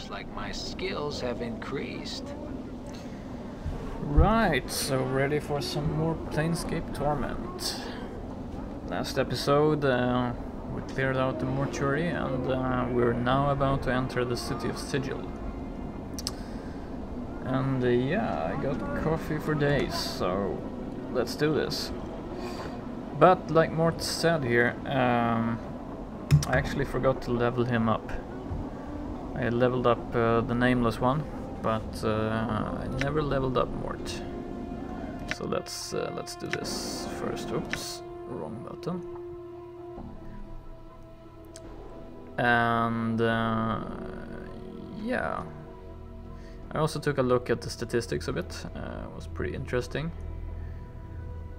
Looks like my skills have increased. Right, so ready for some more Planescape Torment. Last episode we cleared out the Mortuary and we're now about to enter the city of Sigil. And yeah, I got coffee for days, so let's do this. But like Mort said here, I actually forgot to level him up. I leveled up the Nameless One, but I never leveled up Mort. So let's do this first. Oops, wrong button. And yeah, I also took a look at the statistics of it. It was pretty interesting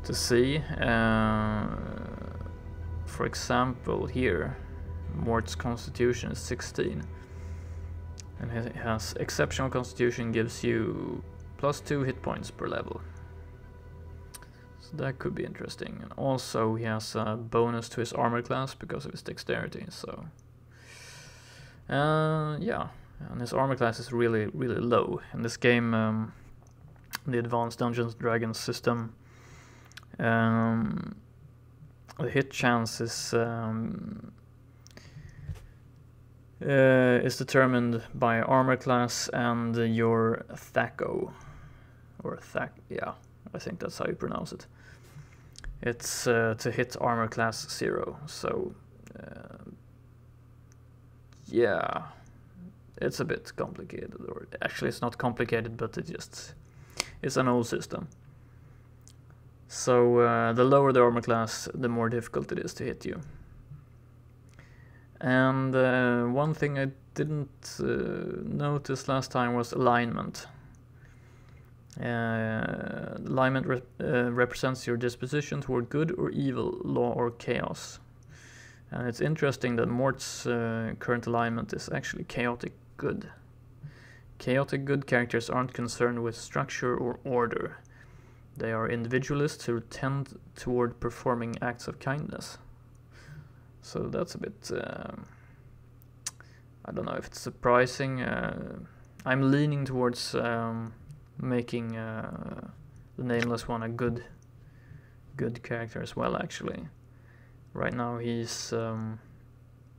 to see. For example, here, Mort's constitution is 16. And he has exceptional constitution, gives you +2 hit points per level. So that could be interesting. And also he has a bonus to his armor class because of his dexterity. So yeah, and his armor class is really low. In this game, the Advanced Dungeons & Dragons system, the hit chance is determined by armor class and your THAC0, or yeah, I think that's how you pronounce it. It's to hit armor class 0, so yeah, it's a bit complicated, or actually it's not complicated, but it's an old system. So the lower the armor class, the more difficult it is to hit you. And one thing I didn't notice last time was alignment. Alignment represents your disposition toward good or evil, law or chaos. And it's interesting that Mort's current alignment is actually chaotic good. Chaotic good characters aren't concerned with structure or order. They are individualists who tend toward performing acts of kindness. So that's a bit, I don't know if it's surprising. I'm leaning towards making the Nameless One a good character as well, actually. Right now he's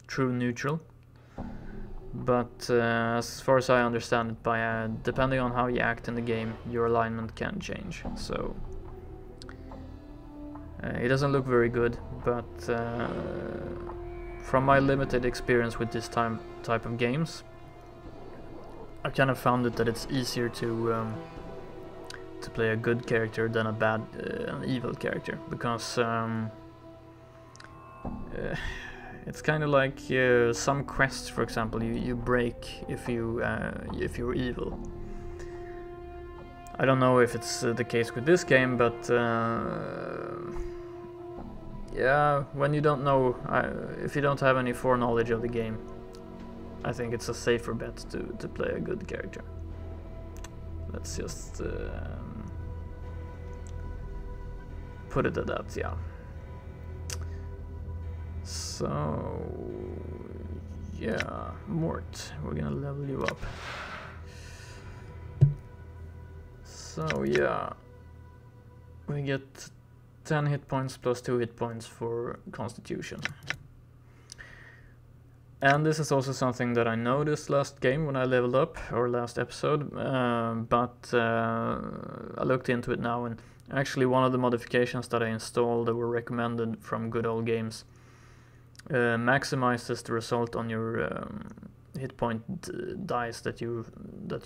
true neutral, but as far as I understand it, by depending on how you act in the game, your alignment can change. So it doesn't look very good, but from my limited experience with this type of games, I kind of found it that it's easier to play a good character than a bad, an evil character, because it's kind of like some quests, for example, you break if you're evil. I don't know if it's the case with this game, but yeah, when you don't know, if you don't have any foreknowledge of the game, I think it's a safer bet to play a good character. Let's just put it at that, yeah. So yeah, Mort, we're gonna level you up. So yeah, we get 10 hit points plus 2 hit points for constitution. And this is also something that I noticed last game when I leveled up, or last episode, but I looked into it now, and actually one of the modifications that I installed that were recommended from Good Old Games maximizes the result on your hit point dice that you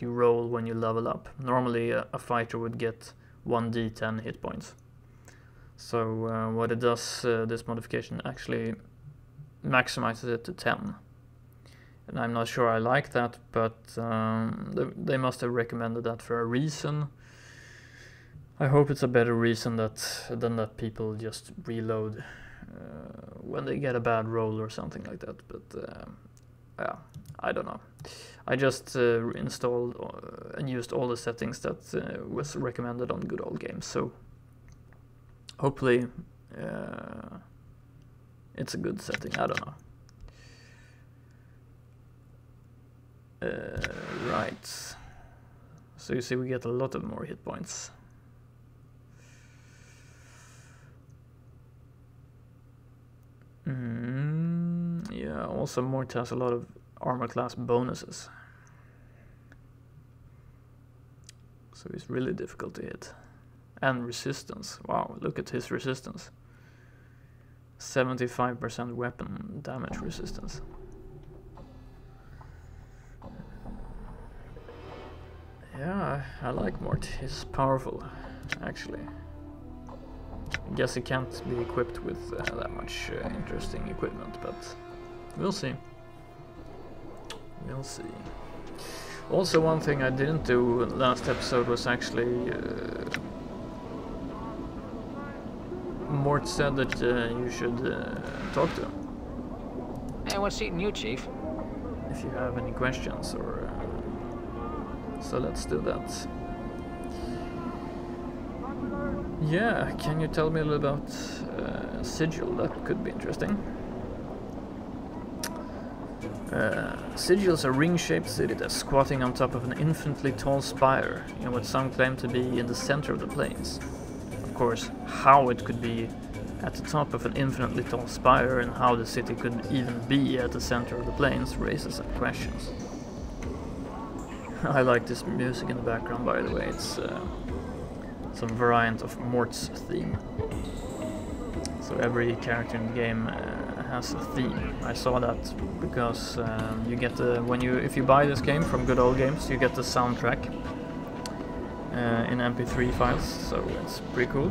roll when you level up. Normally a fighter would get 1d10 hit points. So what it does, this modification actually maximizes it to 10. And I'm not sure I like that, but they must have recommended that for a reason. I hope it's a better reason than that people just reload when they get a bad roll or something like that. But yeah, I don't know. I just installed and used all the settings that was recommended on Good Old Games. So hopefully it's a good setting. I don't know. Right. So you see we get a lot of more hit points. Yeah, also Mort has a lot of armor class bonuses. So he's really difficult to hit. And resistance. Wow, look at his resistance. 75% weapon damage resistance. Yeah, I like Mort. He's powerful, actually. I guess he can't be equipped with that much interesting equipment, but we'll see. We'll see. Also, one thing I didn't do last episode was actually... Mort said that you should talk to him. Hey, what's eating you, Chief? If you have any questions or... So let's do that. Yeah, can you tell me a little about Sigil? That could be interesting. Sigil's a ring-shaped city that's squatting on top of an infinitely tall spire in what some claim to be in the center of the plains. Of course, how it could be at the top of an infinitely tall spire and how the city could even be at the center of the plains raises some questions. I like this music in the background, by the way. It's some variant of Mort's theme. So every character in the game has a theme. I saw that because you get the if you buy this game from Good Old Games, you get the soundtrack in MP3 files. So it's pretty cool.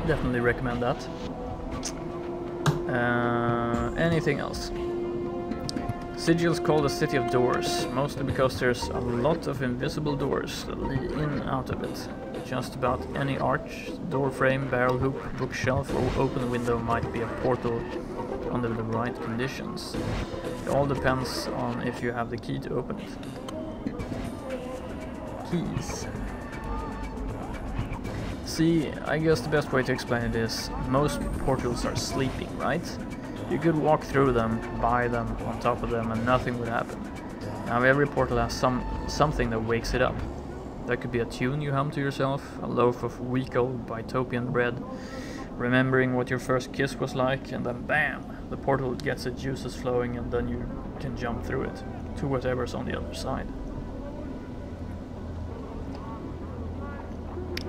Definitely recommend that. Anything else? Sigil's called a city of doors, mostly because there's a lot of invisible doors that lead in and out of it. Just about any arch, door frame, barrel hoop, bookshelf or open window might be a portal under the right conditions. It all depends on if you have the key to open it. Keys. See, I guess the best way to explain it is, most portals are sleeping, right? You could walk through them, buy them, on top of them, and nothing would happen. Now every portal has something that wakes it up. That could be a tune you hum to yourself, a loaf of weak old Bitopian bread, remembering what your first kiss was like, and then BAM! The portal gets its juices flowing and then you can jump through it, to whatever's on the other side.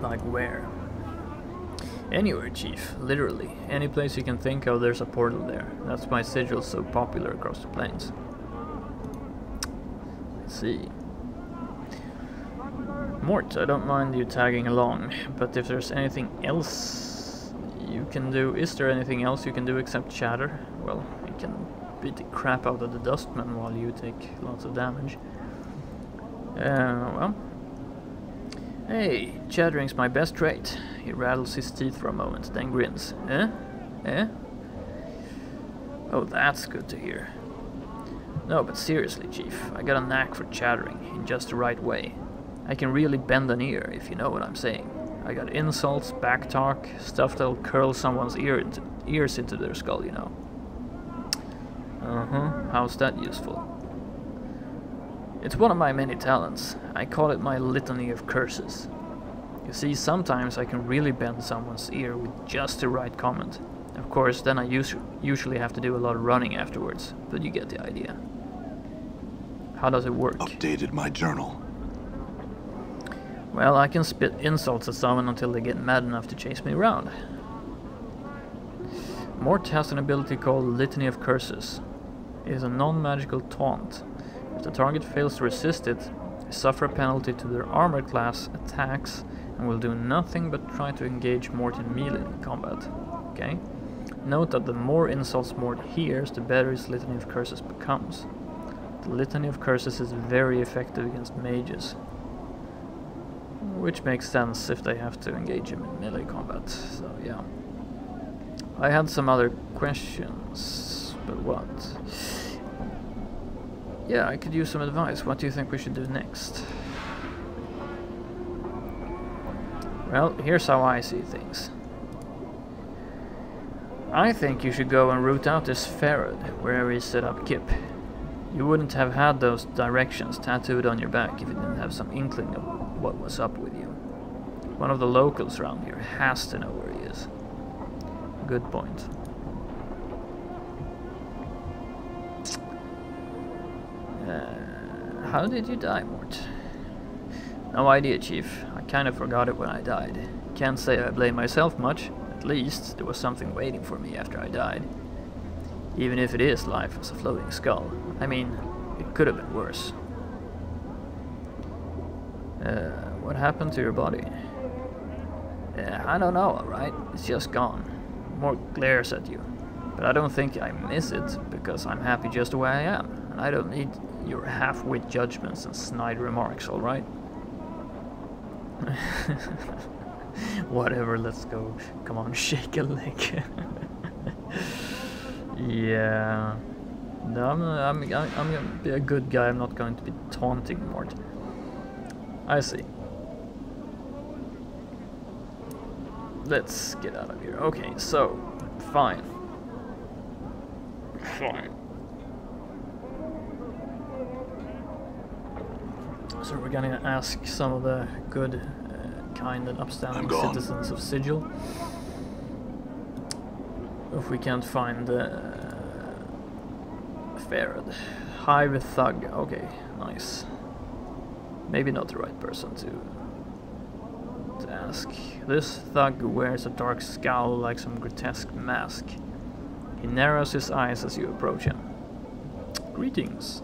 Like where? Anywhere, Chief. Literally. Any place you can think of, there's a portal there. That's why Sigil's so popular across the plains. Let's see. Mort, I don't mind you tagging along, but if there's anything else you can do... Is there anything else you can do except chatter? Well, you can beat the crap out of the dustmen while you take lots of damage. Well... Hey, chattering's my best trait. He rattles his teeth for a moment, then grins. Eh? Eh? Oh, that's good to hear. No, but seriously, Chief, I got a knack for chattering in just the right way. I can really bend an ear, if you know what I'm saying. I got insults, backtalk, stuff that'll curl someone's ears into their skull, you know. How's that useful? It's one of my many talents. I call it my litany of curses. You see, sometimes I can really bend someone's ear with just the right comment. Of course, then I usually have to do a lot of running afterwards, but you get the idea. How does it work? Updated my journal. Well, I can spit insults at someone until they get mad enough to chase me around. Mort has an ability called Litany of Curses. It is a non-magical taunt. If the target fails to resist it, they suffer a penalty to their armor class attacks and will do nothing but try to engage Mort in melee combat. Okay? Note that the more insults Mort hears, the better his Litany of Curses becomes. The Litany of Curses is very effective against mages, which makes sense if they have to engage him in melee combat, so yeah. I had some other questions, but what? Yeah, I could use some advice. What do you think we should do next? Well, here's how I see things. I think you should go and root out this Ferret, wherever he set up Kip. You wouldn't have had those directions tattooed on your back if you didn't have some inkling of what was up with you. One of the locals around here has to know where he is. Good point. How did you die, Mort? No idea, Chief. I kind of forgot it when I died. Can't say I blame myself much. At least there was something waiting for me after I died. Even if it is life as a floating skull. I mean, it could have been worse. What happened to your body? I don't know, alright? It's just gone. More glares at you. But I don't think I miss it, because I'm happy just the way I am. And I don't need your half-wit judgments and snide remarks, alright? Whatever, let's go. Come on, shake a leg. Yeah. No, I'm gonna be a good guy. I'm not going to be taunting Mort. I see. Let's get out of here. Okay, so fine. So we're gonna ask some of the good, kind and upstanding citizens of Sigil if we can't find Farad. Hive thug. Okay, nice. Maybe not the right person to ask. This thug wears a dark scowl like some grotesque mask. He narrows his eyes as you approach him. Greetings.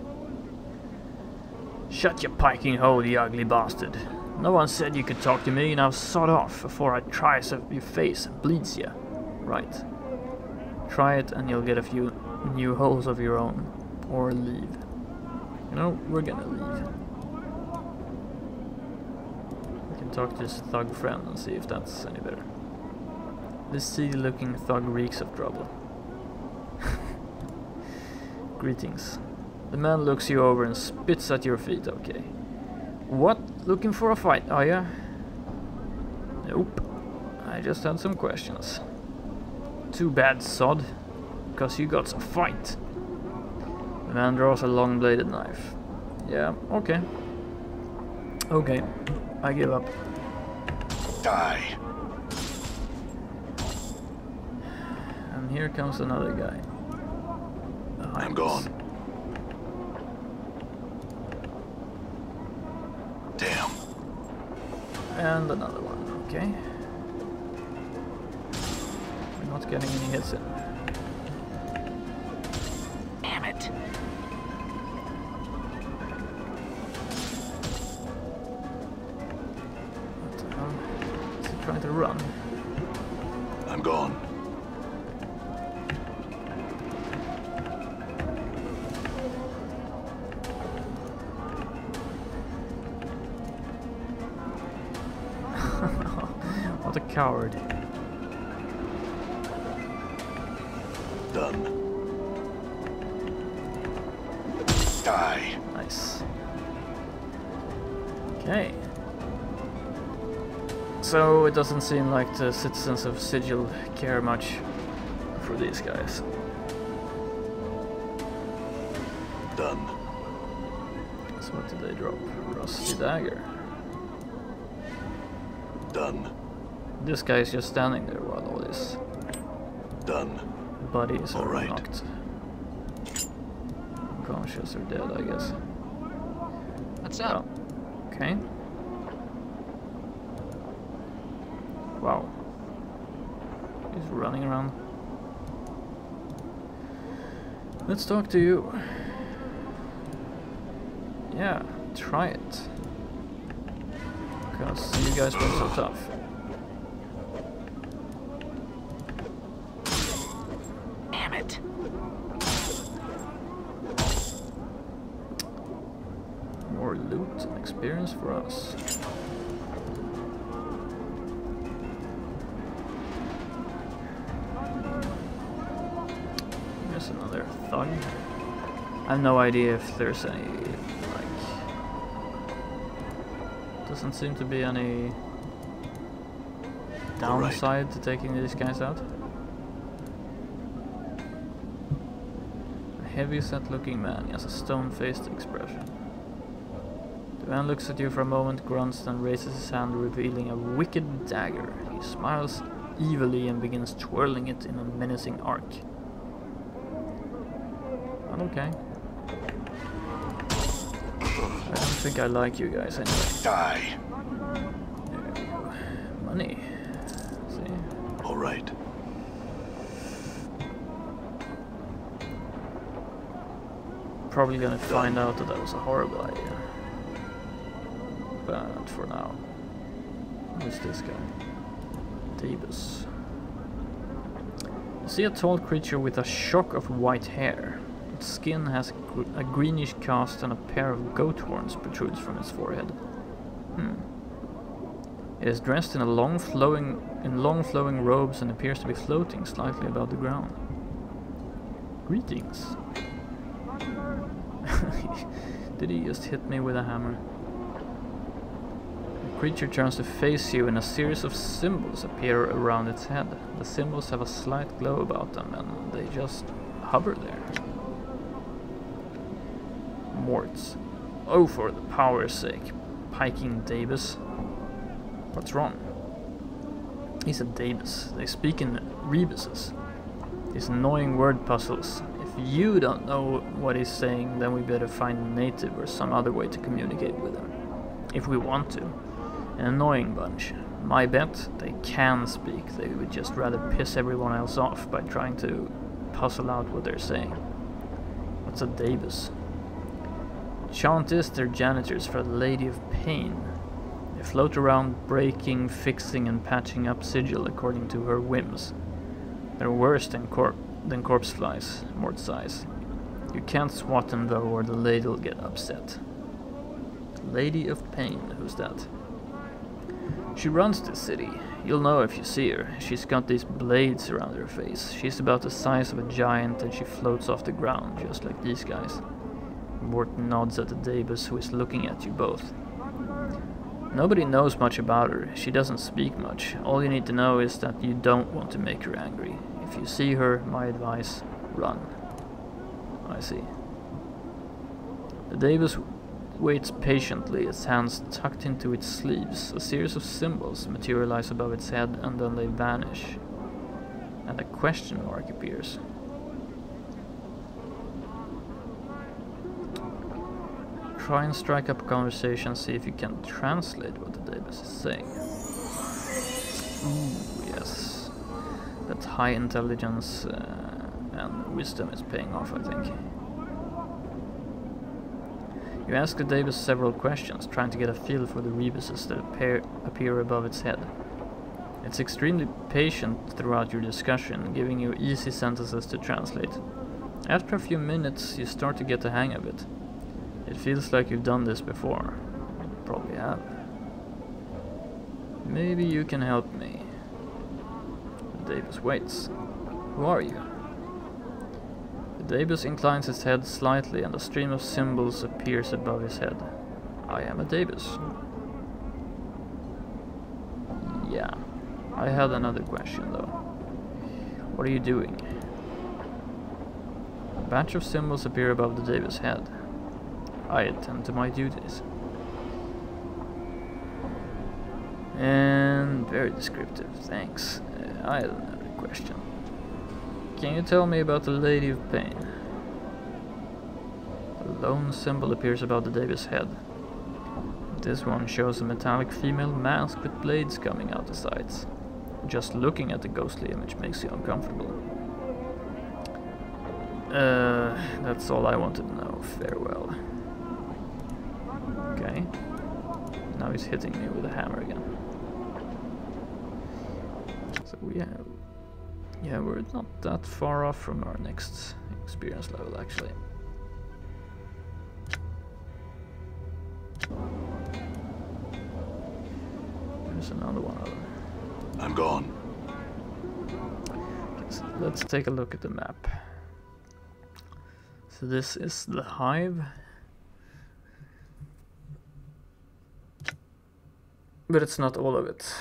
Shut your piking hole, you ugly bastard. No one said you could talk to me, and I'll sod off before I tries your face and bleeds you. Right. Try it and you'll get a few new holes of your own. Or leave. You know, we're gonna leave. We can talk to this thug friend and see if that's any better. This seedy-looking thug reeks of trouble. Greetings. The man looks you over and spits at your feet, okay. What? Looking for a fight, are ya? Nope. I just had some questions. Too bad, sod. Because you got a fight. The man draws a long-bladed knife. Yeah, okay. Okay, I give up. Die. And here comes another guy. I'm gone. Damn. And another one, okay. We're not getting any hits in. Damn it. What the hell? Is he trying to run? I'm gone. What a coward. Done. Die. Nice. Okay. So it doesn't seem like the citizens of Sigil care much for these guys. Done. So what did they drop? Rusty dagger. Done. This guy's just standing there while all this Done. bodies are Alright. knocked unconscious or dead, I guess. What's up? Oh. Okay. Wow. He's running around. Let's talk to you. Yeah, try it. Because you guys were so tough. Damn it. More loot and experience for us. There's another thug. I have no idea if there's any, like... Doesn't seem to be any downside to taking these guys out. heavy-set looking man. He has a stone-faced expression. The man looks at you for a moment, grunts, then raises his hand, revealing a wicked dagger. He smiles evilly and begins twirling it in a menacing arc. Well, okay. I don't think I like you guys anyway. Die. Money. See? All right. Probably gonna find out that was a horrible idea. But for now. Who's this guy? Davis. You see a tall creature with a shock of white hair. Its skin has a greenish cast and a pair of goat horns protrudes from its forehead. It is dressed in long flowing robes and appears to be floating slightly above the ground. Greetings. Did he just hit me with a hammer? The creature turns to face you and a series of symbols appear around its head. The symbols have a slight glow about them and they just hover there. Morts. Oh, for the power's sake. Piking Davis. What's wrong? He said Davis. They speak in rebuses. These annoying word puzzles. If you don't know what he's saying, then we better find a native or some other way to communicate with him. If we want to. An annoying bunch. My bet, they can speak. They would just rather piss everyone else off by trying to puzzle out what they're saying. What's a Davis? Chantists, they're janitors for the Lady of Pain. They float around breaking, fixing and patching up Sigil according to her whims. They're worse than corpse flies, Mort sighs. You can't swat them though or the lady'll get upset. Lady of Pain, who's that? She runs this city. You'll know if you see her. She's got these blades around her face. She's about the size of a giant and she floats off the ground, just like these guys. Mort nods at the Davis, who is looking at you both. Nobody knows much about her. She doesn't speak much. All you need to know is that you don't want to make her angry. If you see her, my advice, run. I see. The Davis waits patiently, its hands tucked into its sleeves. A series of symbols materialize above its head and then they vanish. And a question mark appears. Try and strike up a conversation, see if you can translate what the Davis is saying. Ooh, yes. That high intelligence and wisdom is paying off, I think. You ask the Davis several questions, trying to get a feel for the rebuses that appear above its head. It's extremely patient throughout your discussion, giving you easy sentences to translate. After a few minutes, you start to get the hang of it. It feels like you've done this before. You probably have. Maybe you can help me. Davis waits. Who are you? Davis inclines his head slightly and a stream of symbols appears above his head. I am a Davis. Yeah. I had another question though. What are you doing? A batch of symbols appear above the Davis head. I attend to my duties. And very descriptive, thanks. I had another question. Can you tell me about the Lady of Pain? A lone symbol appears above the Davis head. This one shows a metallic female mask with blades coming out the sides. Just looking at the ghostly image makes you uncomfortable. That's all I wanted to know. Farewell. Okay. Now he's hitting me with a hammer again. So we have... Yeah, we're not that far off from our next experience level, actually. There's another one over there. I'm gone. Okay, so let's take a look at the map. So this is the Hive. But it's not all of it.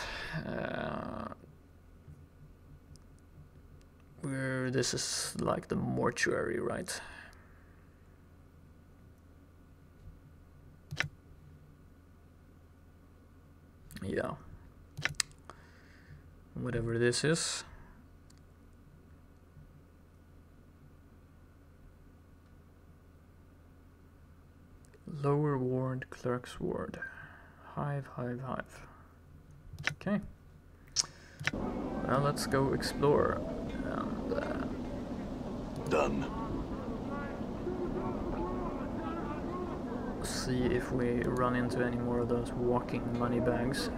This is like the Mortuary, right? Yeah. Whatever this is. Lower ward, clerk's ward. Hive, hive, hive. Okay. Well, let's go explore. And, Done. see if we run into any more of those walking money bags.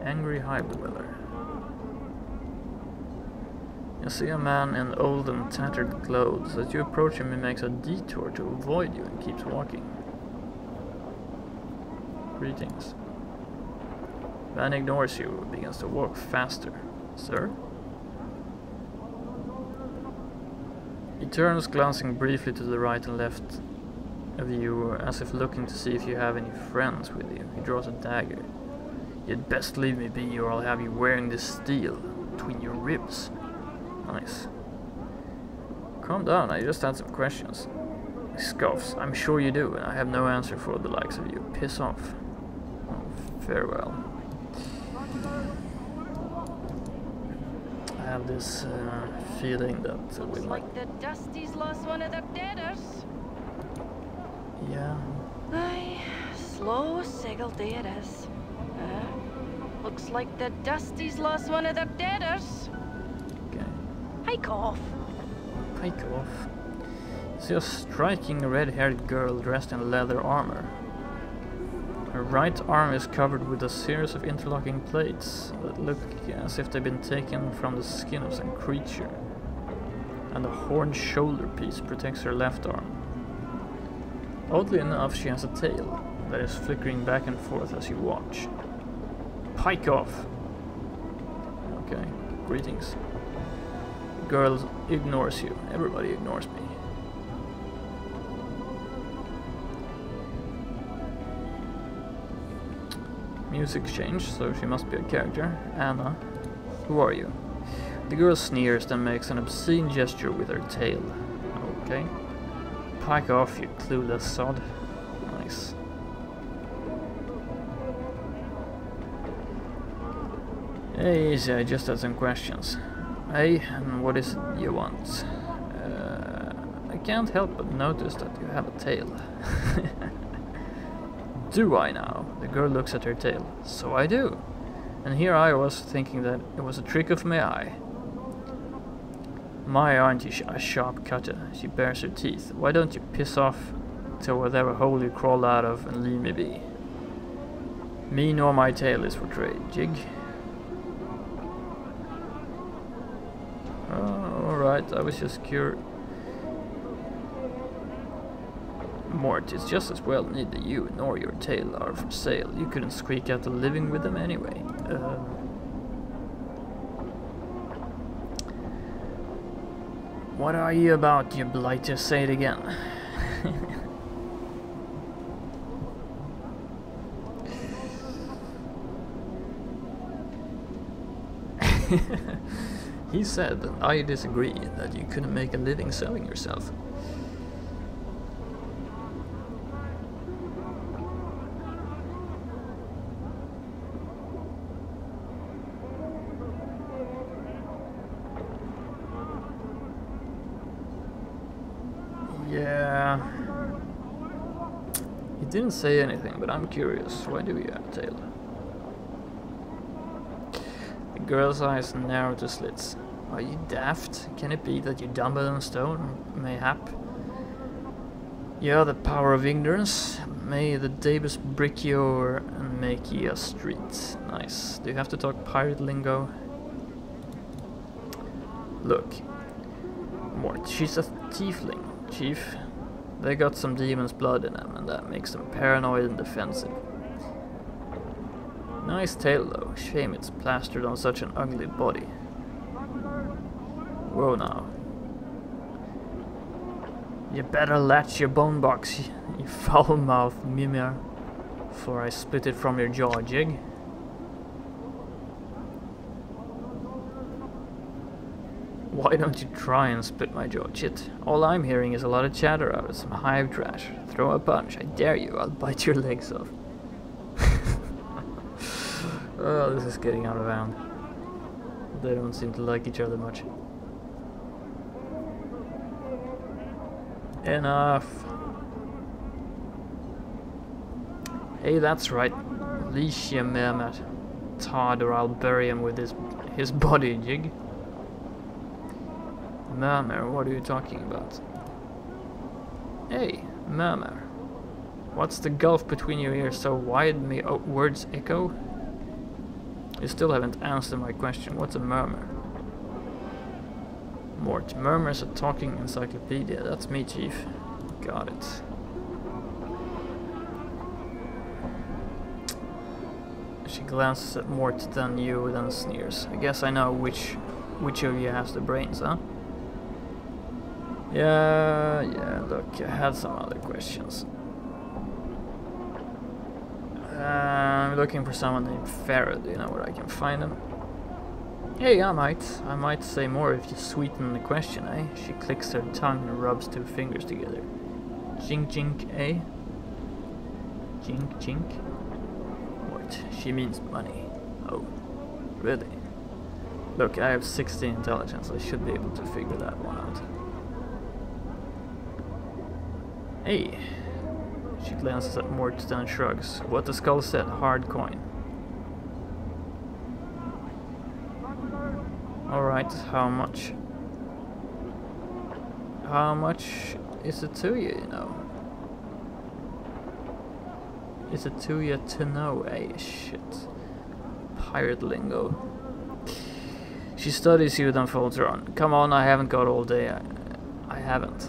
Angry hive dweller. You see a man in old and tattered clothes. As you approach him, he makes a detour to avoid you and keeps walking. Greetings. Man ignores you and begins to walk faster. Sir? He turns, glancing briefly to the right and left of you, as if looking to see if you have any friends with you. He draws a dagger. You'd best leave me be, or I'll have you wearing this steel between your ribs. Nice. Calm down, I just had some questions. He scoffs. I'm sure you do, and I have no answer for the likes of you. Piss off. Oh, farewell. I have this feeling that Looks like the Dusty's lost one of their deaders. Yeah. Aye, slow Sigil day it is. Looks like the Dusty's lost one of their deaders. Okay. Hike off. Pike off. See a striking red-haired girl dressed in leather armor. Her right arm is covered with a series of interlocking plates that look as if they've been taken from the skin of some creature. And a horned shoulder piece protects her left arm. Oddly enough, she has a tail that is flickering back and forth as you watch. Pike off! Okay, greetings. The girl ignores you. Everybody ignores me. Music changed, so she must be a character. Anna. Who are you? The girl sneers, then makes an obscene gesture with her tail. Okay. Pike off, you clueless sod. Nice. Hey, easy, I just had some questions. Hey, and what is it you want? I can't help but notice that you have a tail. Do I now? The girl looks at her tail. So I do. And here I was thinking that it was a trick of my eye. My, aren't you a sharp cutter? She bares her teeth. Why don't you piss off to whatever hole you crawled out of and leave me be? Me nor my tail is for trade, jig. Oh, alright, I was just curious. Mort, it's just as well neither you nor your tail are for sale. You couldn't squeak out a living with them anyway. What are you about, you blighter? Say it again. He said that I disagree, that you couldn't make a living selling yourself. Yeah. He didn't say anything, but I'm curious. Why do you have a tail? The girl's eyes narrow to slits. Are you daft? Can it be that you dumber than stone, mayhap? Yeah, the power of ignorance. May the Dabus brick you over and make ye a street. Nice. Do you have to talk pirate lingo? Look. Mort, she's a tiefling, chief. They got some demon's blood in them, and that makes them paranoid and defensive. Nice tail though. Shame it's plastered on such an ugly body. Whoa now. You better latch your bone box, you foul-mouthed mimir, before I split it from your jaw, jig. Why don't you try and split my jaw, chit? All I'm hearing is a lot of chatter out of some hive trash. Throw a punch, I dare you, I'll bite your legs off. Oh, this is getting out of hand. They don't seem to like each other much. Enough. Hey, that's right. Leash your mermat. Todd, or I'll bury him with his body, Jig. Murmur, what are you talking about? Hey, Murmur. What's the gulf between your ears so wide may words echo? You still haven't answered my question. What's a murmur? Mort, murmur's a talking encyclopedia. That's me, Chief. Got it. She glances at Mort, then you, then sneers. I guess I know which of you has the brains, huh? Yeah, look, I had some other questions. I'm looking for someone named Farah. Do you know where I can find him? Hey, I might say more if you sweeten the question, eh? She clicks her tongue and rubs two fingers together. Jink jink, eh? Jink jink? What? She means money. Oh, really? Look, I have 16 intelligence. I should be able to figure that one out. Hey. She glances at Mort, then shrugs. What the skull said, hard coin. Alright, how much? How much is it to you, you know? Is it to you to know, eh? Shit. Pirate lingo. She studies you, then folds her on. Come on, I haven't got all day. I haven't.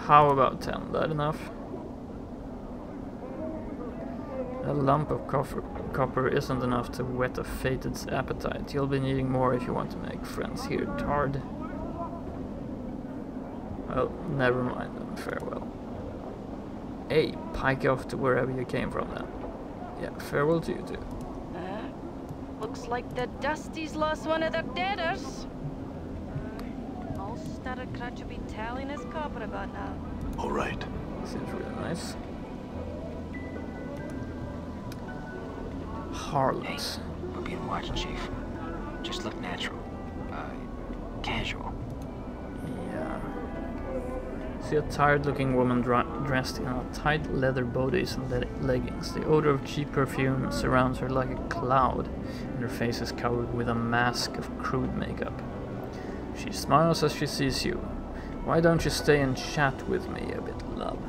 How about 10? That enough? A lump of copper isn't enough to whet a fated's appetite. You'll be needing more if you want to make friends here, Tard. Well, never mind then. Farewell. Hey, pike off to wherever you came from then. Yeah, farewell to you too. Looks like the Dusty's lost one of their deaders. That a crutch will be telling his copper about now. All right. Seems really nice. Harlots. Hey, we're being watched, Chief. Just look natural. Casual. Yeah. See a tired-looking woman dressed in a tight leather bodice and leggings. The odor of cheap perfume surrounds her like a cloud, and her face is covered with a mask of crude makeup. She smiles as she sees you. Why don't you stay and chat with me a bit, love?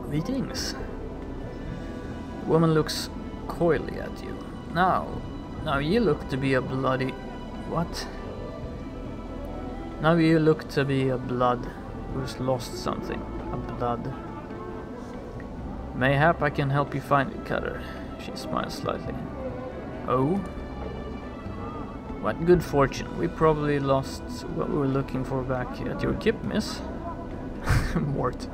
Greetings. The woman looks coyly at you. Now you look to be a bloody... What? Now you look to be a blood who's lost something. A blood. Mayhap I can help you find it, Cutter. She smiles slightly. Oh? What good fortune. We probably lost what we were looking for back at your kip, miss. Mort.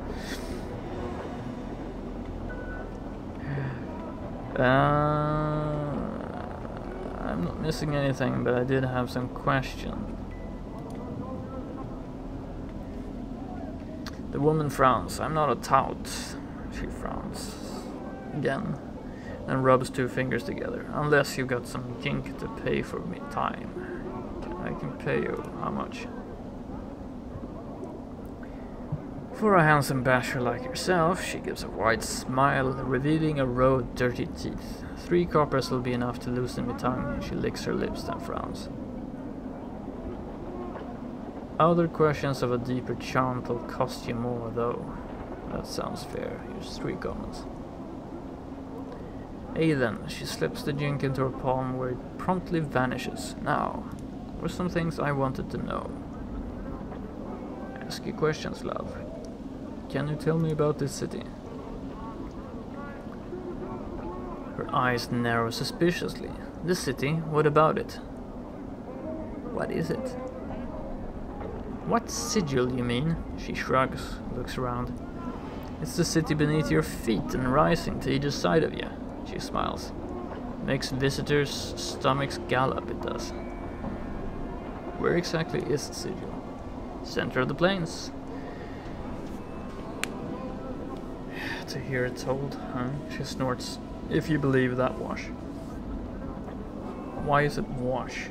I'm not missing anything, but I did have some questions. The woman frowns. I'm not a tout. She frowns. Again. And rubs two fingers together. Unless you got some jink to pay for me time. I can pay you. How much? For a handsome basher like yourself, she gives a wide smile, revealing a row of dirty teeth. 3 coppers will be enough to loosen my tongue. She licks her lips, then frowns. Other questions of a deeper chant will cost you more, though. That sounds fair. Here's 3 comments. Hey then, she slips the jink into her palm where it promptly vanishes. Now, were some things I wanted to know. Ask your questions, love. Can you tell me about this city? Her eyes narrow suspiciously. This city? What about it? What is it? What sigil, you mean? She shrugs, looks around. It's the city beneath your feet and rising to either side of you. She smiles. Makes visitors' stomachs gallop, it does. Where exactly is Sigil? Center of the plains. To hear it told, huh? She snorts. If you believe that wash. Why is it wash?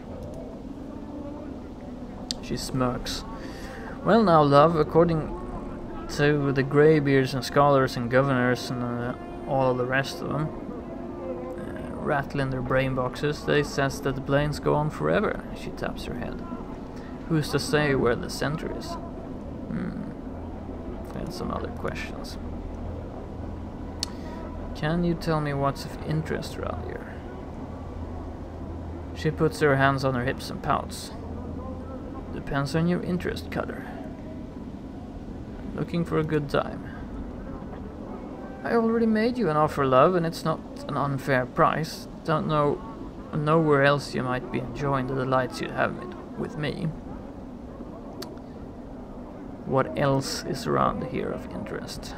She smirks. Well now, love, according to the greybeards and scholars and governors and all of the rest of them, rattling their brain boxes, they says that the plains go on forever. She taps her head. Who's to say where the center is? And some other questions. Can you tell me what's of interest around here? She puts her hands on her hips and pouts. Depends on your interest, Cutter. Looking for a good time. I already made you an offer, love, and it's not an unfair price. Don't know where else you might be enjoying the delights you'd have with me. What else is around here of interest?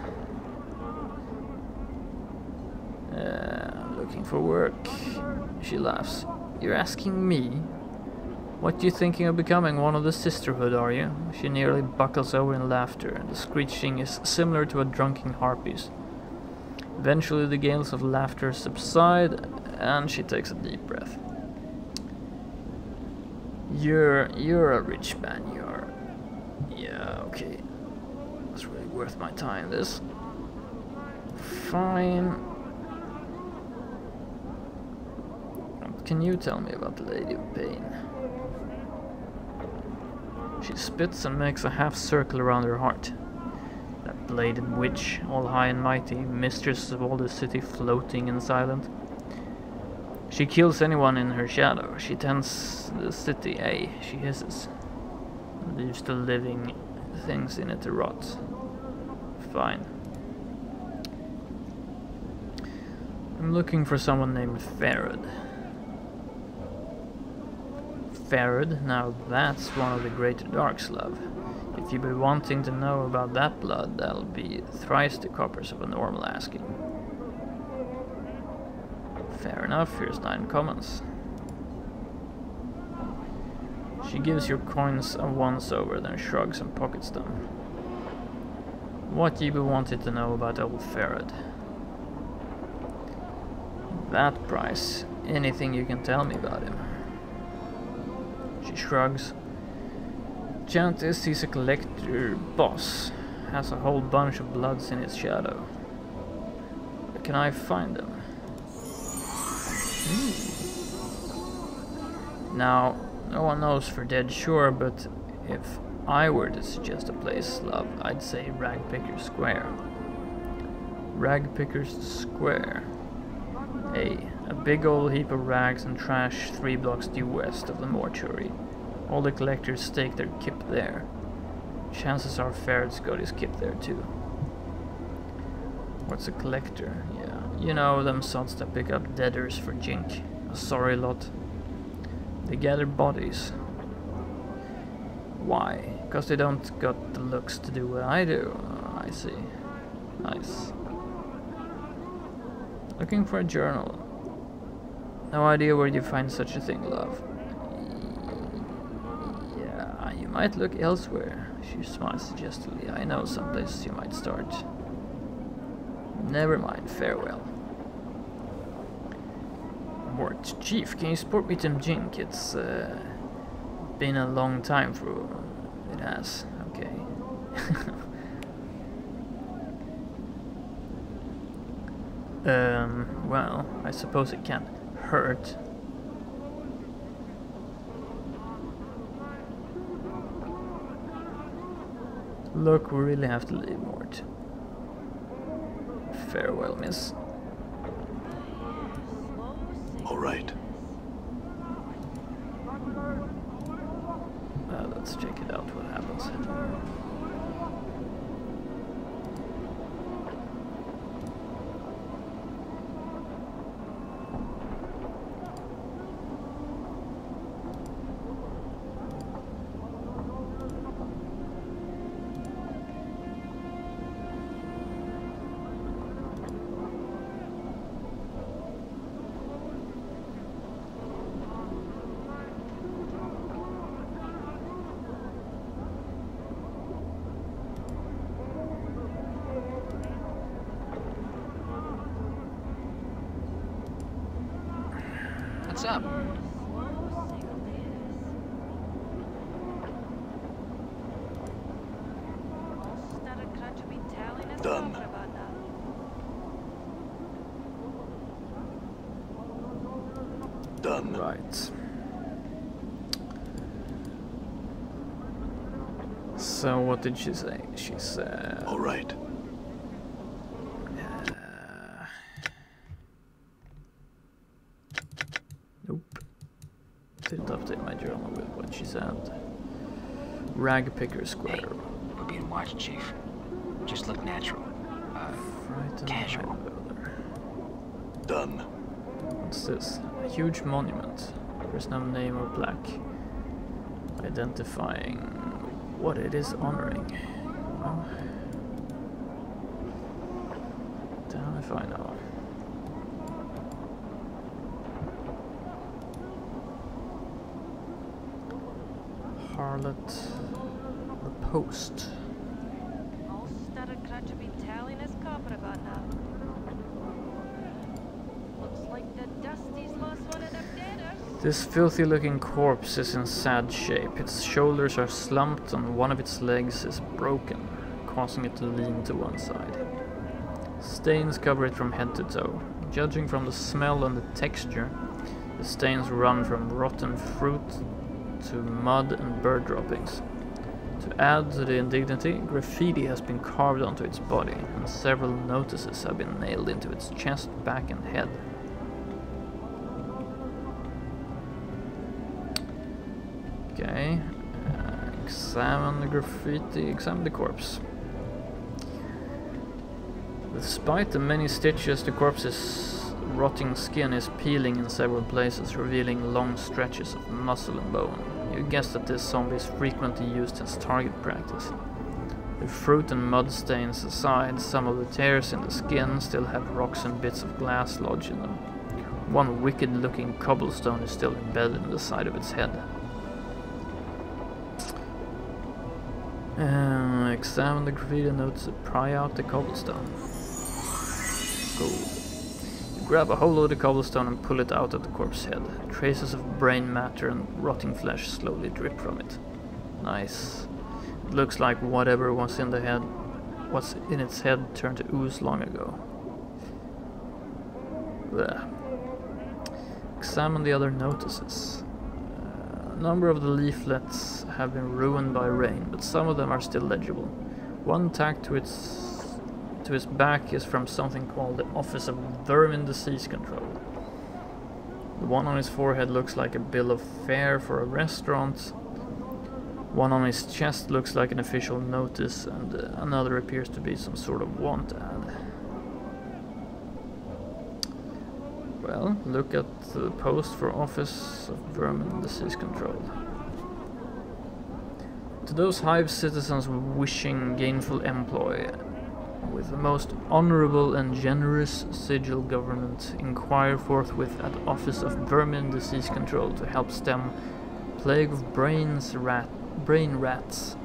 Looking for work. She laughs. You're asking me? What you thinking of becoming one of the sisterhood, are you? She nearly buckles over in laughter. The screeching is similar to a drunken harpy's. Eventually the gales of laughter subside and she takes a deep breath. You're a rich man, you are. Yeah, okay. It's really worth my time, this. Fine. Can you tell me about the Lady of Pain? She spits and makes a half circle around her heart. That bladed witch, all high and mighty, mistress of all the city, floating and silent. She kills anyone in her shadow. She tends the city, she hisses. Leaves the living things in it to rot. Fine. I'm looking for someone named Farad. Farad, now that's one of the greater darks, love. If you be wanting to know about that blood, that'll be thrice the coppers of a normal asking. Fair enough, here's 9 commons. She gives your coins a once-over, then shrugs and pockets them. What ye be wanted to know about old Farad? That price, anything you can tell me about him. She shrugs. Chant is he's a collector boss. Has a whole bunch of bloods in his shadow. Where can I find them? Now, no one knows for dead sure, but if I were to suggest a place, love, I'd say Ragpicker's Square. Ragpicker's Square. A big old heap of rags and trash 3 blocks due west of the Mortuary. All the collectors stake their kip there. Chances are Farad's got his kip there too. What's a collector? Yeah, you know them sots that pick up deaders for jink. A sorry lot. They gather bodies. Why? Because they don't got the looks to do what I do. I see. Nice. Looking for a journal. No idea where you find such a thing, love. Yeah, you might look elsewhere. She smiles suggestively. I know some places you might start. Never mind, farewell. Mort, Chief, can you sport me some jink? It's been a long time for... It has, okay. Well, I suppose it can't hurt. Look, we really have to leave, Mort. Farewell, miss. All right. Let's check it out, what happens. What's up? Done. Done. Right. So what did she say? She said... All right. Nope. Didn't update my journal with what she said. Rag Picker Square. Hey, we're being watched, Chief. Just look natural. Casual. Done. What's this? A huge monument. There's no name or plaque identifying what it is honoring. Well, damn if I know. Harlot, the Post. This filthy looking corpse is in sad shape. Its shoulders are slumped and one of its legs is broken, causing it to lean to one side. Stains cover it from head to toe. Judging from the smell and the texture, the stains run from rotten fruit to mud and bird droppings. To add to the indignity, graffiti has been carved onto its body, and several notices have been nailed into its chest, back and head. Okay, examine the graffiti, examine the corpse. Despite the many stitches, the corpse's rotting skin is peeling in several places, revealing long stretches of muscle and bone. You guess that this zombie is frequently used as target practice. The fruit and mud stains aside, some of the tears in the skin still have rocks and bits of glass lodged in them. One wicked-looking cobblestone is still embedded in the side of its head. Examine the graffiti notes to pry out the cobblestone. Cool. You grab a hold of the cobblestone and pull it out of the corpse's head. Traces of brain matter and rotting flesh slowly drip from it. Nice. It looks like whatever was in its head turned to ooze long ago. Blech. Examine the other notices. A number of the leaflets have been ruined by rain, but some of them are still legible. One tacked to his back is from something called the Office of Vermin Disease Control. The one on his forehead looks like a bill of fare for a restaurant. One on his chest looks like an official notice, and another appears to be some sort of want ad. Well, look at the post for Office of Vermin Disease Control. To those Hive citizens wishing gainful employ, with the most honorable and generous Sigil government, inquire forthwith at Office of Vermin Disease Control to help stem plague of brain rats.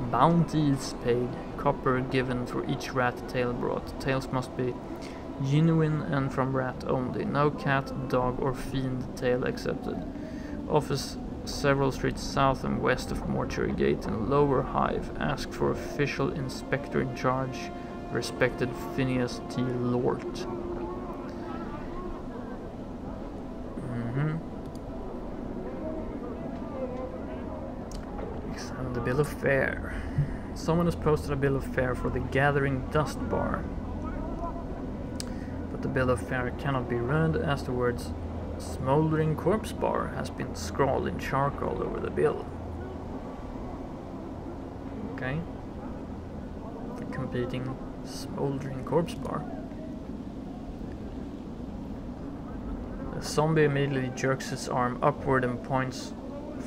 Bounties paid, copper given for each rat tail brought. Tails must be genuine and from rat only. No cat, dog or fiend tail accepted. Office several streets south and west of Mortuary Gate in Lower Hive. Ask for official inspector in charge, respected Phineas T. Lort. Examine the bill of fare. Someone has posted a bill of fare for the Gathering Dust Bar. But the bill of fare cannot be read as the words Smoldering Corpse Bar has been scrawled in charcoal over the bill. Okay. The competing Smoldering Corpse Bar. The zombie immediately jerks its arm upward and points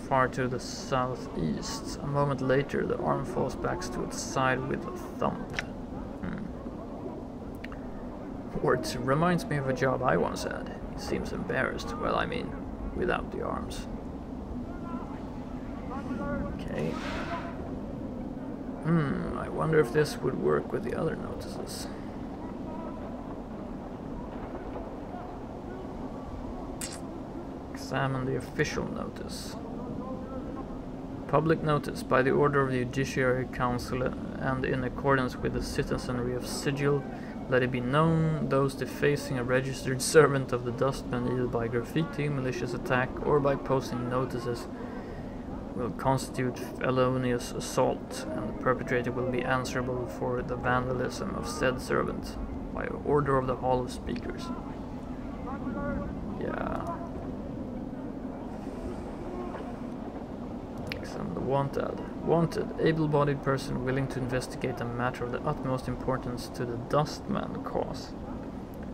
far to the southeast. A moment later, the arm falls back to its side with a thump. Wart reminds me of a job I once had. He seems embarrassed. Well, I mean, without the arms. Okay. I wonder if this would work with the other notices. Examine the official notice. Public notice by the order of the Judiciary Council and in accordance with the citizenry of Sigil, let it be known, those defacing a registered servant of the dustmen either by graffiti, malicious attack, or by posting notices will constitute felonious assault, and the perpetrator will be answerable for the vandalism of said servant by order of the Hall of Speakers. Yeah. Examine the wanted. Wanted, able-bodied person willing to investigate a matter of the utmost importance to the dustman cause.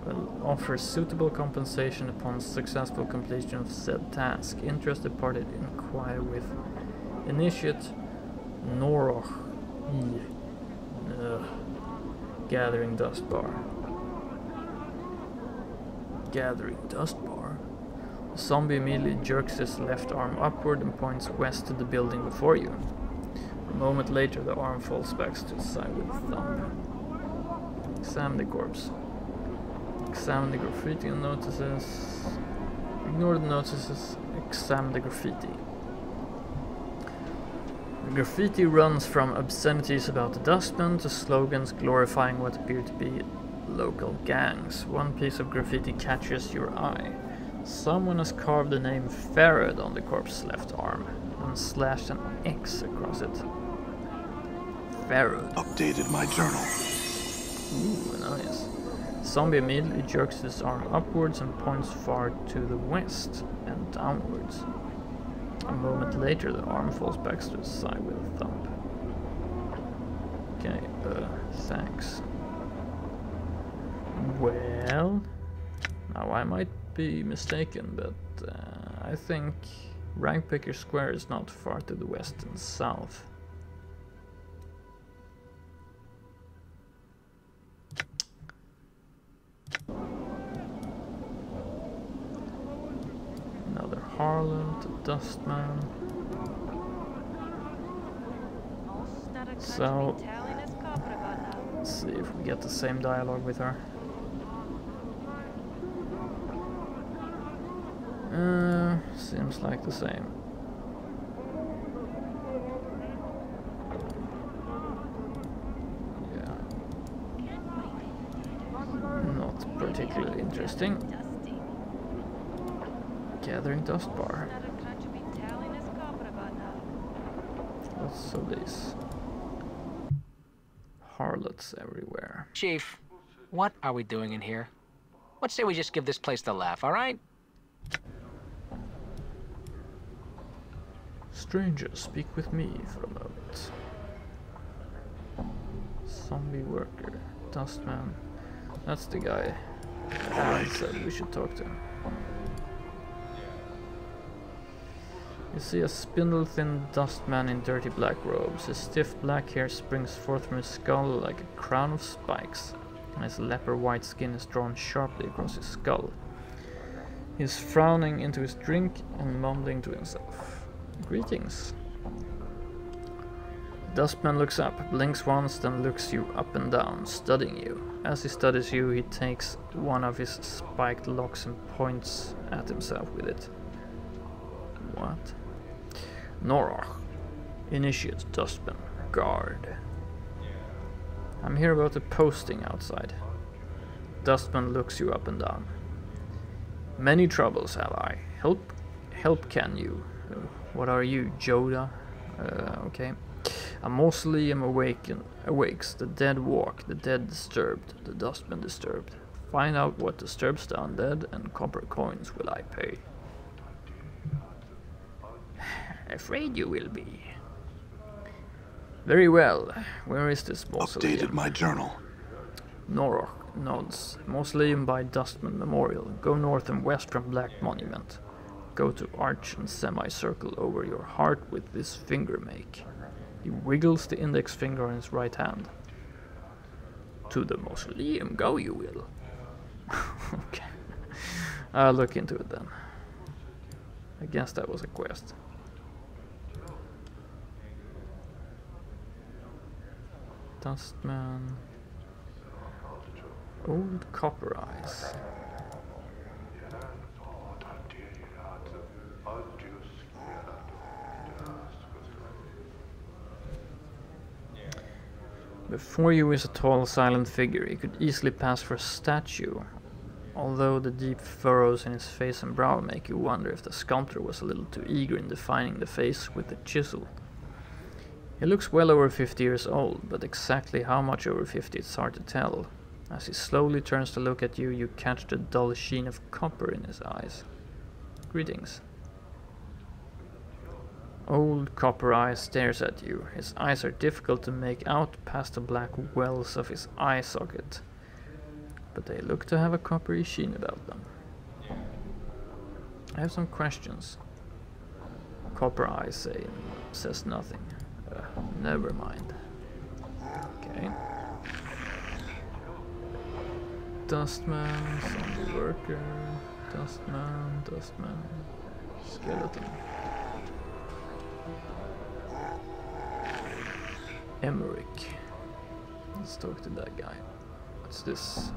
Will offer suitable compensation upon successful completion of said task. Interested party inquire with initiate Noroch Gathering dust bar. Gathering dust bar? The zombie immediately jerks his left arm upward and points west to the building before you. A moment later the arm falls back to the side with a thump. Examine the corpse. Examine the graffiti and notices. Ignore the notices. Examine the graffiti. The graffiti runs from obscenities about the dustmen to slogans glorifying what appear to be local gangs. One piece of graffiti catches your eye. Someone has carved the name Farad on the corpse's left arm and slashed an X across it. Farad. Updated my journal. Ooh, nice. Zombie immediately jerks his arm upwards and points far to the west and downwards. A moment later the arm falls back to the side with a thump. Okay, thanks. Well, now I might be mistaken, but I think Rank Picker Square is not far to the west and south. Another harlot, a dustman. So, let's see if we get the same dialogue with her. Seems like the same. Yeah. Not particularly interesting. Gathering dust bar. Lots of these. Harlots everywhere. Chief, what are we doing in here? Let's say we just give this place the laugh, alright? Stranger, speak with me for a moment. Zombie worker, dustman. That's the guy Aaron said we should talk to. You see a spindle-thin dustman in dirty black robes. His stiff black hair springs forth from his skull like a crown of spikes, and his leopard-white skin is drawn sharply across his skull. He is frowning into his drink and mumbling to himself. Greetings. The dustman looks up, blinks once, then looks you up and down, studying you. As he studies you, he takes one of his spiked locks and points at himself with it. What? Noroch. Initiate dustman. Guard. I'm here about the posting outside. Dustman looks you up and down. Many troubles have I. Help can you? What are you, Joda? Okay. A mausoleum awakes, the dead walk, the dead disturbed, the dustman disturbed. Find out what disturbs the undead, and copper coins will I pay. Afraid you will be. Very well. Where is this mausoleum? Updated my journal. Noroch nods. Mausoleum by Dustman Memorial. Go north and west from Black Monument. Go to arch and semicircle over your heart with this finger make. He wiggles the index finger on his right hand. To the mausoleum go you will. Okay. I'll look into it then. I guess that was a quest. Dustman. Old copper eyes. Before you is a tall, silent figure. He could easily pass for a statue, although the deep furrows in his face and brow make you wonder if the sculptor was a little too eager in defining the face with the chisel. He looks well over 50 years old, but exactly how much over 50 it's hard to tell. As he slowly turns to look at you, you catch the dull sheen of copper in his eyes. Greetings. Old Copper Eye stares at you. His eyes are difficult to make out past the black wells of his eye socket, but they look to have a coppery sheen about them. I have some questions. Copper Eye says nothing. Never mind. Okay. Dustman, zombie worker, dustman, skeleton. Emmerich. Let's talk to that guy. What's this?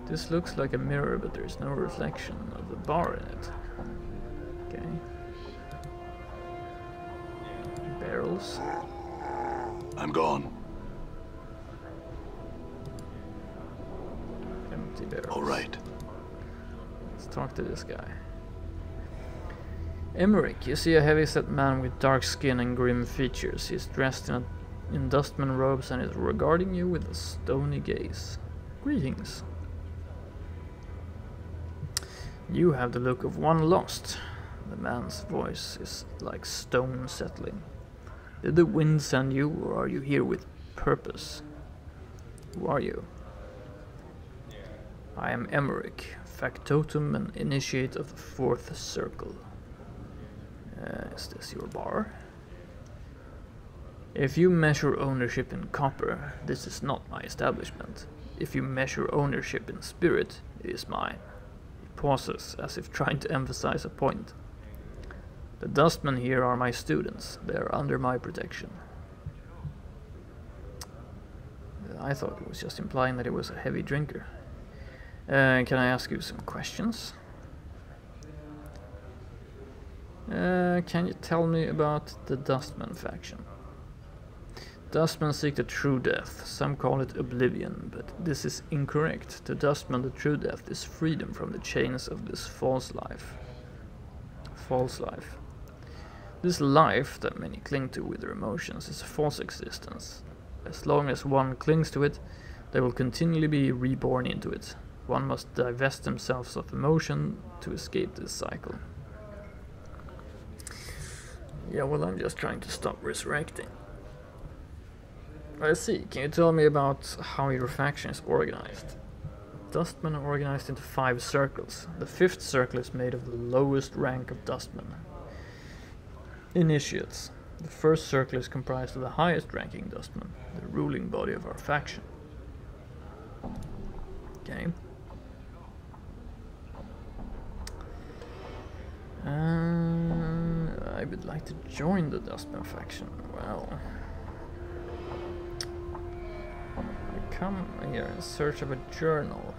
This looks like a mirror, but there's no reflection of the bar in it. Okay. Barrels. I'm gone. Empty barrels. All right. Let's talk to this guy. Emmerich, you see a heavy-set man with dark skin and grim features. He is dressed in dustman robes and is regarding you with a stony gaze. Greetings. You have the look of one lost. The man's voice is like stone settling. Did the wind send you, or are you here with purpose? Who are you? I am Emmerich, factotum and initiate of the fourth circle. Is this your bar? If you measure ownership in copper, this is not my establishment. If you measure ownership in spirit, it is mine. He pauses, as if trying to emphasize a point. The dustmen here are my students. They are under my protection. I thought it was just implying that he was a heavy drinker. Can I ask you some questions? Can you tell me about the Dustman faction? Dustmen seek the true death. Some call it oblivion, but this is incorrect. To Dustmen, the true death is freedom from the chains of this false life. False life. This life that many cling to with their emotions is a false existence. As long as one clings to it, they will continually be reborn into it. One must divest themselves of emotion to escape this cycle. Yeah, well, I'm just trying to stop resurrecting. I see. Can you tell me about how your faction is organized? Dustmen are organized into 5 circles. The 5th circle is made of the lowest rank of dustmen. Initiates. The 1st circle is comprised of the highest ranking dustmen, the ruling body of our faction. Okay. I would like to join the Dustman faction. Well, I come here in search of a journal.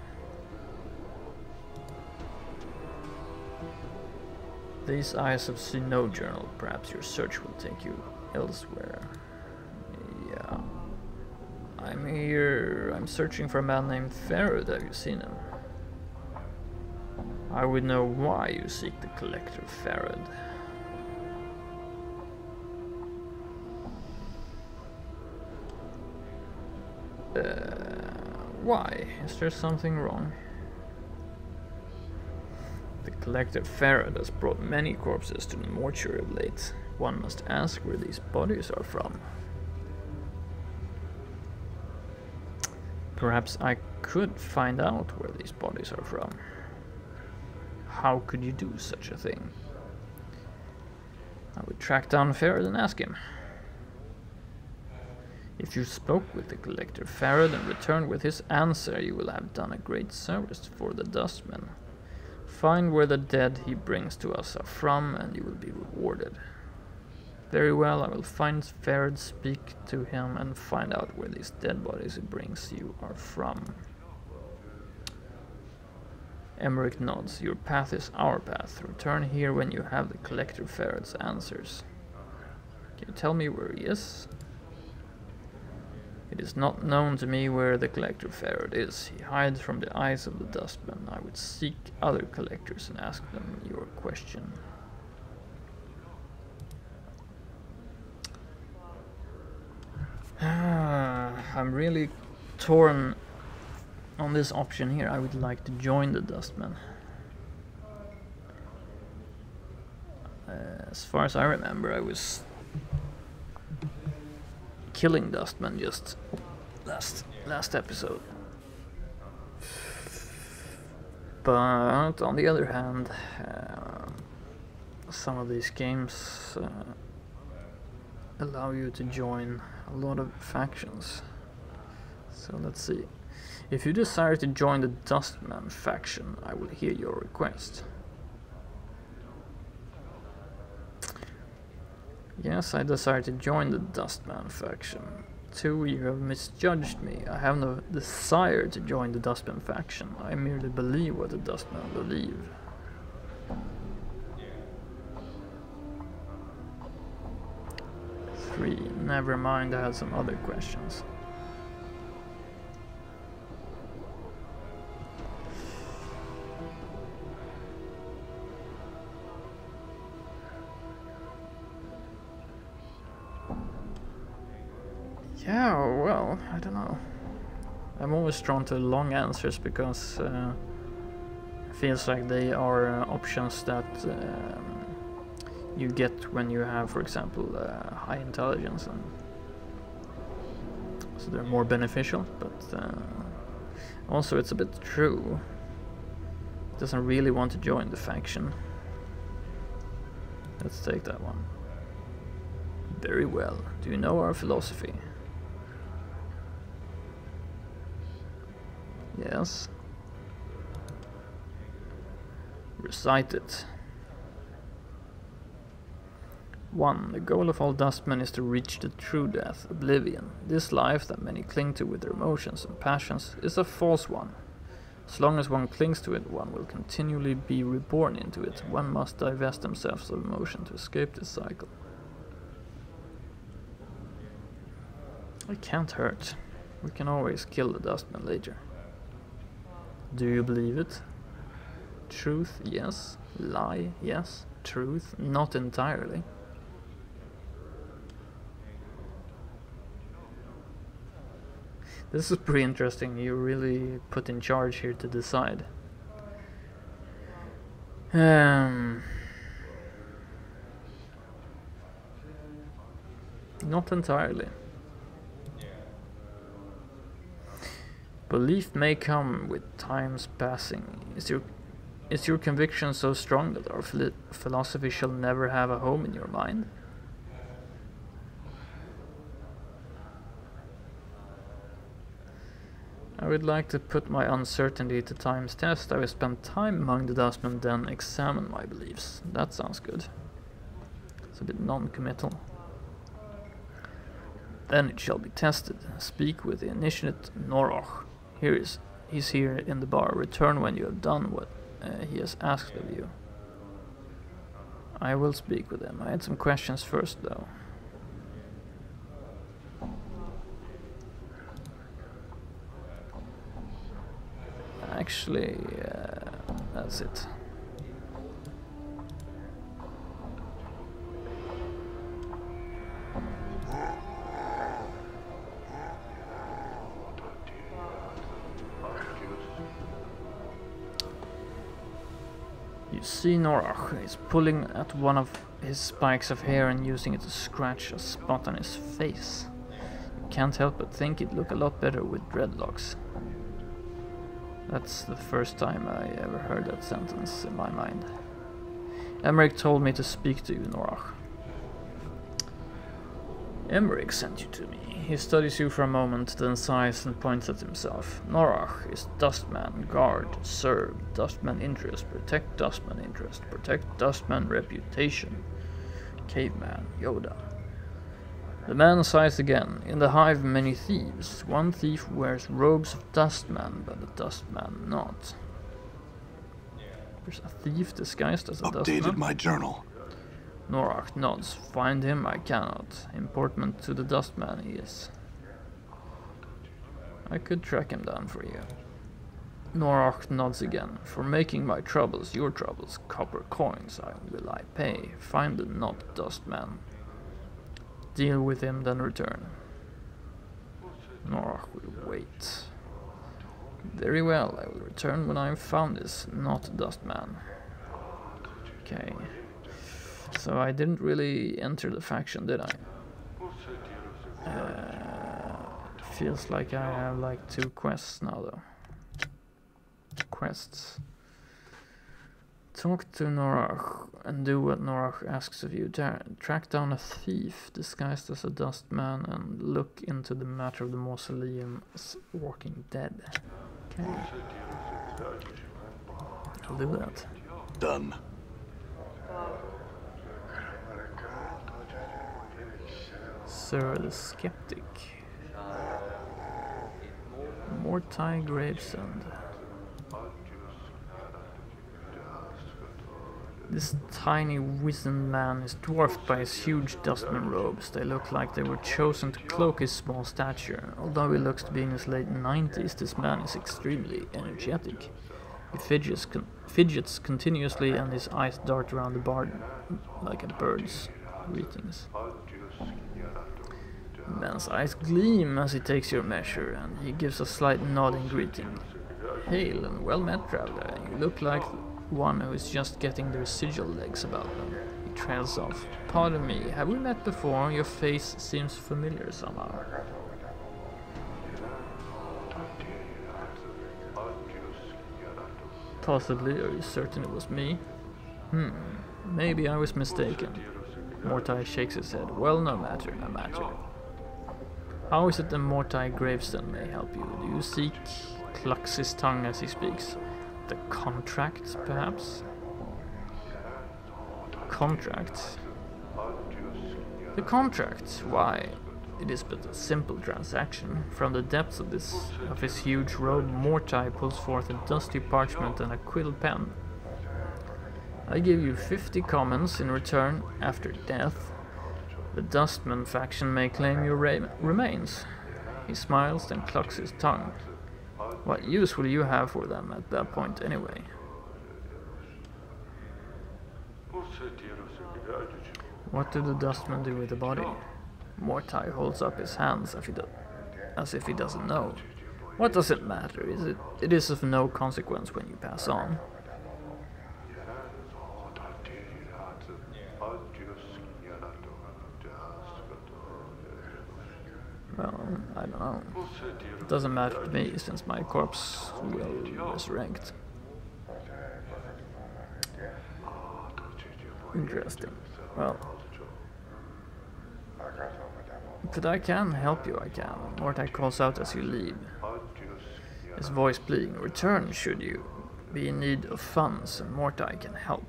These eyes have seen no journal. Perhaps your search will take you elsewhere. Yeah. I'm here. I'm searching for a man named Farad. Have you seen him? I would know why you seek the collector Farad. Why? Is there something wrong? The collector Farad has brought many corpses to the mortuary of late. One must ask where these bodies are from. Perhaps I could find out where these bodies are from. How could you do such a thing? I would track down Farad and ask him. If you spoke with the collector Farad and returned with his answer, you will have done a great service for the dustmen. Find where the dead he brings to us are from, and you will be rewarded. Very well, I will find Farad, speak to him, and find out where these dead bodies he brings you are from. Emmerich nods. Your path is our path. Return here when you have the collector Farad's answers. Can you tell me where he is? It is not known to me where the collector ferret is. He hides from the eyes of the dustmen. I would seek other collectors and ask them your question. I'm really torn on this option here. I would like to join the dustmen. As far as I remember, I was killing dustmen just last episode. But on the other hand, some of these games allow you to join a lot of factions. So let's see. If you desire to join the Dustman faction, I will hear your request. Yes, I desire to join the Dustman faction. 2. You have misjudged me. I have no desire to join the Dustman faction. I merely believe what the Dustmen believe. 3. Never mind, I had some other questions. Yeah, well, I don't know. I'm always drawn to long answers because it feels like they are options that you get when you have, for example, high intelligence, and so they're more beneficial. But also, it's a bit true. Doesn't really want to join the faction. Let's take that one. Very well. Do you know our philosophy? Yes. Recite it. 1. The goal of all dustmen is to reach the true death, oblivion. This life that many cling to with their emotions and passions is a false one. As long as one clings to it, one will continually be reborn into it. One must divest themselves of emotion to escape this cycle. It can't hurt. We can always kill the dustman later. Do you believe it? Truth, yes. Lie, yes. Truth, not entirely. This is pretty interesting. You're really put in charge here to decide. Not entirely. Belief may come with time's passing. Is your conviction so strong that our philosophy shall never have a home in your mind? I would like to put my uncertainty to time's test. I will spend time among the dustmen, then examine my beliefs. That sounds good. It's a bit non-committal. Then it shall be tested. Speak with the initiate Noroch. He's here in the bar. Return when you have done what he has asked of you. I will speak with him. I had some questions first, though. Actually, that's it. You see Noroch is pulling at one of his spikes of hair and using it to scratch a spot on his face. You can't help but think he'd look a lot better with dreadlocks. That's the first time I ever heard that sentence in my mind. Emmerich told me to speak to you, Noroch. Emmerich sent you to me. He studies you for a moment, then sighs and points at himself. Noroch is Dustman, guard, serve, Dustman interest, protect Dustman interest, protect Dustman reputation. Caveman, Yoda. The man sighs again. In the Hive many thieves. One thief wears robes of Dustman, but the Dustman not. There's a thief disguised as a Dustman. Updated my journal. Noroch nods. Find him I cannot. Important to the Dustman he is. I could track him down for you. Norach nods again. For making my troubles your troubles, copper coins will I pay. Find the not dustman. Deal with him, then return. Norach will wait. Very well, I will return when I have found this not dustman. Okay. So I didn't really enter the faction, did I? Feels like I have like 2 quests now though. Quests. Talk to Norach and do what Norach asks of you. Track down a thief disguised as a dustman and look into the matter of the Mausoleum's walking dead. Okay. I'll do that. Done. Sir the Skeptic. Mortuary Gravesend. This tiny wizened man is dwarfed by his huge dustman robes. They look like they were chosen to cloak his small stature. Although he looks to be in his late 90s, this man is extremely energetic. He fidgets continuously and his eyes dart around the bar like a bird's. Greetings. The man's eyes gleam as he takes your measure, and he gives a slight nod in greeting. Hail and well met, traveler. You look like one who is just getting their sigil legs about them. He trails off. Pardon me, have we met before? Your face seems familiar somehow. Possibly, are you certain it was me? Maybe I was mistaken. Mortuary shakes his head. Well, no matter, no matter. How is it the Mortuary Gravesend may help you? Do you seek? Clucks his tongue as he speaks. The contract, perhaps? Contract? The contract? Why? It is but a simple transaction. From the depths of his huge robe, Mortuary pulls forth a dusty parchment and a quill pen. I give you 50 commons in return after death. The Dustman faction may claim your remains. He smiles, then clucks his tongue. What use will you have for them at that point anyway? What do the Dustmen do with the body? Mortuary holds up his hands as if he doesn't know. What does it matter? It is of no consequence when you pass on. Well, I don't know. It doesn't matter to me, since my corpse will resurrect. Interesting. Well, but I can help you, I can. Mortuary calls out as you leave. His voice pleading, return should you be in need of funds, and Mortuary can help.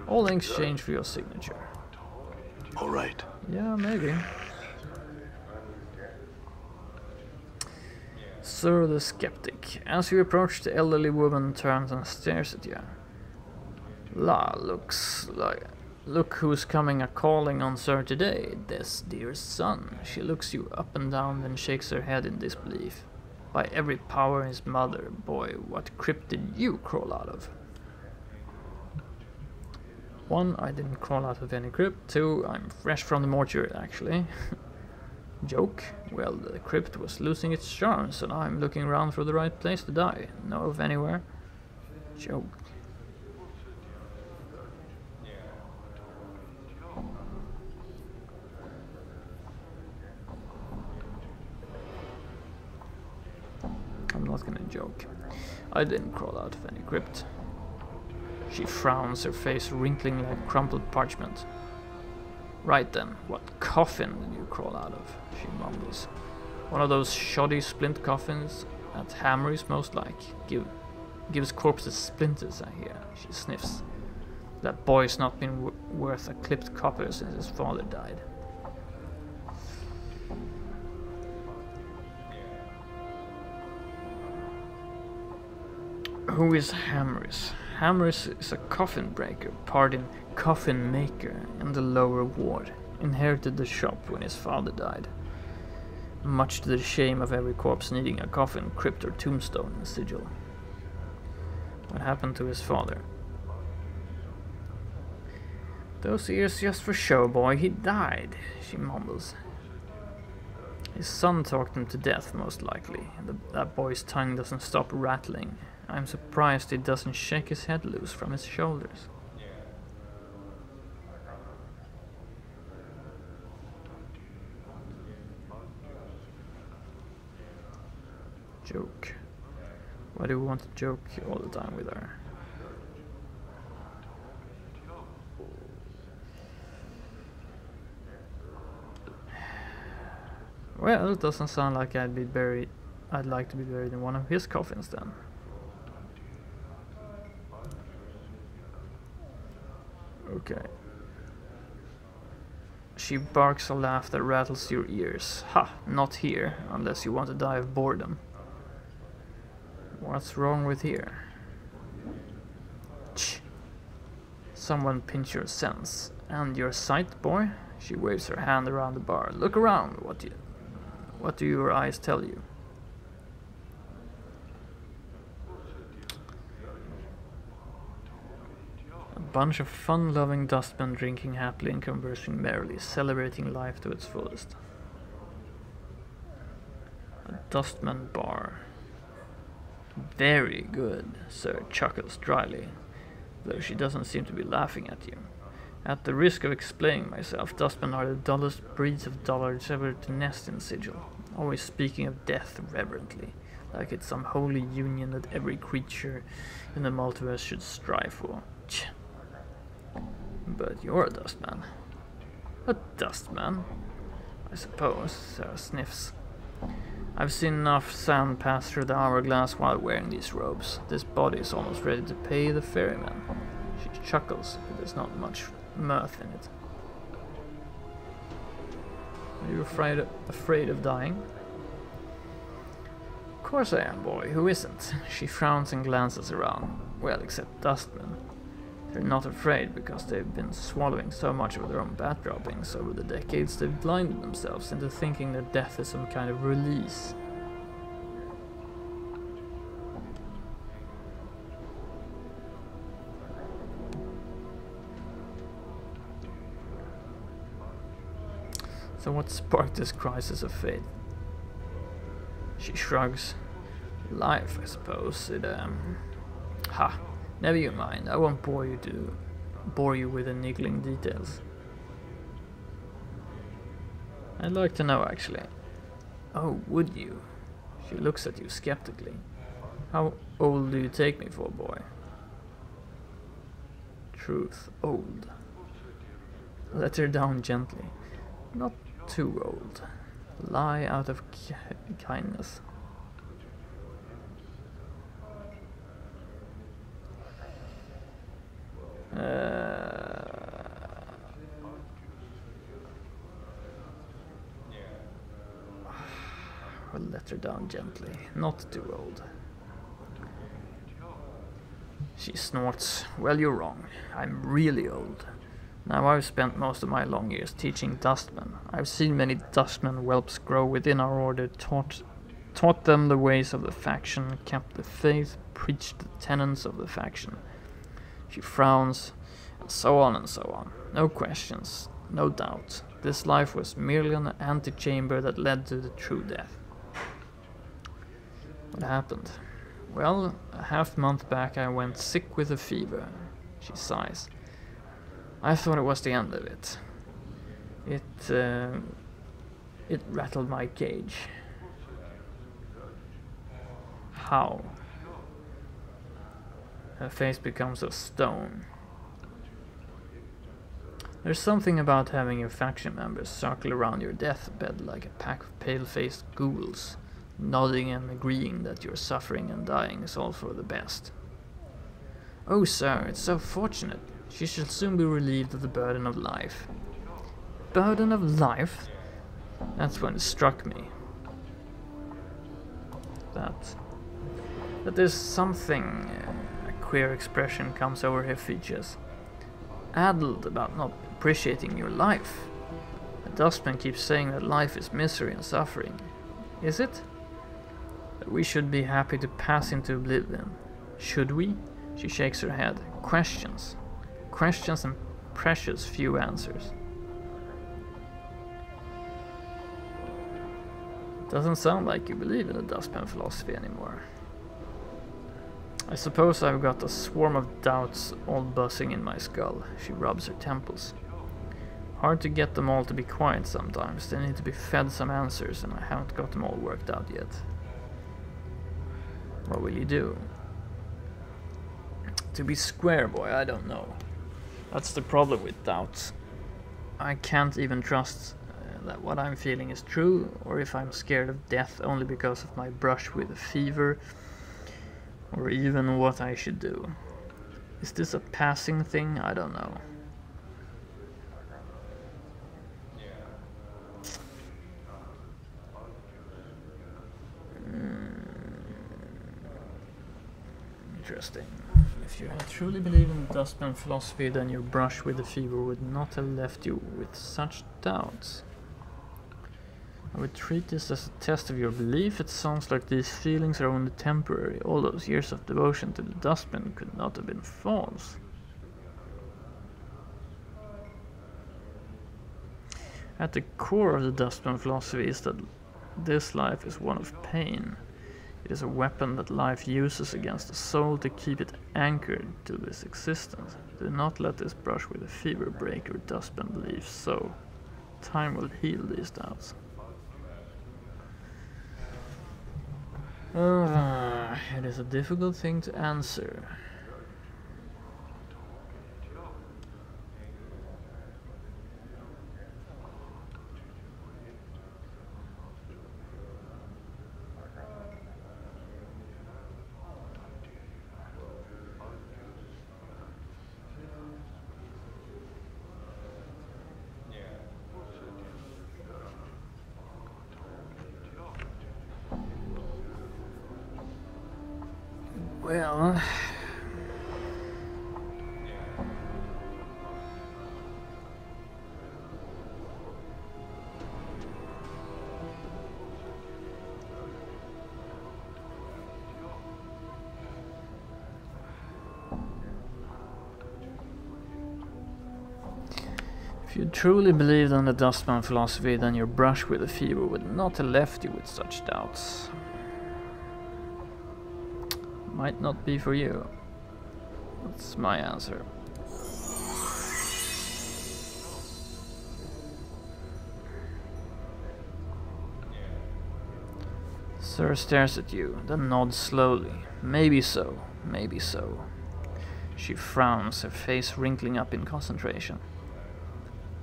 All in exchange for your signature. All right. Yeah, maybe. Sir the Skeptic. As you approach, the elderly woman turns and stares at you. Look who's coming a-calling on Sir today, this dear son. She looks you up and down, then shakes her head in disbelief. By every power in his mother, boy, what crypt did you crawl out of? 1, I didn't crawl out of any crypt. 2, I'm fresh from the mortuary, actually. Joke? Well, the crypt was losing its charm, so now I'm looking around for the right place to die. Know of anywhere? Joke. I'm not gonna joke. I didn't crawl out of any crypt. She frowns, her face wrinkling like crumpled parchment. Right then, what coffin did you crawl out of? She mumbles. One of those shoddy splint coffins at Hammerys, most like. Gives corpses splinters, I hear. She sniffs. That boy's not been worth a clipped copper since his father died. Who is Hammerys? Hammerys is a coffin breaker, pardon, coffin maker in the lower ward. Inherited the shop when his father died. much to the shame of every corpse needing a coffin, crypt or tombstone in Sigil. What happened to his father? Those ears just for show, boy. He died, she mumbles. His son talked him to death, most likely. That boy's tongue doesn't stop rattling. I'm surprised he doesn't shake his head loose from his shoulders. Joke. Why do we want to joke all the time with her? Well, it doesn't sound like I'd like to be buried in one of his coffins then. Okay. She barks a laugh that rattles your ears. Ha! Not here, unless you want to die of boredom. What's wrong with here? Tch. Someone pinch your sense. And your sight, boy? She waves her hand around the bar. Look around. What do your eyes tell you? A bunch of fun-loving dustmen drinking happily and conversing merrily, celebrating life to its fullest. A dustman bar. Very good, Sir chuckles dryly, though she doesn't seem to be laughing at you. At the risk of explaining myself, dustmen are the dullest breeds of dullards ever to nest in Sigil, always speaking of death reverently, like it's some holy union that every creature in the multiverse should strive for. Tch. But you're a dustman. A dustman? I suppose, Sarah sniffs. I've seen enough sand pass through the hourglass while wearing these robes. This body is almost ready to pay the ferryman. She chuckles, but there's not much mirth in it. Are you afraid of dying? Of course I am, boy. Who isn't? She frowns and glances around. Well, except dustmen. They're not afraid because they've been swallowing so much of their own bat droppings over the decades they've blinded themselves into thinking that death is some kind of release. So what sparked this crisis of faith? She shrugs. Life, I suppose. Ha! Never you mind. I won't bore you with the niggling details. I'd like to know, actually. Oh, would you? She looks at you skeptically. How old do you take me for, boy? Truth, old. Let her down gently. Not too old. Lie out of kindness. We'll let her down gently. Not too old. She snorts. Well, you're wrong. I'm really old. Now I've spent most of my long years teaching dustmen. I've seen many dustmen whelps grow within our order, taught them the ways of the faction, kept the faith, preached the tenets of the faction. She frowns, and so on and so on. No questions, no doubt. This life was merely an antechamber that led to the true death. What happened? Well, a half-month back I went sick with a fever. She sighs. I thought it was the end of it. It rattled my cage. How? Her face becomes of stone. There's something about having your faction members circle around your deathbed like a pack of pale-faced ghouls, nodding and agreeing that your suffering and dying is all for the best. Oh, sir, it's so fortunate. She shall soon be relieved of the burden of life. Burden of life? That's when it struck me. That there's something, a queer expression comes over her features. Addled about not appreciating your life. The dustman keeps saying that life is misery and suffering. Is it? That we should be happy to pass into oblivion. Should we? She shakes her head. Questions. Questions and precious few answers. Doesn't sound like you believe in the dustmen philosophy anymore. I suppose I've got a swarm of doubts all buzzing in my skull. She rubs her temples. Hard to get them all to be quiet sometimes. They need to be fed some answers, and I haven't got them all worked out yet. What will you do? To be square, boy, I don't know. That's the problem with doubts. I can't even trust that what I'm feeling is true, or if I'm scared of death only because of my brush with a fever, or even what I should do. Is this a passing thing? I don't know. Interesting. If you had truly believed in the dustman philosophy, then your brush with the fever would not have left you with such doubts. I would treat this as a test of your belief. It sounds like these feelings are only temporary. All those years of devotion to the dustman could not have been false. At the core of the dustman philosophy is that this life is one of pain. It is a weapon that life uses against the soul to keep it anchored to this existence. Do not let this brush with a fever break your dustman beliefs, so time will heal these doubts. It is a difficult thing to answer. Well, if you truly believed in the dustman philosophy, then your brush with the fever would not have left you with such doubts. Might not be for you. That's my answer. Sir stares at you, then nods slowly. Maybe so, maybe so. She frowns, her face wrinkling up in concentration.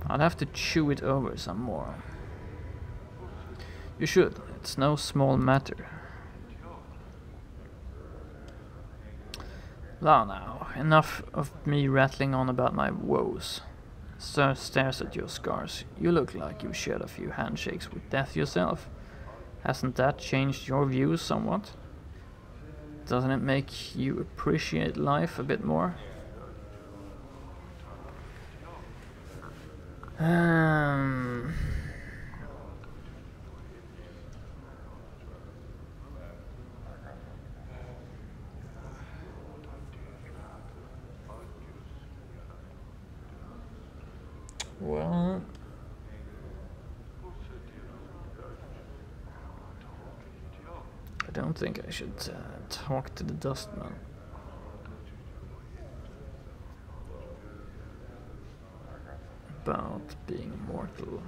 I'll have to chew it over some more. You should. It's no small matter. Now, enough of me rattling on about my woes. Sir stares at your scars. You look like you've shared a few handshakes with death yourself. Hasn't that changed your views somewhat? Doesn't it make you appreciate life a bit more? Well, I don't think I should talk to the dustman. About being immortal.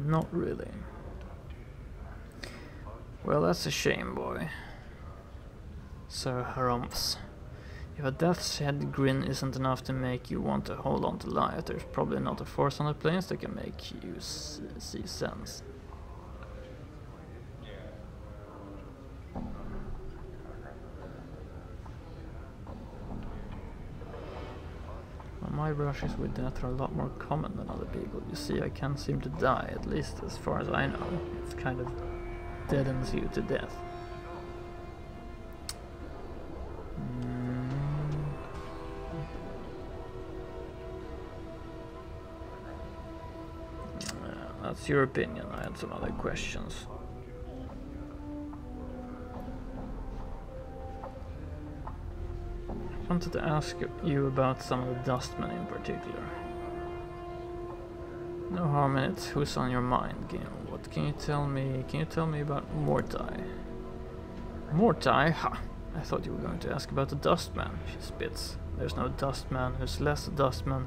Not really. Well, that's a shame, boy. Sir harumphs. If a death's head grin isn't enough to make you want to hold on to life, there's probably not a force on the planes that can make you see sense. Am I brushes with death are a lot more common than other people. You see, I can't seem to die, at least as far as I know. It kind of deadens you to death. That's your opinion. I had some other questions. I wanted to ask you about some of the dustmen in particular. No harm in it. Who's on your mind, game? What can you tell me? Can you tell me about Mortuary? Mortuary? Ha! I thought you were going to ask about the dustman. She spits. There's no dustman who's less a dustman.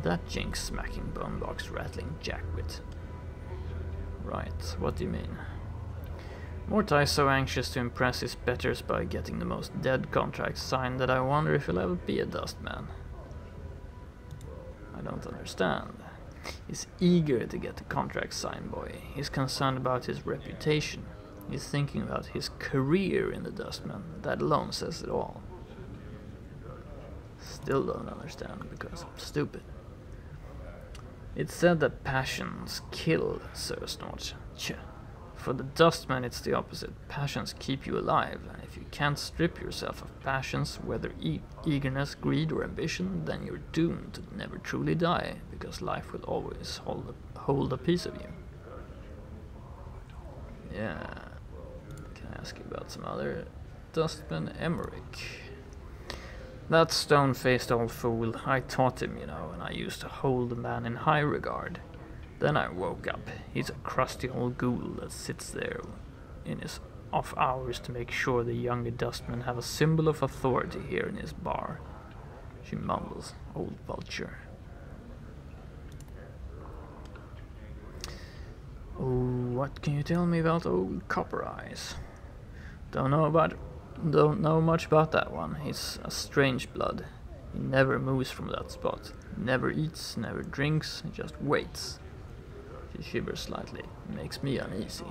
That jinx smacking bone box rattling jackwit. Right, what do you mean? Mortai is so anxious to impress his betters by getting the most dead contracts signed that I wonder if he'll ever be a dustman. I don't understand. He's eager to get the contract signed, boy. He's concerned about his reputation. He's thinking about his career in the dustman. That alone says it all. Still don't understand because I'm stupid. It's said that passions kill, Sir Snort. For the dustman it's the opposite. Passions keep you alive, and if you can't strip yourself of passions, whether eagerness, greed or ambition, then you're doomed to never truly die, because life will always hold a piece of you. Yeah. Can I ask you about some other dustman? Emmerich. That stone-faced old fool, I taught him, you know, and I used to hold the man in high regard. Then I woke up. He's a crusty old ghoul that sits there in his off hours to make sure the younger dustmen have a symbol of authority here in his bar. She mumbles, old vulture. Oh, what can you tell me about old Copper Eyes? Don't know much about that one. He's a strange blood. He never moves from that spot. Never eats, never drinks, he just waits. She shivers slightly. Makes me uneasy.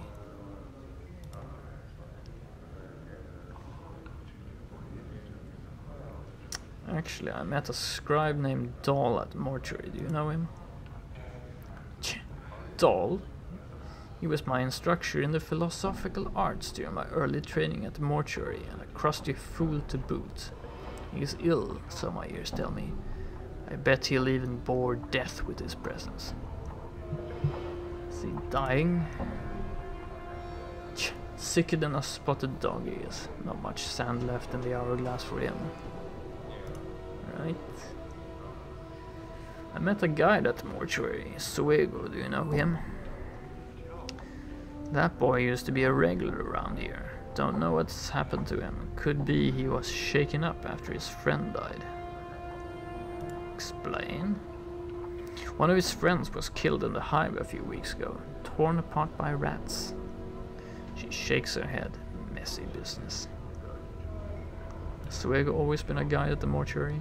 Actually, I met a scribe named Dahl at Mortuary. Do you know him? Dahl? He was my instructor in the philosophical arts during my early training at the Mortuary, and a crusty fool to boot. He's ill, so my ears tell me. I bet he'll even bore death with his presence. Is he dying? Sicker than a spotted dog he is. Not much sand left in the hourglass for him. Right. I met a guide at the Mortuary, Suego, do you know him? That boy used to be a regular around here. Don't know what's happened to him. Could be he was shaken up after his friend died. Explain? One of his friends was killed in the Hive a few weeks ago, torn apart by rats. She shakes her head. Messy business. Has Suego always been a guide at the Mortuary?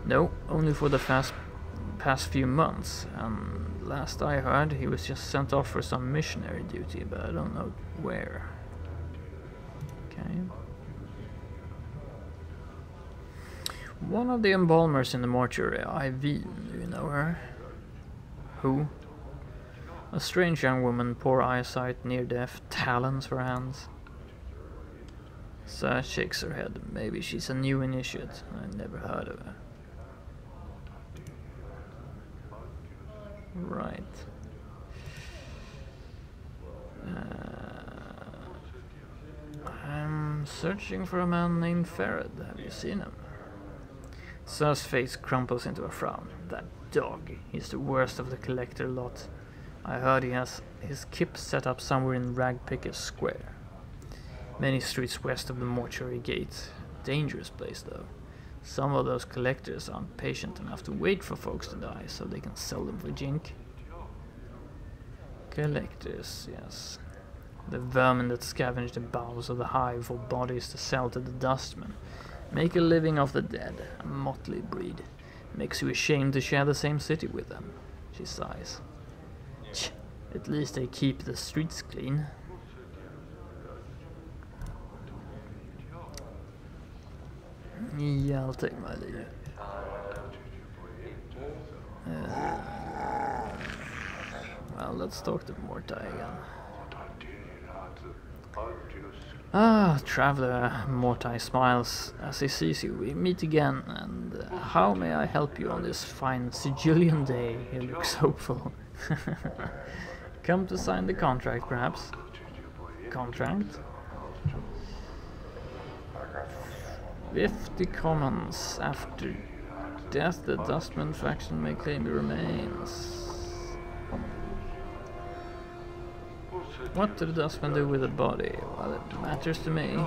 No, only for the past few months, and last I heard he was just sent off for some missionary duty, but I don't know where. Okay. One of the embalmers in the Mortuary, Iveen, do you know her? Who? A strange young woman, poor eyesight, near deaf, talons for hands. Sarah shakes her head. Maybe she's a new initiate. I never heard of her. Right. I'm searching for a man named Ferret. Have you seen him? Sir's face crumples into a frown. That dog. He's the worst of the collector lot. I heard he has his kip set up somewhere in Ragpickers Square. Many streets west of the Mortuary Gate. Dangerous place, though. Some of those collectors aren't patient enough to wait for folks to die so they can sell them for jink. Collectors, yes. The vermin that scavenge the bowels of the Hive for bodies to sell to the dustmen. Make a living off the dead. A motley breed. Makes you ashamed to share the same city with them. She sighs. At least they keep the streets clean. Yeah, I'll take my leave. let's talk to Mortai again. Ah, traveler, Mortai smiles as he sees you. We meet again, and how may I help you on this fine Sigilian day? He looks hopeful. Come to sign the contract, perhaps? Contract? 50 commons. After death, the dustmen faction may claim your remains. What do the dustmen do with the body? Well, it matters to me.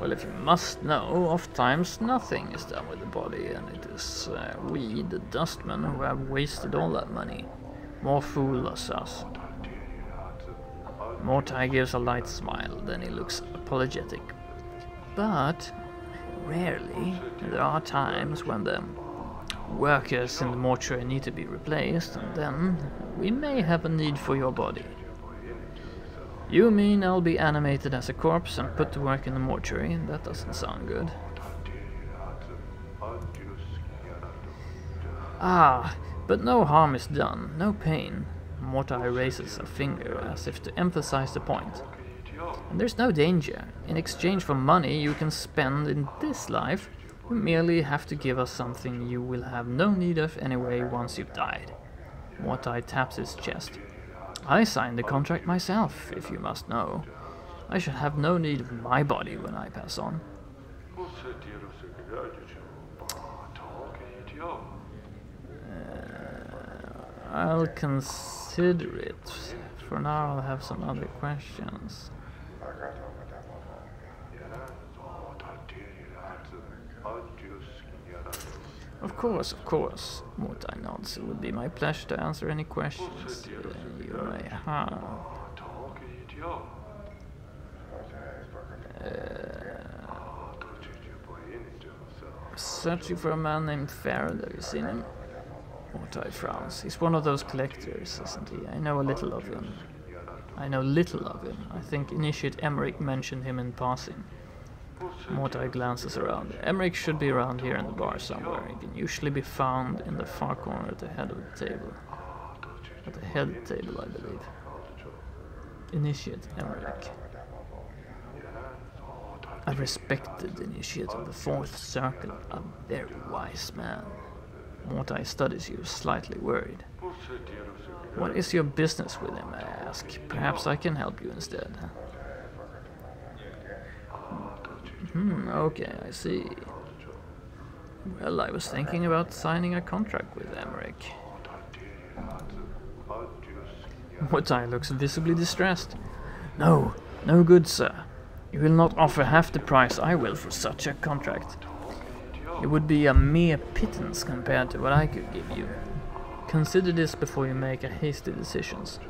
Well, if you must know, oftentimes nothing is done with the body, and it is we, the dustmen, who have wasted all that money. More foolers us. Mortai gives a light smile, then he looks apologetic. But rarely, there are times when the workers in the mortuary need to be replaced, and then we may have a need for your body. You mean I'll be animated as a corpse and put to work in the mortuary? That doesn't sound good. Ah, but no harm is done, no pain. Mortai raises a finger as if to emphasize the point. And there's no danger. In exchange for money you can spend in this life, you merely have to give us something you will have no need of anyway once you've died. Mortai taps his chest. I signed the contract myself, if you must know. I shall have no need of my body when I pass on. I'll consider it. For now I'll have some other questions. Of course, Mortai nods. It would be my pleasure to answer any questions you may have. Searching for a man named Farrell, have you seen him? Mortai frowns. He's one of those collectors, isn't he? I know little of him. I think Initiate Emmerich mentioned him in passing. Mortai glances around. Emmerich should be around here in the bar somewhere. He can usually be found in the far corner at the head of the table. At the head table, I believe. Initiate Emmerich. A respected initiate of the Fourth Circle, a very wise man. Mortai studies you, slightly worried. What is your business with him, I ask? Perhaps I can help you instead. Okay, I see. Well, I was thinking about signing a contract with Emmerich. Mortai looks visibly distressed. No good, sir. You will not offer half the price I will for such a contract. It would be a mere pittance compared to what I could give you. Consider this before you make a hasty decisions.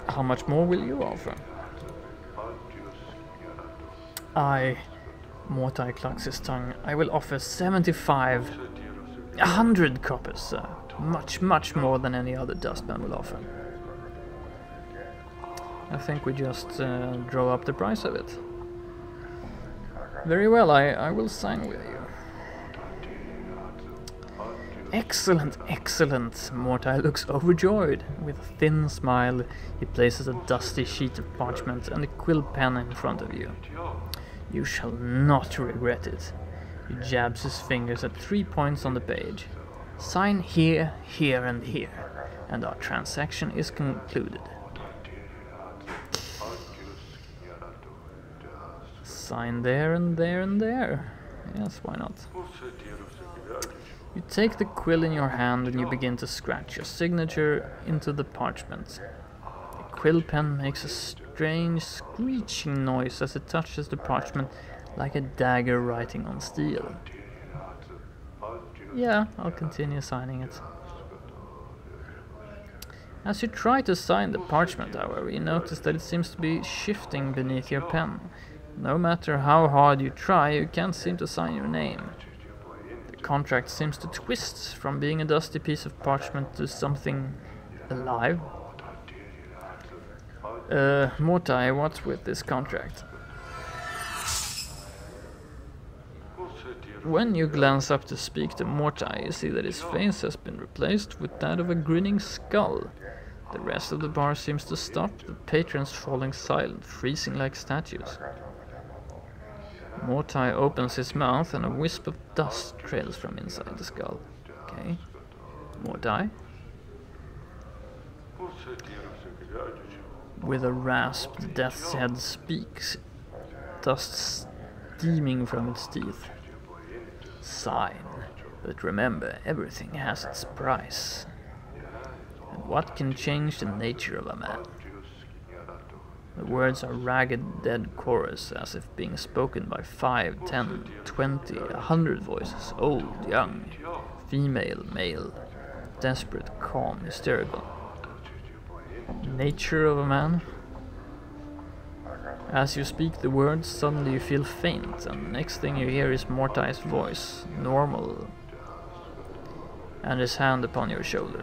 How much more will you offer? Mortai clucks his tongue. I will offer 75, 100 coppers, sir. Much more than any other dustman will offer. I think we just draw up the price of it. Very well, I will sign with you. Excellent. Mortai looks overjoyed. With a thin smile, he places a dusty sheet of parchment and a quill pen in front of you. You shall not regret it. He jabs his fingers at 3 points on the page. Sign here, here and here, and our transaction is concluded. Sign there and there and there. Yes, why not? You take the quill in your hand and you begin to scratch your signature into the parchment. The quill pen makes a strange screeching noise as it touches the parchment like a dagger writing on steel. Yeah, I'll continue signing it. As you try to sign the parchment, however, you notice that it seems to be shifting beneath your pen. No matter how hard you try, you can't seem to sign your name. The contract seems to twist from being a dusty piece of parchment to something alive. Mortai, what's with this contract? When you glance up to speak to Mortai, you see that his face has been replaced with that of a grinning skull. The rest of the bar seems to stop, the patrons falling silent, freezing like statues. Mortai opens his mouth and a wisp of dust trails from inside the skull. Okay. Mortai? With a rasp, the death's head speaks, dust steaming from its teeth. Sign, but remember, everything has its price. And what can change the nature of a man? The words are ragged, dead chorus, as if being spoken by 5, 10, 20, 100 voices, old, young, female, male, desperate, calm, hysterical. Nature of a man? As you speak the words, suddenly you feel faint, and the next thing you hear is Mortai's voice, normal, and his hand upon your shoulder.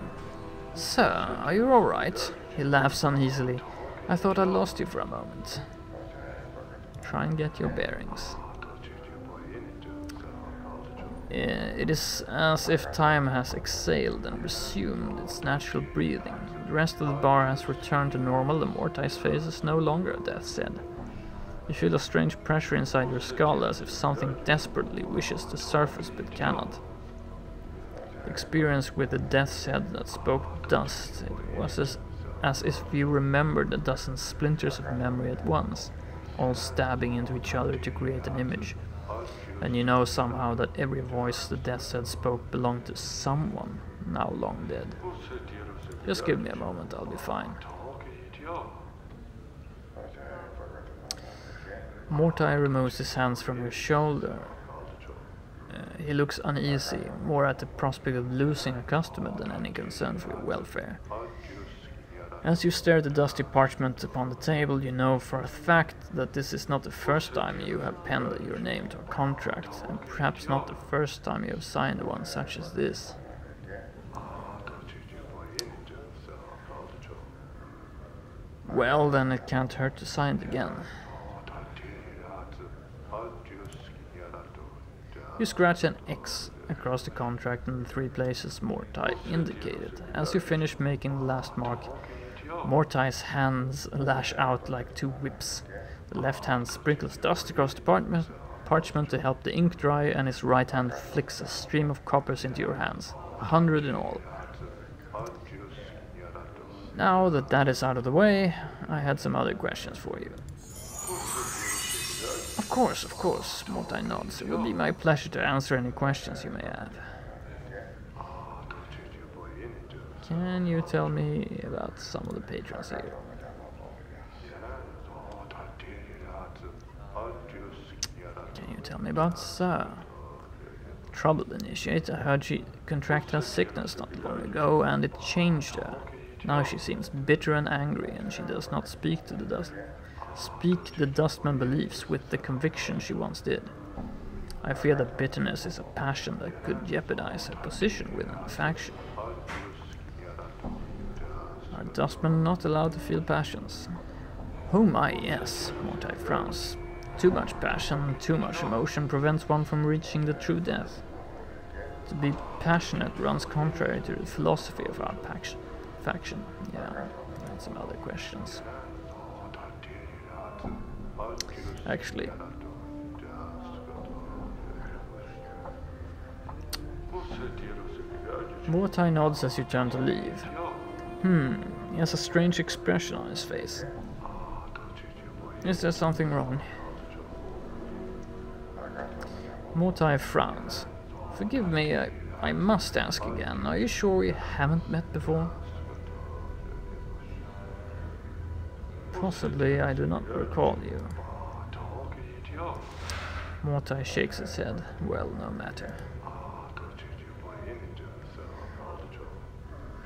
Sir, are you alright? He laughs uneasily. I thought I lost you for a moment. Try and get your bearings. It is as if time has exhaled and resumed its natural breathing. The rest of the bar has returned to normal, and Mortai's face is no longer a death's head. You feel a strange pressure inside your skull, as if something desperately wishes to surface but cannot. The experience with the death's head that spoke dust, it was as if you remembered a dozen splinters of memory at once, all stabbing into each other to create an image. And you know somehow that every voice the death's head spoke belonged to someone, now long dead. Just give me a moment, I'll be fine. Mortai removes his hands from your shoulder. He looks uneasy, more at the prospect of losing a customer than any concern for your welfare. As you stare at the dusty parchment upon the table, you know for a fact that this is not the first time you have penned your name to a contract, and perhaps not the first time you have signed one such as this. Well, then it can't hurt to sign it again. You scratch an X across the contract in the 3 places Mortai indicated. As you finish making the last mark, Mortai's hands lash out like 2 whips. The left hand sprinkles dust across the parchment to help the ink dry, and his right hand flicks a stream of coppers into your hands. 100 in all. Now that that is out of the way, I had some other questions for you. Of course, Mortai nods. It will be my pleasure to answer any questions you may have. Can you tell me about some of the patrons here? Can you tell me about Sir? Trouble, Initiate. I heard she contracted a sickness not long ago, and it changed her. Now she seems bitter and angry, and she does not speak the dustman beliefs with the conviction she once did. I fear that bitterness is a passion that could jeopardize her position within the faction. Are dustmen not allowed to feel passions? Oh my, yes, Mortai frowns. Too much passion, too much emotion prevents one from reaching the true depth. To be passionate runs contrary to the philosophy of our faction. Yeah, and some other questions. Actually, Mortai nods as you turn to leave. He has a strange expression on his face. Is there something wrong? Mortai frowns. Forgive me, I must ask again. Are you sure we haven't met before? Possibly, I do not recall you. Mortai shakes his head. Well, no matter.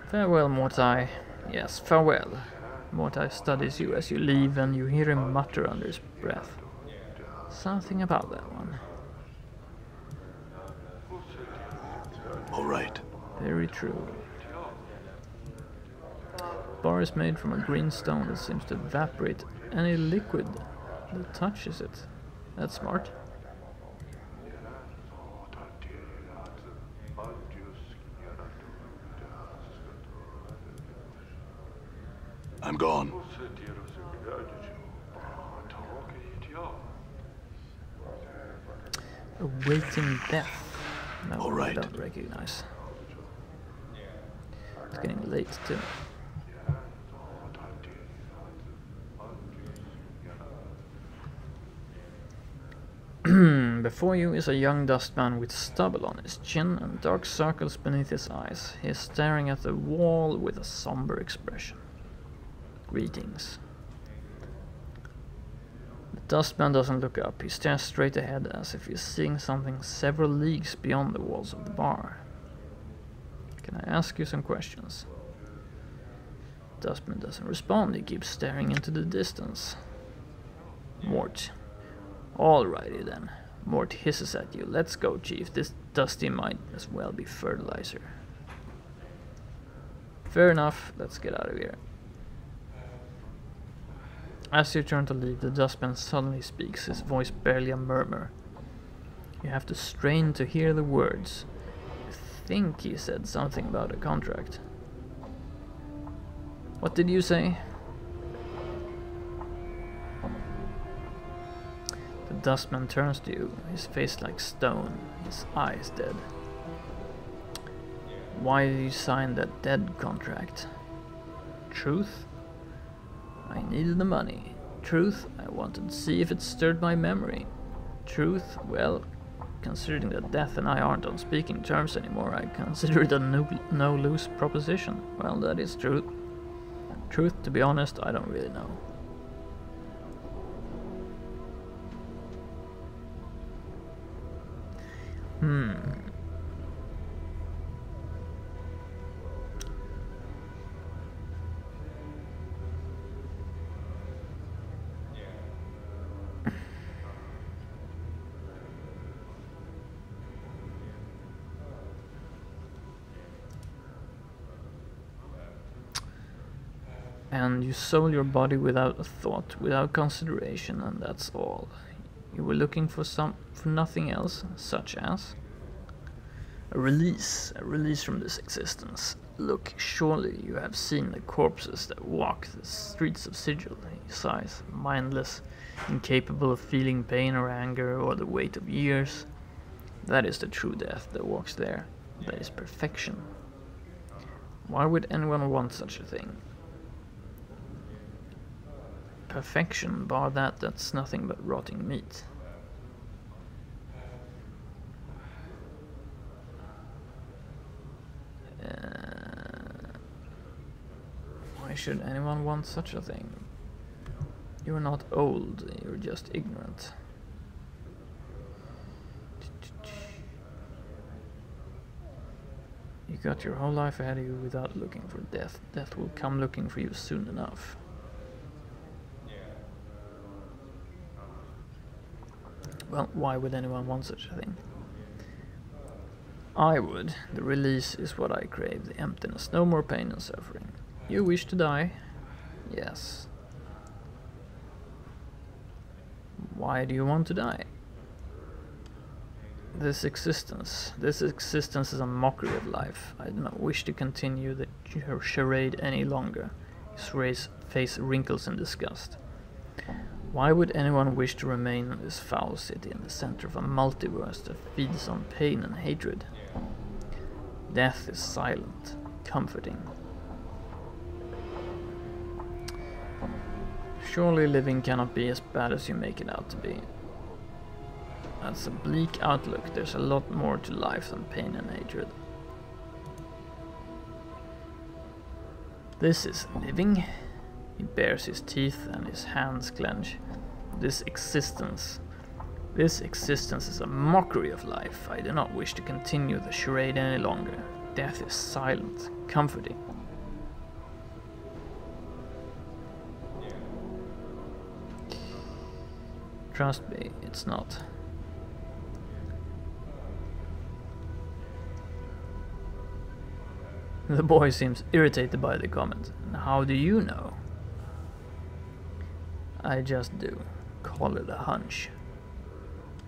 Farewell, Mortai. Yes, farewell. Mortai studies you as you leave, and you hear him mutter under his breath. Something about that one. All right. Very true. Bar is made from a green stone that seems to evaporate any liquid that touches it. That's smart. I'm gone. Awaiting death. No, All right. I don't recognize. It's getting late too. Before you is a young dustman with stubble on his chin and dark circles beneath his eyes. He is staring at the wall with a somber expression. Greetings. The dustman doesn't look up. He stares straight ahead as if he's seeing something several leagues beyond the walls of the bar. Can I ask you some questions? The dustman doesn't respond. He keeps staring into the distance. Mort. Alrighty then. Mort hisses at you. Let's go, Chief. This dusty might as well be fertilizer. Fair enough. Let's get out of here. As you turn to leave, the dustman suddenly speaks, his voice barely a murmur. You have to strain to hear the words. I think he said something about a contract. What did you say? The dustman turns to you, his face like stone, his eyes dead. Why did you sign that dead contract? Truth? I needed the money. Truth? I wanted to see if it stirred my memory. Truth? Well, considering that death and I aren't on speaking terms anymore, I consider it a no-lose proposition. Well, that is truth. Truth, to be honest, I don't really know. And you sold your body without a thought, without consideration, and that's all. You were looking for nothing else, such as a release from this existence. Look, surely you have seen the corpses that walk the streets of Sigil. He sighs, mindless, incapable of feeling pain or anger or the weight of years. That is the true death that walks there. That is perfection. Why would anyone want such a thing? Perfection, bar that, that's nothing but rotting meat. Why should anyone want such a thing? You're not old, you're just ignorant. You got your whole life ahead of you without looking for death. Death will come looking for you soon enough. Well, why would anyone want such a thing? I would. The release is what I crave, the emptiness, no more pain and suffering. You wish to die? Yes. Why do you want to die? This existence is a mockery of life. I do not wish to continue the charade any longer. His face wrinkles in disgust. Why would anyone wish to remain in this foul city in the center of a multiverse that feeds on pain and hatred? Death is silent, comforting. Surely living cannot be as bad as you make it out to be. That's a bleak outlook. There's a lot more to life than pain and hatred. This is living. He bares his teeth and his hands clench. This existence is a mockery of life. I do not wish to continue the charade any longer. Death is silent, comforting. Trust me, it's not. The boy seems irritated by the comment. How do you know? I just do. Call it a hunch.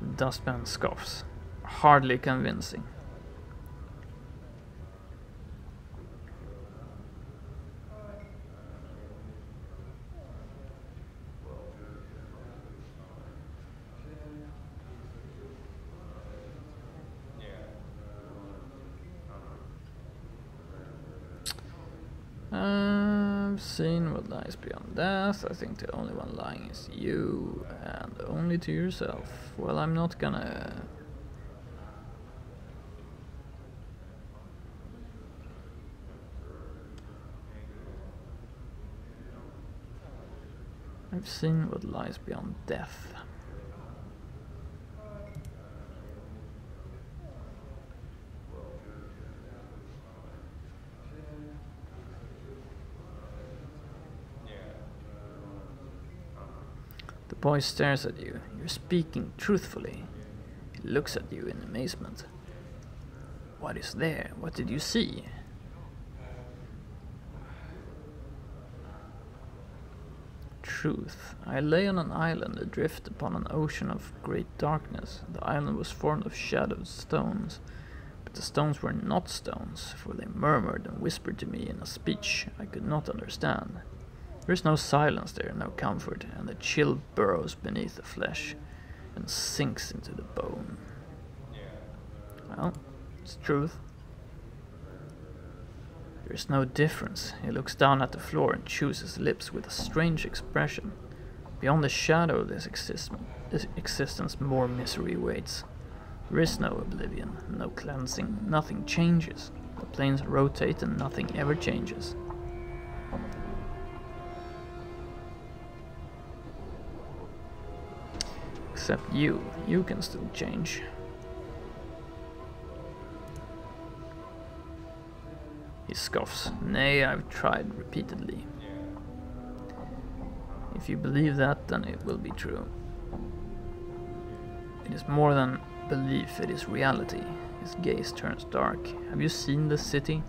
The dustman scoffs. Hardly convincing. seen what lies beyond death. I think the only one lying is you, and only to yourself. Well, I'm not gonna... I've seen what lies beyond death. The boy stares at you. You're speaking truthfully. He looks at you in amazement. What is there? What did you see? Truth. I lay on an island adrift upon an ocean of great darkness. The island was formed of shadowed stones, but the stones were not stones, for they murmured and whispered to me in a speech I could not understand. There is no silence there, no comfort, and the chill burrows beneath the flesh and sinks into the bone. Well, it's truth. There is no difference. He looks down at the floor and chews his lips with a strange expression. Beyond the shadow of this existence, more misery waits. There is no oblivion, no cleansing, nothing changes. The planes rotate and nothing ever changes. Except you can still change. He scoffs. Nay, I've tried repeatedly. If you believe that, then it will be true. It is more than belief, it is reality. His gaze turns dark. Have you seen the city?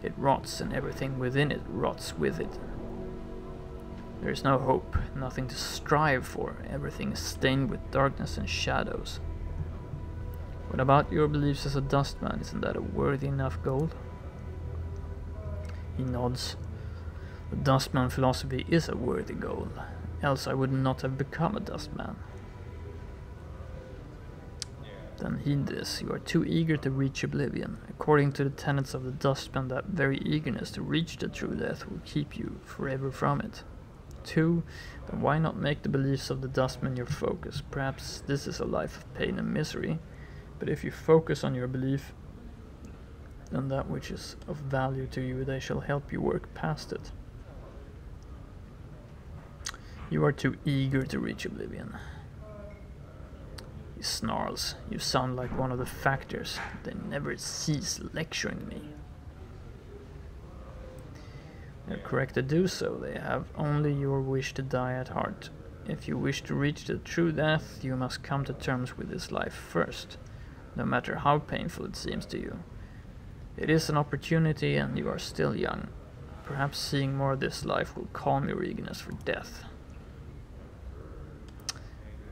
It rots and everything within it rots with it. There is no hope, nothing to strive for. Everything is stained with darkness and shadows. What about your beliefs as a dustman? Isn't that a worthy enough goal? He nods. The dustman philosophy is a worthy goal, else I would not have become a dustman. Then heed this, you are too eager to reach oblivion. According to the tenets of the dustman, that very eagerness to reach the true death will keep you forever from it. 2. Then why not make the beliefs of the dustman your focus? Perhaps this is a life of pain and misery, but if you focus on your belief and that which is of value to you, they shall help you work past it. You are too eager to reach oblivion. He snarls. You sound like one of the factors. They never cease lecturing me. They're correct to do so. They have only your wish to die at heart. If you wish to reach the true death, you must come to terms with this life first, no matter how painful it seems to you. It is an opportunity and you are still young. Perhaps seeing more of this life will calm your eagerness for death.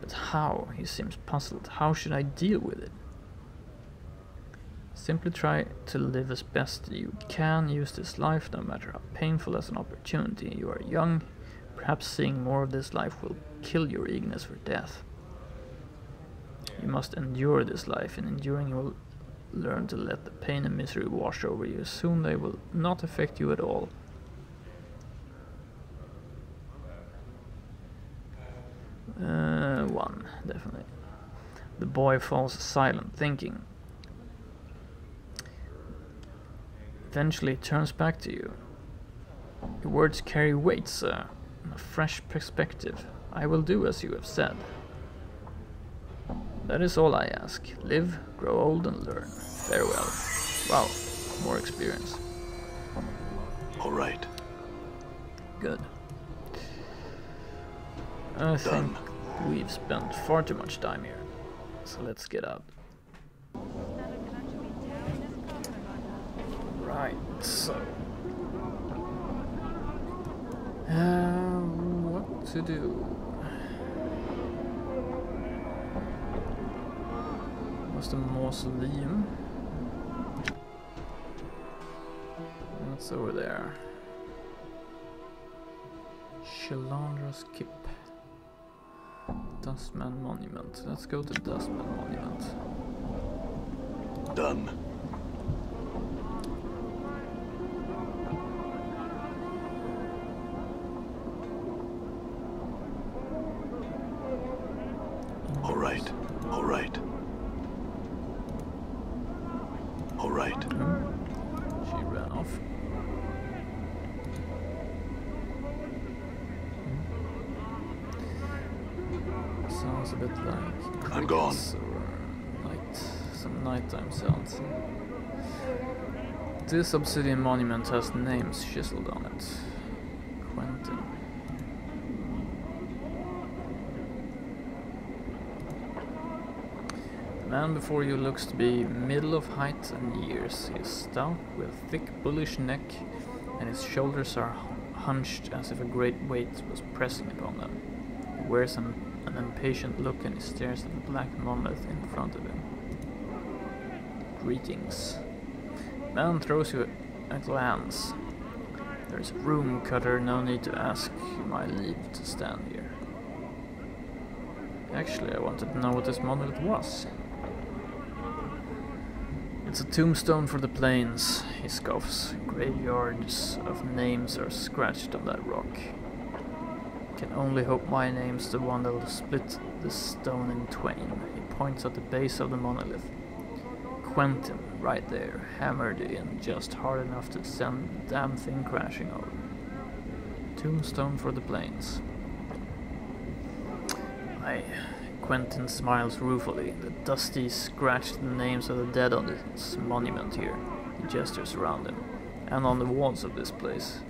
But how? He seems puzzled. How should I deal with it? Simply try to live as best you can. Use this life, no matter how painful, as an opportunity. You are young. Perhaps seeing more of this life will kill your eagerness for death. You must endure this life. In enduring, you will learn to let the pain and misery wash over you. Soon they will not affect you at all. One, definitely. The boy falls silent, thinking. Eventually turns back to you. Your words carry weight, sir. A fresh perspective. I will do as you have said. That is all I ask. Live, grow old, and learn. Farewell. Wow, more experience. All right. Good. I think we've spent far too much time here. So let's get out. Right, so... what to do? Was the Mausoleum? What's over there? Shalandra's Kip. Dustman Monument. Let's go to Dustman Monument. Done. right. All right. All right. She ran off. Sounds a bit like I'm gone. crickets or some nighttime sounds. This obsidian monument has names chiseled on it. Quentin. The man before you looks to be middle of height and years. He is stout with a thick bullish neck, and his shoulders are hunched as if a great weight was pressing upon them. He wears an impatient look and he stares at the black monolith in front of him. Greetings. Man throws you a glance. There's a room, Cutter, no need to ask my leave to stand here. Actually, I wanted to know what this monolith was. It's a tombstone for the plains, he scoffs. Graveyards of names are scratched on that rock. Can only hope my name's the one that'll split this stone in twain. He points at the base of the monolith. Quentin, right there, hammered in just hard enough to send the damn thing crashing over. Tombstone for the plains. Quentin smiles ruefully. The dusty scratched the names of the dead on this monument here. He gestures around him. And on the walls of this place.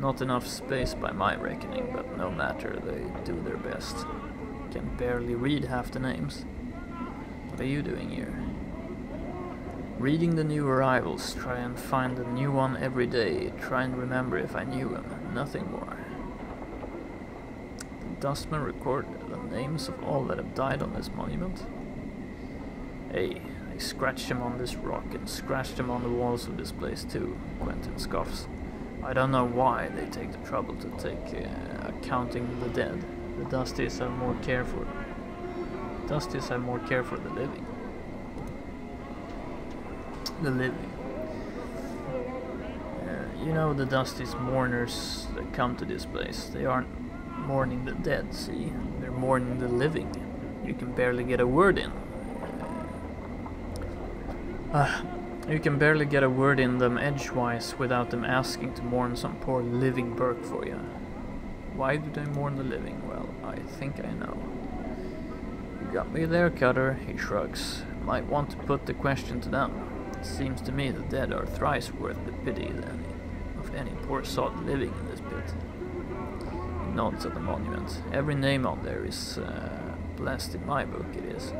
Not enough space by my reckoning, but no matter, they do their best. Can barely read half the names. What are you doing here? Reading the new arrivals, try and find a new one every day, try and remember if I knew him, nothing more. The dustmen record the names of all that have died on this monument. Hey, they scratched him on this rock and scratched him on the walls of this place too, Quentin scoffs. I don't know why they take the trouble to take accounting the dead. The Dusties have more care for the living. The living. You know the Dusties mourners that come to this place. They aren't mourning the dead, see? They're mourning the living. You can barely get a word in. You can barely get a word in them edgewise without them asking to mourn some poor living Burke for you. Why do they mourn the living? Well, I think I know. You got me there, Cutter, he shrugs. Might want to put the question to them. It seems to me the dead are thrice worth the pity of any poor sod living in this pit. He nods at the monument. Every name on there is blessed in my book, it is.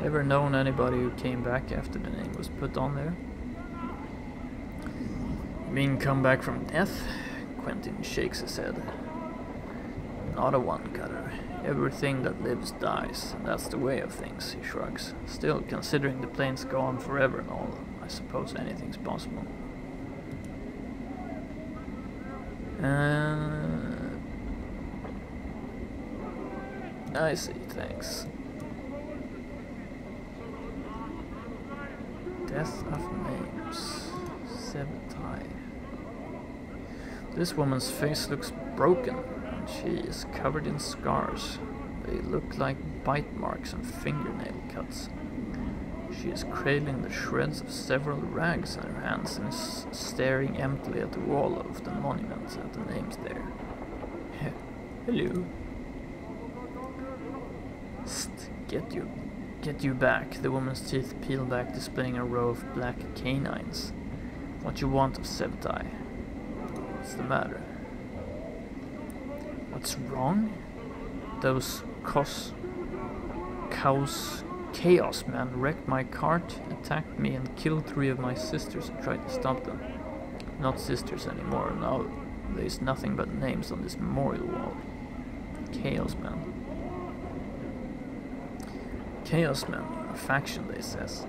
Ever known anybody who came back after the name was put on there? You mean come back from death? Quentin shakes his head. Not a one, Cutter. Everything that lives dies, and that's the way of things, he shrugs. Still, considering the planes go on forever and all, I suppose anything's possible. I see, thanks. Death of names. Seventai. This woman's face looks broken, and she is covered in scars. They look like bite marks and fingernail cuts. She is cradling the shreds of several rags in her hands and is staring emptily at the wall of the monument at the names there. Hello. Get you back. The woman's teeth peel back, displaying a row of black canines. What you want of Seventai? What's the matter? What's wrong? Those chaos men wrecked my cart, attacked me and killed 3 of my sisters and tried to stop them. Not sisters anymore, now there's nothing but names on this memorial wall. Chaos men. Chaos men, a faction, they says.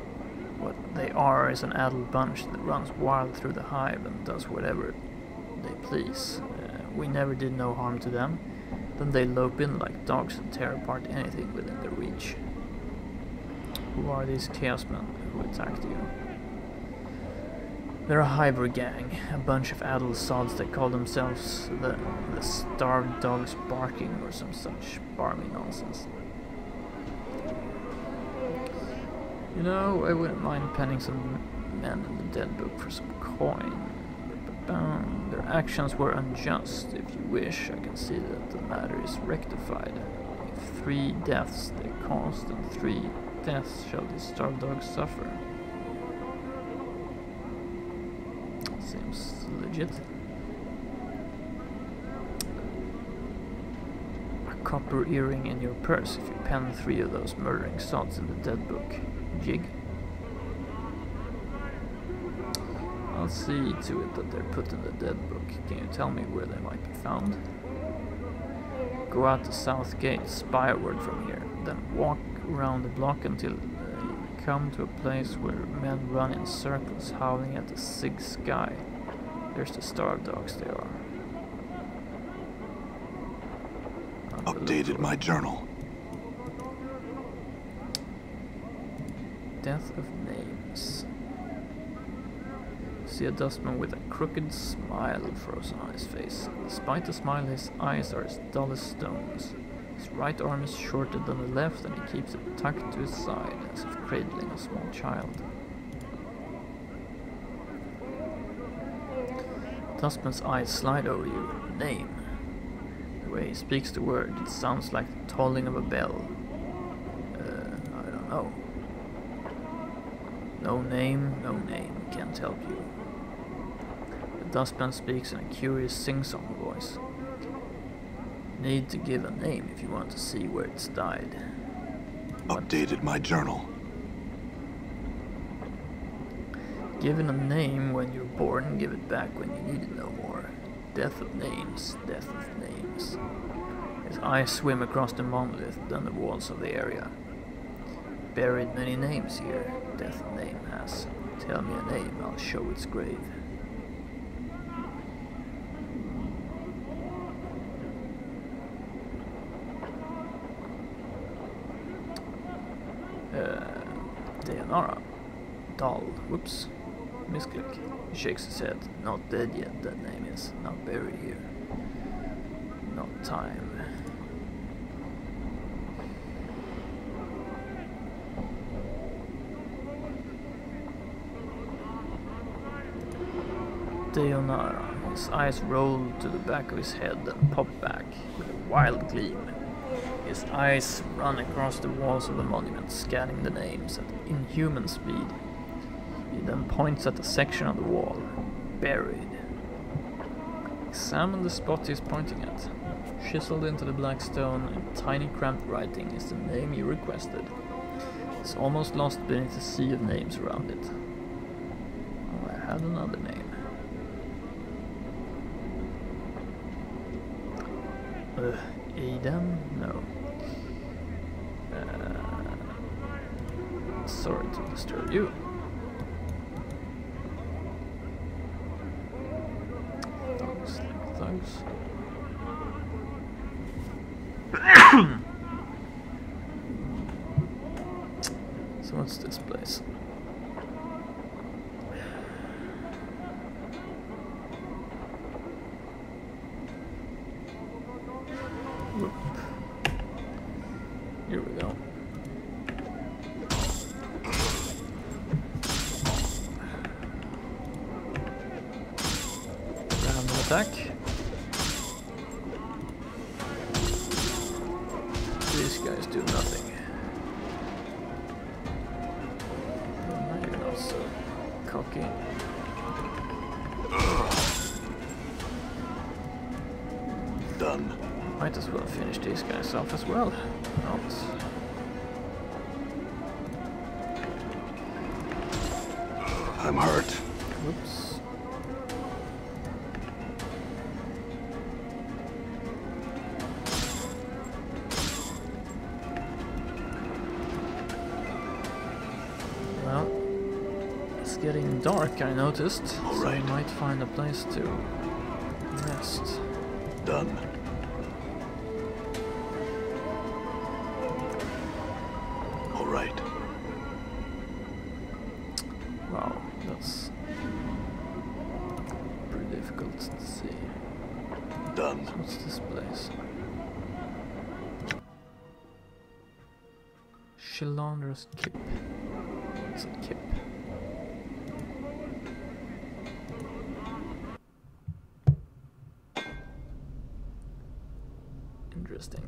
What they are is an addled bunch that runs wild through the Hive and does whatever they please. We never did no harm to them. Then they lope in like dogs and tear apart anything within their reach. Who are these chaos men who attacked you? They're a Hive gang, a bunch of adult sods that call themselves the starved dogs barking or some such barmy nonsense. You know, I wouldn't mind penning some men in the dead book for some coin. Their actions were unjust. If you wish, I can see that the matter is rectified. If 3 deaths they caused, and 3 deaths shall the starved dogs suffer. Seems legit. A copper earring in your purse if you pen 3 of those murdering sods in the dead book. Jig. I'll see to it that they're put in the dead book. Can you tell me where they might be found? Go out the south gate, spyward from here, then walk around the block until you come to a place where men run in circles, howling at the sig sky. There's the starved dogs they are. Updated my journal. Death of names. See a dustman with a crooked smile frozen on his face. Despite the smile, his eyes are as dull as stones. His right arm is shorter than the left, and he keeps it tucked to his side, as if cradling a small child. Dustman's eyes slide over you. Name. The way he speaks the word, it sounds like the tolling of a bell. I don't know. No name, can't help you. The dustman speaks in a curious sing-song voice. Need to give a name if you want to see where it's died. Updated my journal. Given a name when you're born, give it back when you need it no more. Death of names, death of names. His eyes swim across the monolith, then the walls of the area. Buried many names here, death of name has. Tell me a name, I'll show its grave. Dayanara. Doll. Whoops. Misclick. He shakes his head. Not dead yet, that name is. Not buried here. Not time. Dayanara. His eyes roll to the back of his head and pop back with a wild gleam. His eyes run across the walls of the monument, scanning the names at inhuman speed. He then points at a section of the wall. Buried. Examine the spot he is pointing at. Chiseled into the black stone in tiny cramped writing is the name you requested. It's almost lost beneath a sea of names around it. Oh, I had another name. Aiden? No. Sorry to disturb you. Thugs like thugs. So what's this place? Whoop. Here we go. Random attack. These guys do nothing. Now you're not so cocky. Done. Might as well finish these guys off as well. Not. I'm hurt. Whoops. Well, it's getting dark, I noticed. So I might find a place to rest. Done. All right. Wow, that's Done. What's this place? Shilander's Kip. What's a kip? Interesting.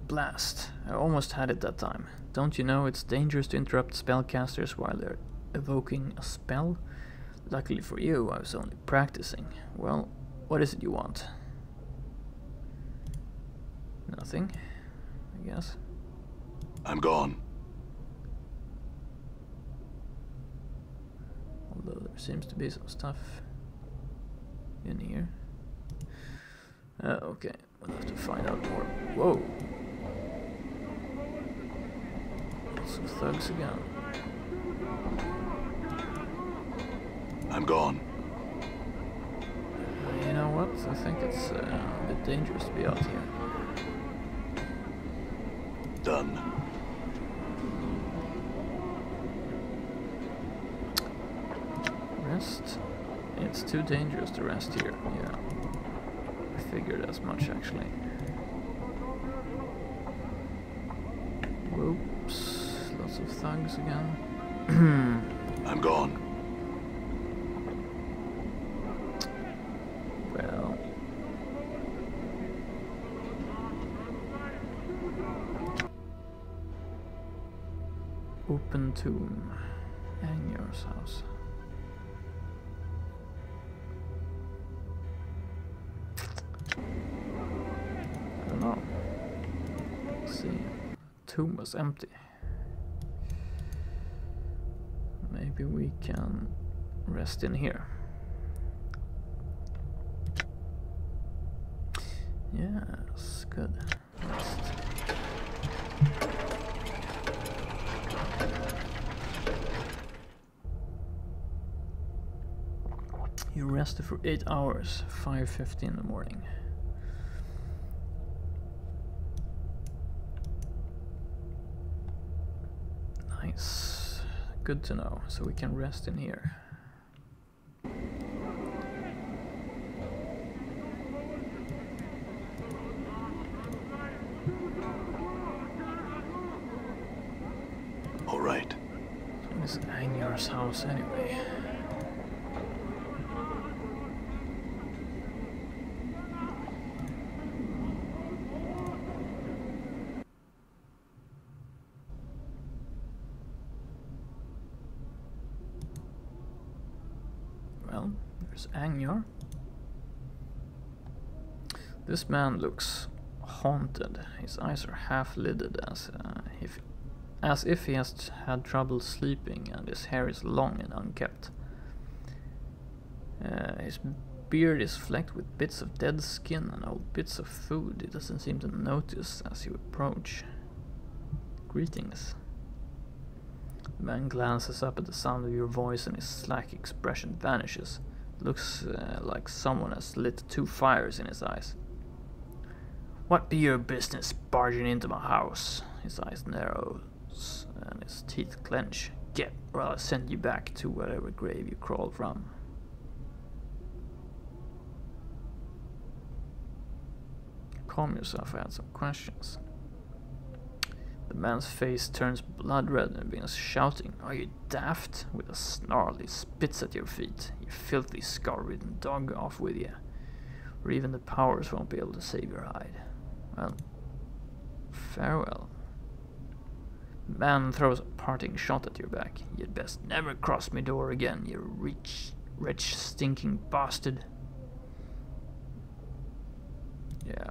Blast. I almost had it that time. Don't you know it's dangerous to interrupt spellcasters while they're evoking a spell? Luckily for you, I was only practicing. Well, what is it you want? Nothing, I guess. I'm gone. Although there seems to be some stuff in here. Okay, we'll have to find out more. Whoa! Lots of thugs again. I'm gone. You know what? I think it's a bit dangerous to be out here. Done. Rest? It's too dangerous to rest here. Yeah. I figured as much actually. Whoops. Lots of thugs again. I'm gone. Well. Open tomb. Anger's house. I don't know. Let's see. Tomb was empty. Maybe we can rest in here. Yes, good. Rest. You rested for 8 hours, 5:50 in the morning. Nice. Good to know, so we can rest in here. All right. So this is Anger's house anyway. Well, there's Anger. This man looks haunted. His eyes are half-lidded as if he has had trouble sleeping, and his hair is long and unkempt. His beard is flecked with bits of dead skin and old bits of food he doesn't seem to notice as you approach. Greetings. The man glances up at the sound of your voice and his slack expression vanishes. Looks like someone has lit 2 fires in his eyes. What be your business barging into my house? His eyes narrow and his teeth clench. Get, or I'll send you back to whatever grave you crawled from. Calm yourself, I had some questions. The man's face turns blood red and begins shouting, "Are you daft?" With a snarl he spits at your feet. You filthy scar-ridden dog, off with you. Or even the powers won't be able to save your hide. Well, farewell. The man throws a parting shot at your back. You'd best never cross my door again, you wretch stinking bastard. Yeah.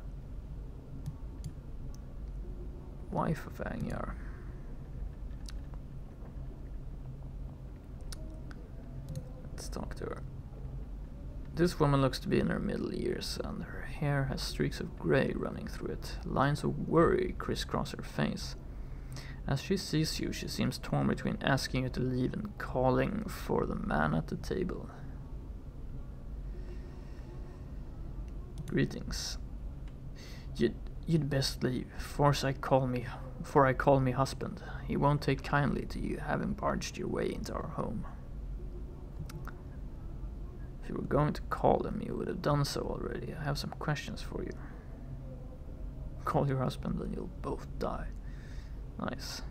Wife of Angyar. Let's talk to her. This woman looks to be in her middle years, and her hair has streaks of grey running through it. Lines of worry crisscross her face. As she sees you, she seems torn between asking you to leave and calling for the man at the table. Greetings. You'd best leave, before I call me husband. He won't take kindly to you having barged your way into our home. If you were going to call him, you would have done so already. I have some questions for you. Call your husband and you'll both die. Nice.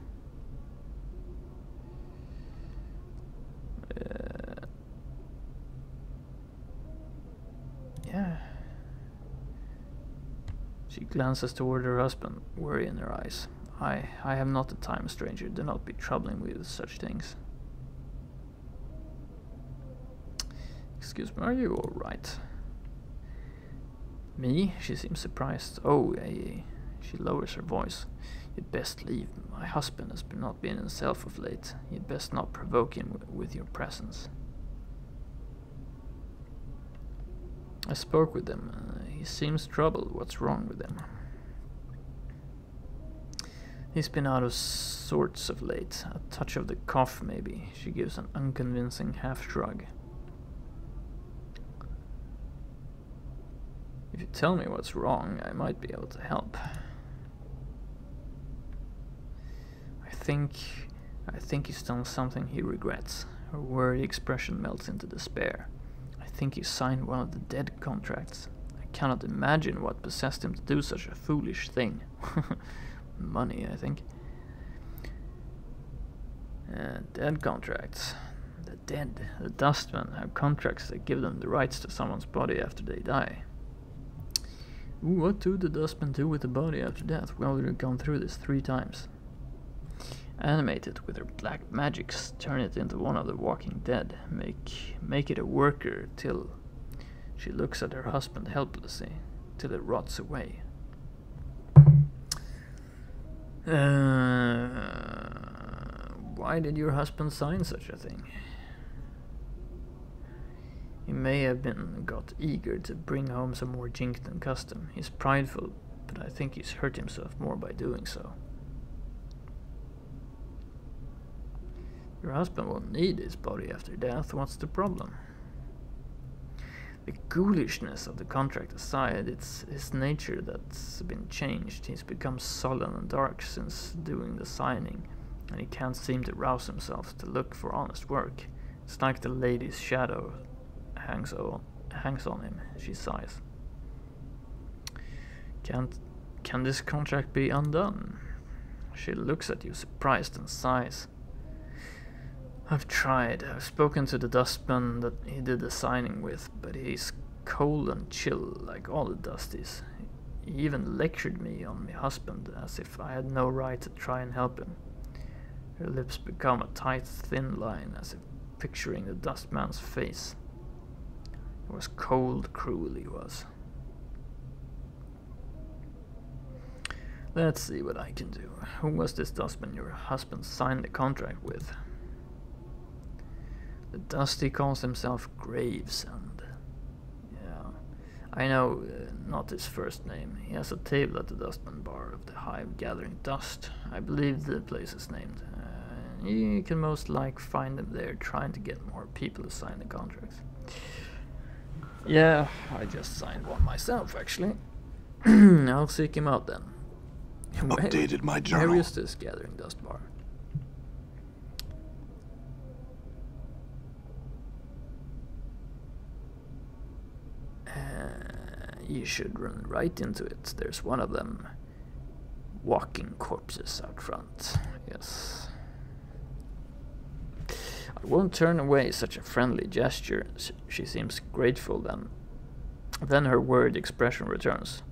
Yeah. She glances toward her husband, worry in her eyes. I have not the time, stranger. Do not be troubling me with such things. Excuse me, are you alright? Me? She seems surprised. Oh, she lowers her voice. You'd best leave. My husband has not been himself of late. You'd best not provoke him with your presence. I spoke with him. He seems troubled. What's wrong with him? He's been out of sorts of late. A touch of the cough, maybe. She gives an unconvincing half-shrug. If you tell me what's wrong, I might be able to help. I think he's done something he regrets. Her worried expression melts into despair. I think he signed one of the dead contracts. I cannot imagine what possessed him to do such a foolish thing. Money, I think. Dead contracts. The dead, the dustmen, have contracts that give them the rights to someone's body after they die. Ooh, what do the dustmen do with the body after death? Well, we've gone through this 3 times. Animate it with her black magics, turn it into one of the walking dead, make it a worker till she looks at her husband helplessly, till it rots away. Why did your husband sign such a thing? He may have got eager to bring home some more jink than custom. He's prideful, but I think he's hurt himself more by doing so. Your husband won't need his body after death. What's the problem? The ghoulishness of the contract aside, it's his nature that's been changed. He's become sullen and dark since doing the signing, and he can't seem to rouse himself to look for honest work. It's like the lady's shadow hangs on him. She sighs. Can this contract be undone? She looks at you surprised and sighs. I've tried. I've spoken to the dustman that he did the signing with, but he's cold and chill like all the dusties. He even lectured me on my husband as if I had no right to try and help him. Her lips become a tight, thin line, as if picturing the dustman's face. It was cold, cruel he was. Let's see what I can do. Who was this dustman your husband signed the contract with? The Dusty calls himself Graves, and yeah, I know, not his first name. He has a table at the dustman bar of the Hive gathering dust. I believe the place is named. You can most likely find him there trying to get more people to sign the contracts. Yeah, I just signed one myself, actually. I'll seek him out then. Updated my journal. Where is this gathering dust bar? You should run right into it. There's one of them walking corpses out front. Yes. I won't turn away such a friendly gesture. She seems grateful then. Then her worried expression returns.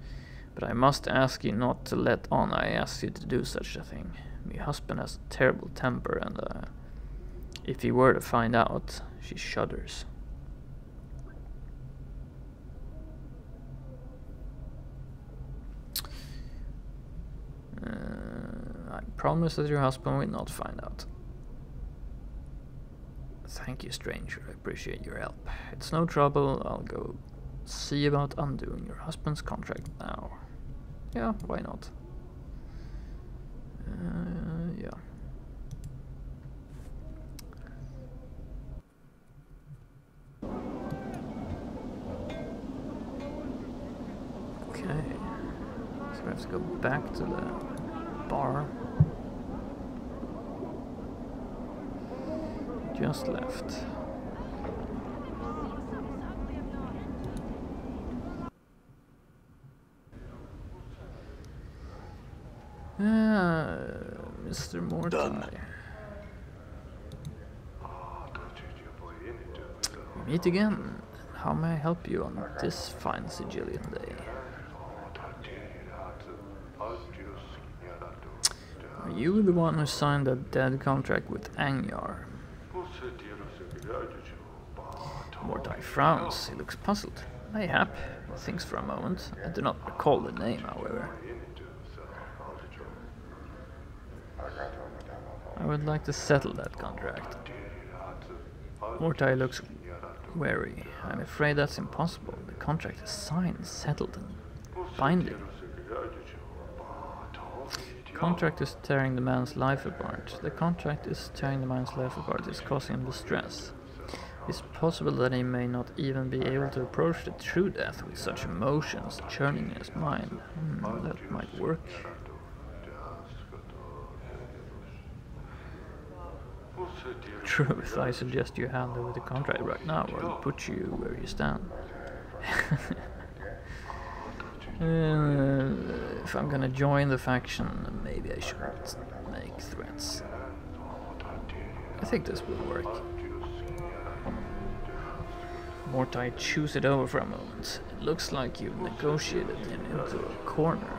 But I must ask you not to let on I ask you to do such a thing. My husband has a terrible temper, and if he were to find out, she shudders. I promise that your husband will not find out. Thank you, stranger. I appreciate your help. It's no trouble. I'll go see about undoing your husband's contract now. Yeah, why not? Yeah. Okay. So have to go back to the bar. Just left. Mr. Mortuary. We meet again. How may I help you on this fine Sigilian day? Are you the one who signed that dead contract with Angyar? Mortai frowns. He looks puzzled. Mayhap. He thinks for a moment. I do not recall the name, however. I would like to settle that contract. Mortai looks wary. I'm afraid that's impossible. The contract is signed, settled, and binding. The contract is tearing the man's life apart. The contract is tearing the man's life apart. It's causing him distress. It's possible that he may not even be able to approach the true death with such emotions churning in his mind. That might work. Truth, I suggest you hand over the contract right now, or I'll put you where you stand. If I'm gonna join the faction, maybe I shouldn't make threats. I think this will work. Mortai chews it over for a moment. It looks like you've negotiated him into a corner.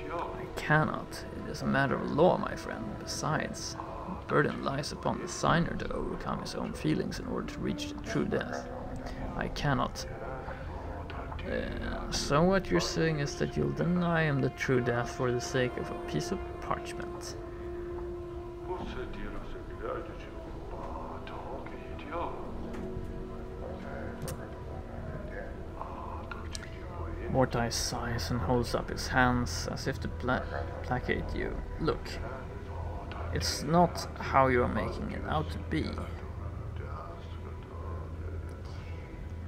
I cannot. It is a matter of law, my friend. Besides, the burden lies upon the signer to overcome his own feelings in order to reach the true death. I cannot. So what you're saying is that you'll deny him the true death for the sake of a piece of parchment. Mortai sighs and holds up his hands as if to placate you. Look, it's not how you're making it out to be.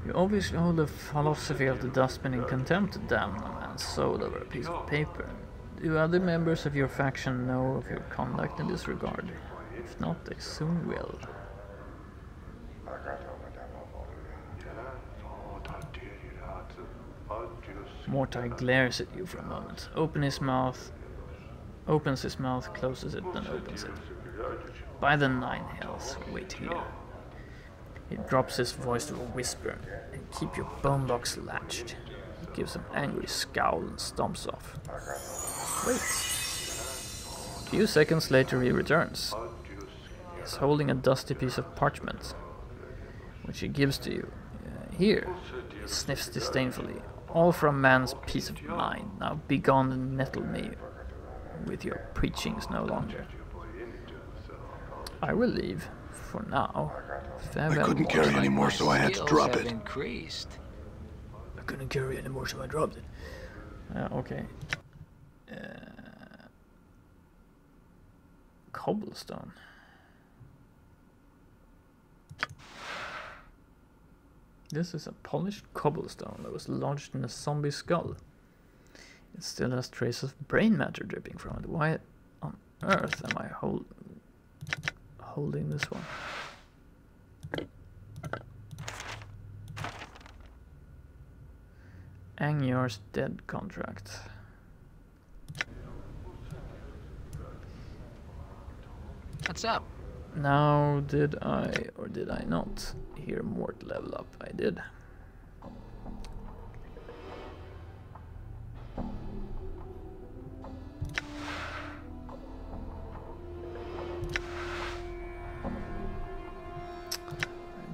You obviously hold the philosophy of the dustmen in contempt to damn a man's soul over a piece of paper. Do other members of your faction know of your conduct in this regard? If not, they soon will. Mortai glares at you for a moment, opens his mouth, closes it, then opens it. By the 9 hells, wait here. He drops his voice to a whisper, and keep your bone box latched. He gives an angry scowl and stomps off. Wait. A few seconds later he returns. He's holding a dusty piece of parchment, which he gives to you. Here, he sniffs disdainfully. All for a man's peace of mind. Now begone and nettle me with your preachings no longer. I will leave for now. Farewell. I couldn't carry any more, so I had to drop it. Increased. I couldn't carry any more, so I dropped it. Okay. Cobblestone. This is a polished cobblestone that was lodged in a zombie skull. It still has traces of brain matter dripping from it. Why on earth am I holding this one? Angyar's dead contract. What's up? Now, did I or did I not hear Mort level up? I did. I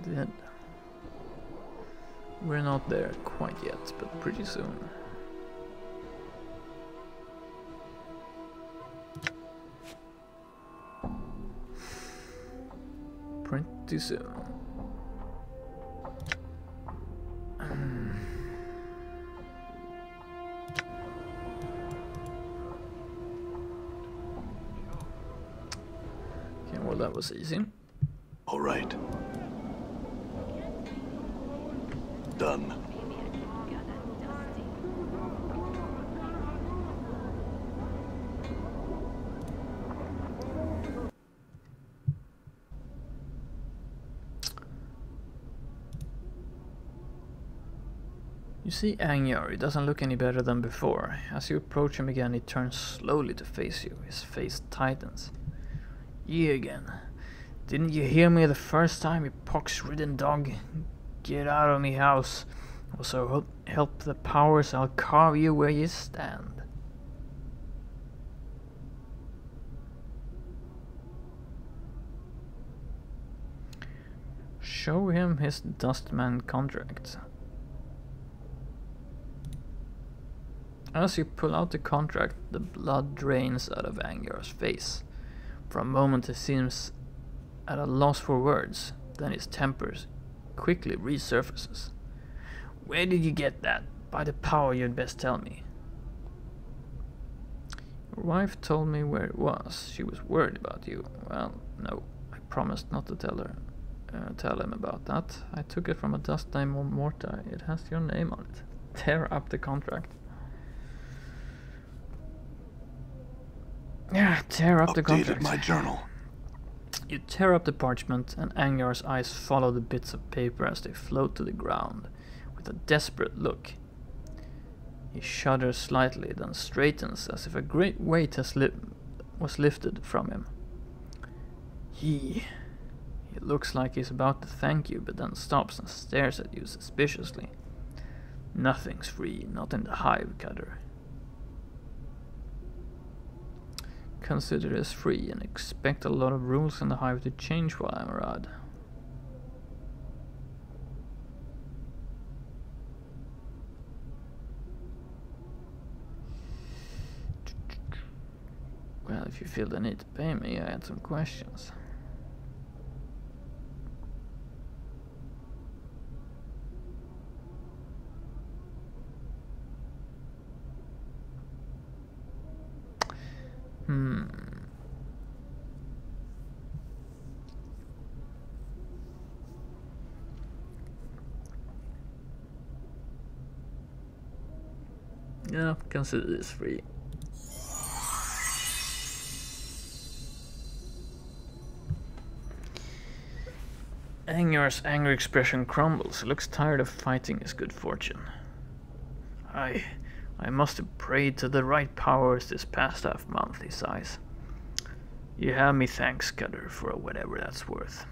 did. We're not there quite yet, but pretty soon. Pretty soon. Okay, well that was easy. All right. Done. You see Angyar, he doesn't look any better than before. As you approach him again, he turns slowly to face you. His face tightens. You again. Didn't you hear me the first time, you pox-ridden dog? Get out of me house. Also help the powers, I'll carve you where you stand. Show him his dustman contract. As you pull out the contract, the blood drains out of Angyar's face. For a moment he seems at a loss for words, then his temper quickly resurfaces. Where did you get that? By the power, you'd best tell me. Your wife told me where it was. She was worried about you. Well, no, I promised not to tell him about that. I took it from a dust named Mortuary. It has your name on it. Tear up the contract. Yeah, tear up the contract. Updated my journal. You tear up the parchment, and Angyar's eyes follow the bits of paper as they float to the ground, with a desperate look. He shudders slightly, then straightens as if a great weight was lifted from him. He looks like he's about to thank you, but then stops and stares at you suspiciously. Nothing's free, not in the Hive, Cutter. Consider this free and expect a lot of rules in the Hive to change while I'm around. Well, if you feel the need to pay me, I had some questions. Yeah, consider this free. Angyar's angry expression crumbles. He looks tired of fighting his good fortune. I must have prayed to the right powers this past half month, he sighs. You have me thanks, Cutter, for whatever that's worth.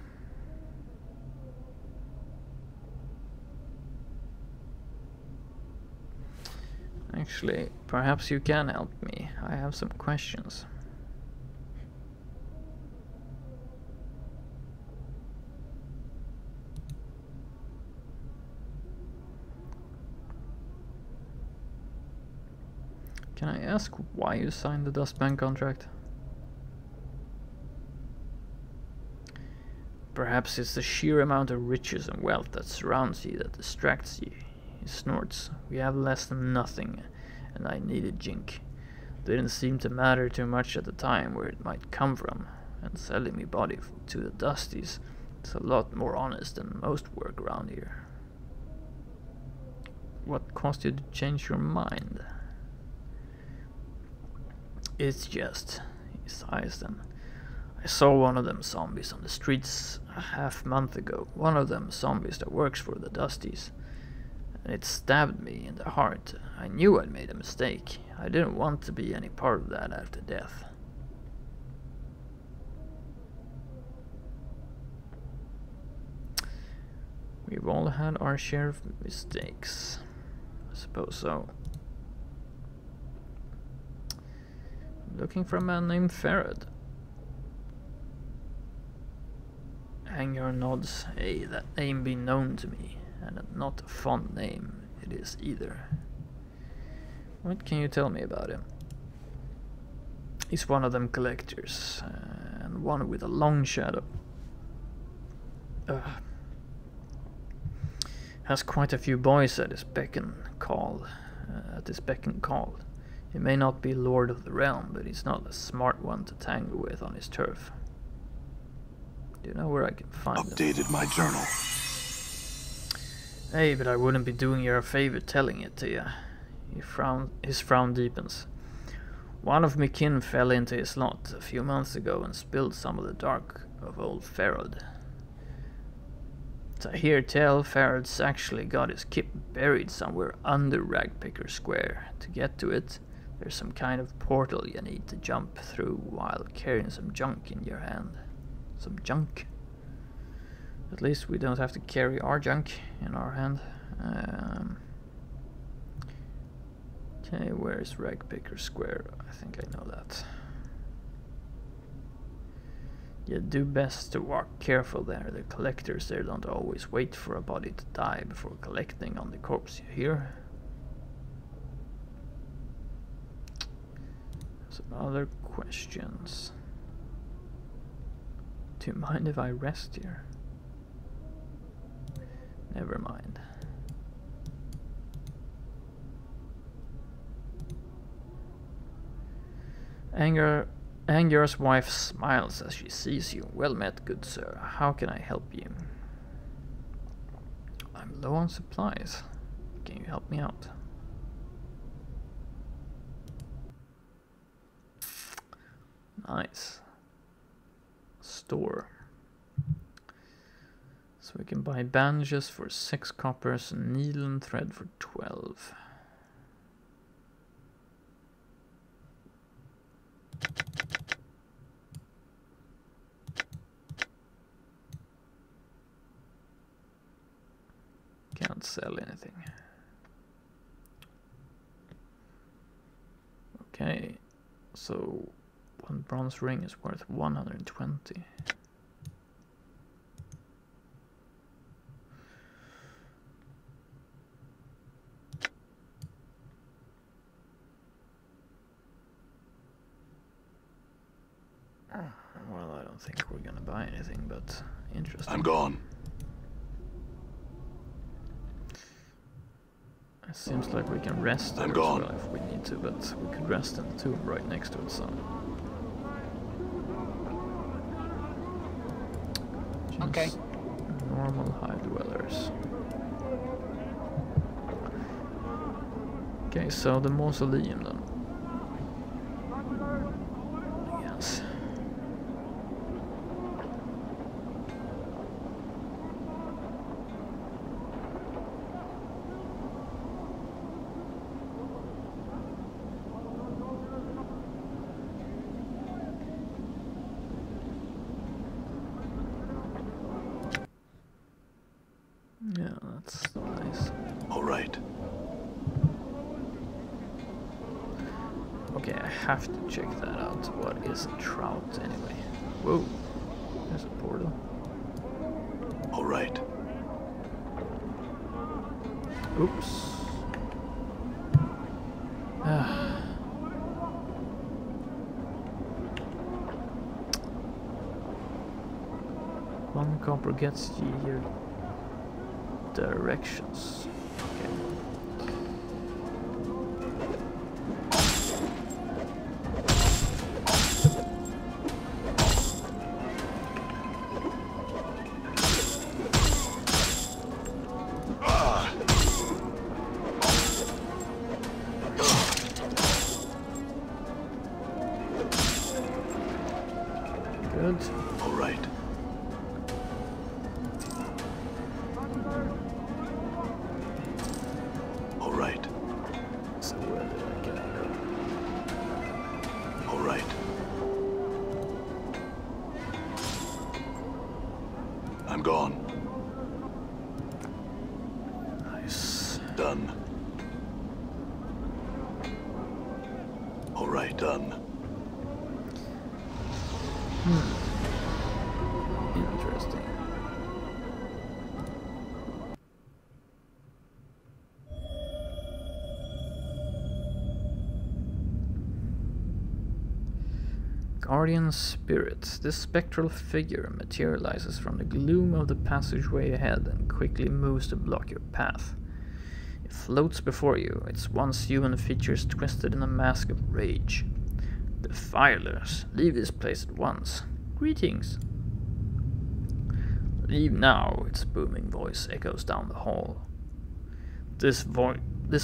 Actually, perhaps you can help me. I have some questions. Can I ask why you signed the dustman contract? Perhaps it's the sheer amount of riches and wealth that surrounds you that distracts you. He snorts. We have less than nothing, and I needed Jink. Didn't seem to matter too much at the time where it might come from, and selling me body to the Dusties is a lot more honest than most work around here. What caused you to change your mind? It's just, he sighs then. I saw one of them zombies on the streets a half month ago. One of them zombies that works for the Dusties. And it stabbed me in the heart. I knew I'd made a mistake. I didn't want to be any part of that after death. We've all had our share of mistakes. I suppose so. Looking for a man named Farad. Angyar nods. Hey, that name be known to me, and not a fond name it is either. What can you tell me about him? He's one of them collectors, and one with a long shadow. Has quite a few boys at his beck and call. He may not be Lord of the Realm, but he's not a smart one to tangle with on his turf. Do you know where I can find him? Updated my journal. Hey, but I wouldn't be doing you a favor telling it to you. His frown deepens. One of my kin fell into his lot a few months ago and spilled some of the dark of old Farad. So I hear tell Ferret's actually got his kip buried somewhere under Ragpicker Square. To get to it, there's some kind of portal you need to jump through while carrying some junk in your hand. Some junk? At least we don't have to carry our junk in our hand. Okay, where's Ragpicker Square? I think I know that. You do best to walk careful there. The collectors there don't always wait for a body to die before collecting on the corpse, you hear? Some other questions. Do you mind if I rest here? Never mind. Anger's wife smiles as she sees you. Well met, good sir. How can I help you? I'm low on supplies. Can you help me out? Nice. Store. So we can buy bandages for 6 coppers and needle and thread for 12. Can't sell anything. Okay, so one bronze ring is worth 120. Well, I don't think we're gonna buy anything, but interesting. I'm gone. It seems like we can rest there as well if we need to, but we could rest in the tomb right next to it, so. Okay. Normal Hive dwellers. Okay, so the Mausoleum then. Yes. Yeah, that's nice. All right. Okay, I have to check that out. What is a trout anyway? Whoa, there's a portal. All right. Oops. One copper gets you here. Directions. Okay. Good. All right. All right. So where did I go? All right. I'm gone. Nice. Done. All right, done. Interesting. Guardian Spirit. This spectral figure materializes from the gloom of the passageway ahead and quickly moves to block your path. It floats before you, its once human features twisted in a mask of rage. Defilers, leave this place at once. Greetings. Leave now, its booming voice echoes down the hall. This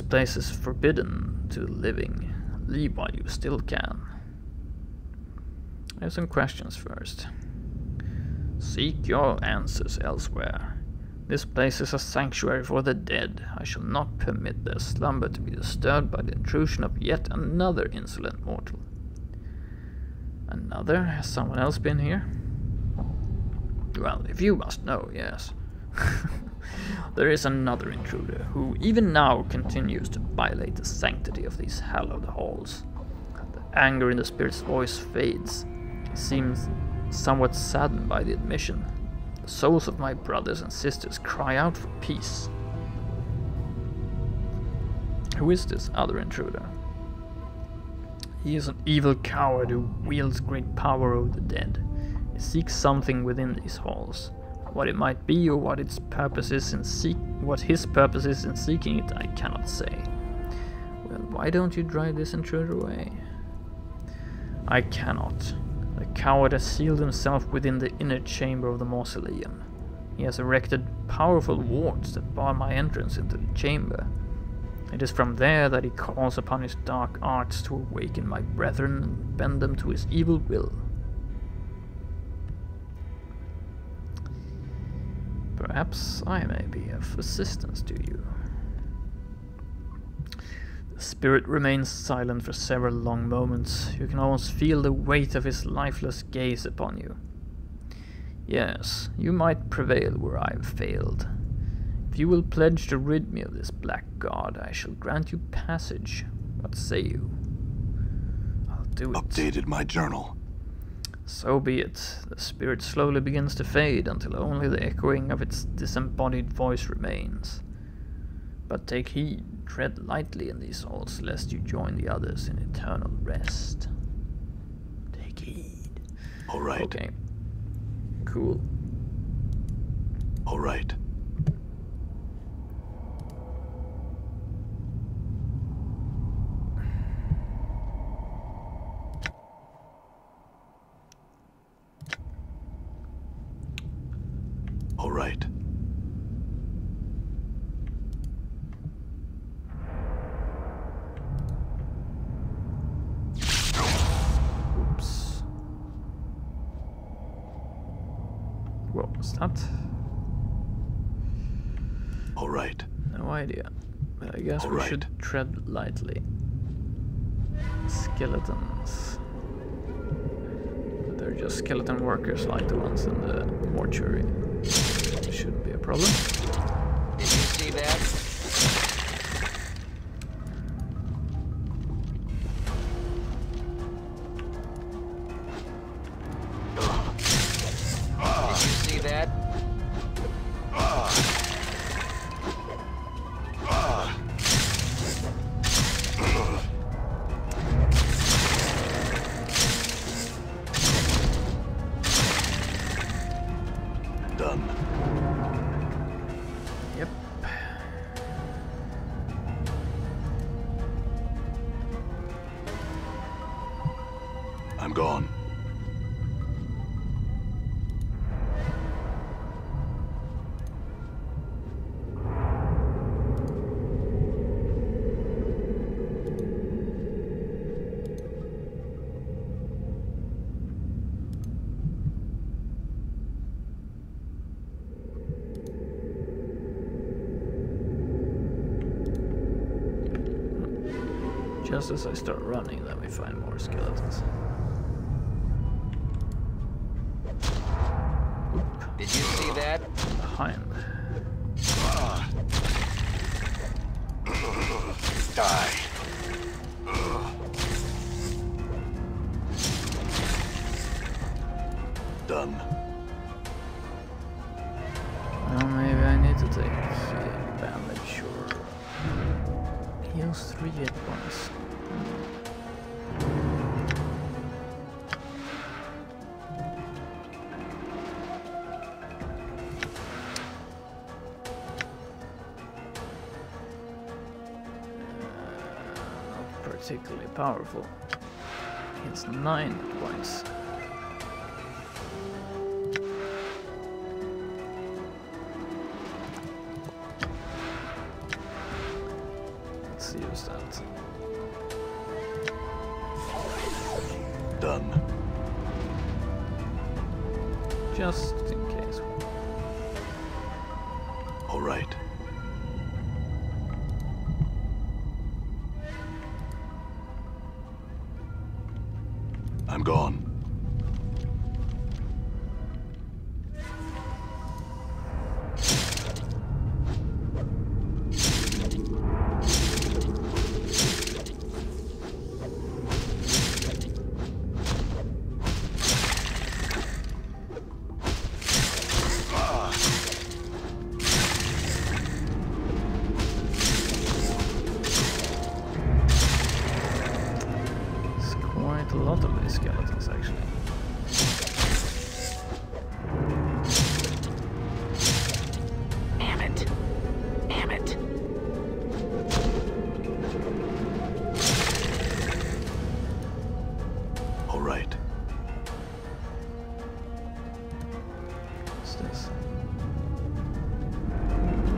place is forbidden to the living. Leave while you still can. I have some questions first. Seek your answers elsewhere. This place is a sanctuary for the dead. I shall not permit their slumber to be disturbed by the intrusion of yet another insolent mortal. Another? Has someone else been here? Well, if you must know, yes. There is another intruder, who even now continues to violate the sanctity of these hallowed halls. The anger in the spirit's voice fades. He seems somewhat saddened by the admission. The souls of my brothers and sisters cry out for peace. Who is this other intruder? He is an evil coward who wields great power over the dead. He seeks something within these halls. What it might be or what his purpose is in seeking it, I cannot say. Well, why don't you drive this intruder away? I cannot. The coward has sealed himself within the inner chamber of the Mausoleum. He has erected powerful wards that bar my entrance into the chamber. It is from there that he calls upon his dark arts to awaken my brethren and bend them to his evil will. Perhaps I may be of assistance to you. The spirit remains silent for several long moments. You can almost feel the weight of his lifeless gaze upon you. Yes, you might prevail where I have failed. If you will pledge to rid me of this black god, I shall grant you passage. What say you? I'll do it. Updated my journal. So be it. The spirit slowly begins to fade until only the echoing of its disembodied voice remains. But take heed, tread lightly in these halls, lest you join the others in eternal rest. Take heed. All right. Okay. Cool. All right. All right. Oops. What was that? All right. No idea. But I guess we should tread lightly. Skeletons. They're just skeleton workers like the ones in the Mortuary. Shouldn't be a problem. Did you see that? Did you see that? Done. Yep. I'm gone. Just as I start running, let me find more skeletons. Oop. Did you see that? Behind. Die. Done. Well, maybe I need to take damage or heals 3 hit points. Not particularly powerful. It's 9 points. Let's use that. Done. Just in case. right. I'm gone. A lot of these skeletons, actually. Damn it. Damn it. All right. What's this?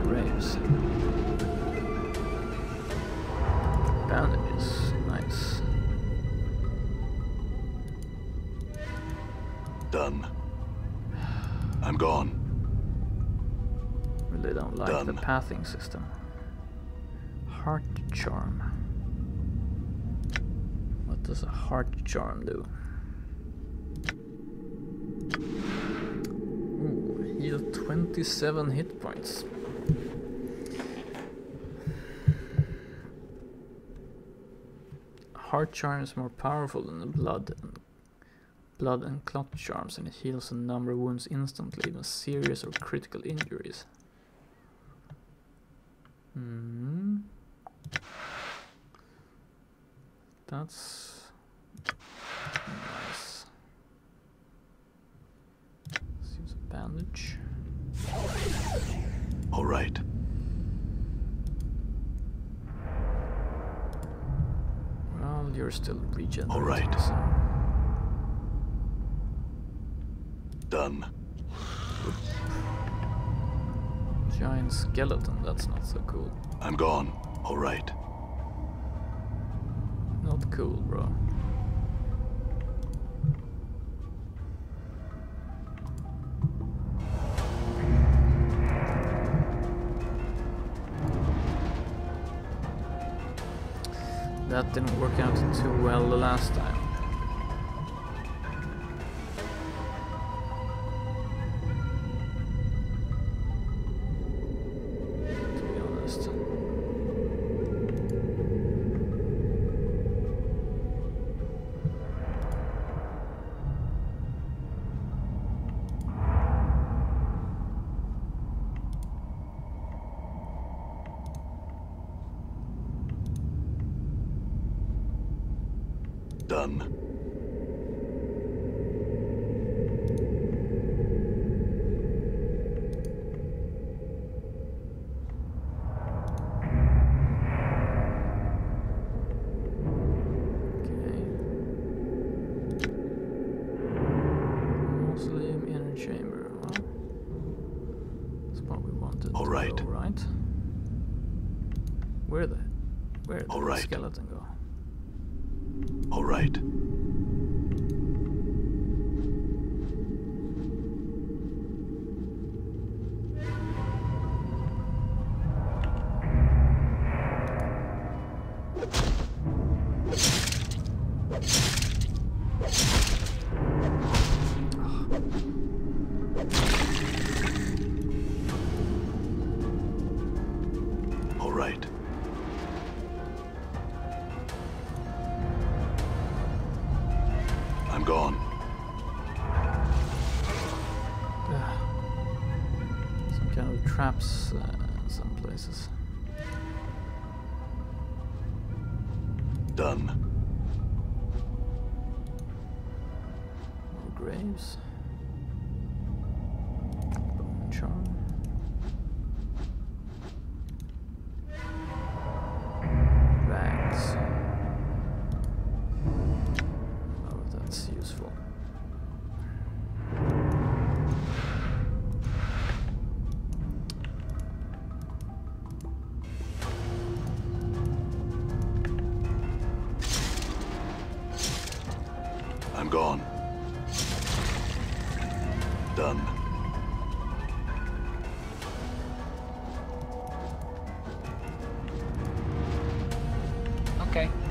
Graves. Bandages. Nice. Done. I'm gone. Really don't like Done. the pathing system. Heart charm. What does a heart charm do? Ooh, heal 27 hit points. Heart charm is more powerful than the blood and clot charms, and it heals a number of wounds instantly, even serious or critical injuries. That's nice. Let's use a bandage. All right. Well, you're still regenerating. All right. So. Done. Giant skeleton, that's not so cool. I'm gone. All right. Not cool, bro. That didn't work out too well the last time. Done. Mausoleum inner chamber. Well, that's what we wanted. All right. To go, right? Where did All the right. skeleton go? All right. All right. I'm gone. Some kind of traps in some places. Done. More graves. Bone charm. Rags. Oh, that's useful. I'm gone. Done.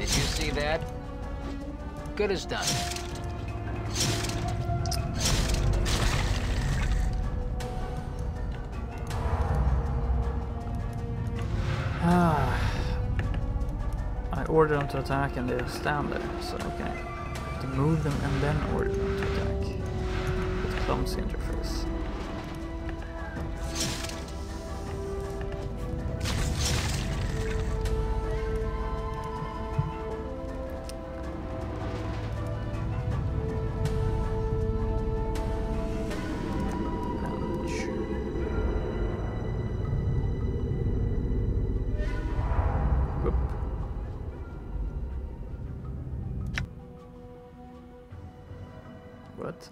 Did you see that? Good as done. I order them to attack and they stand there, so okay. To move them and then order them to attack. With clumsy interface. What?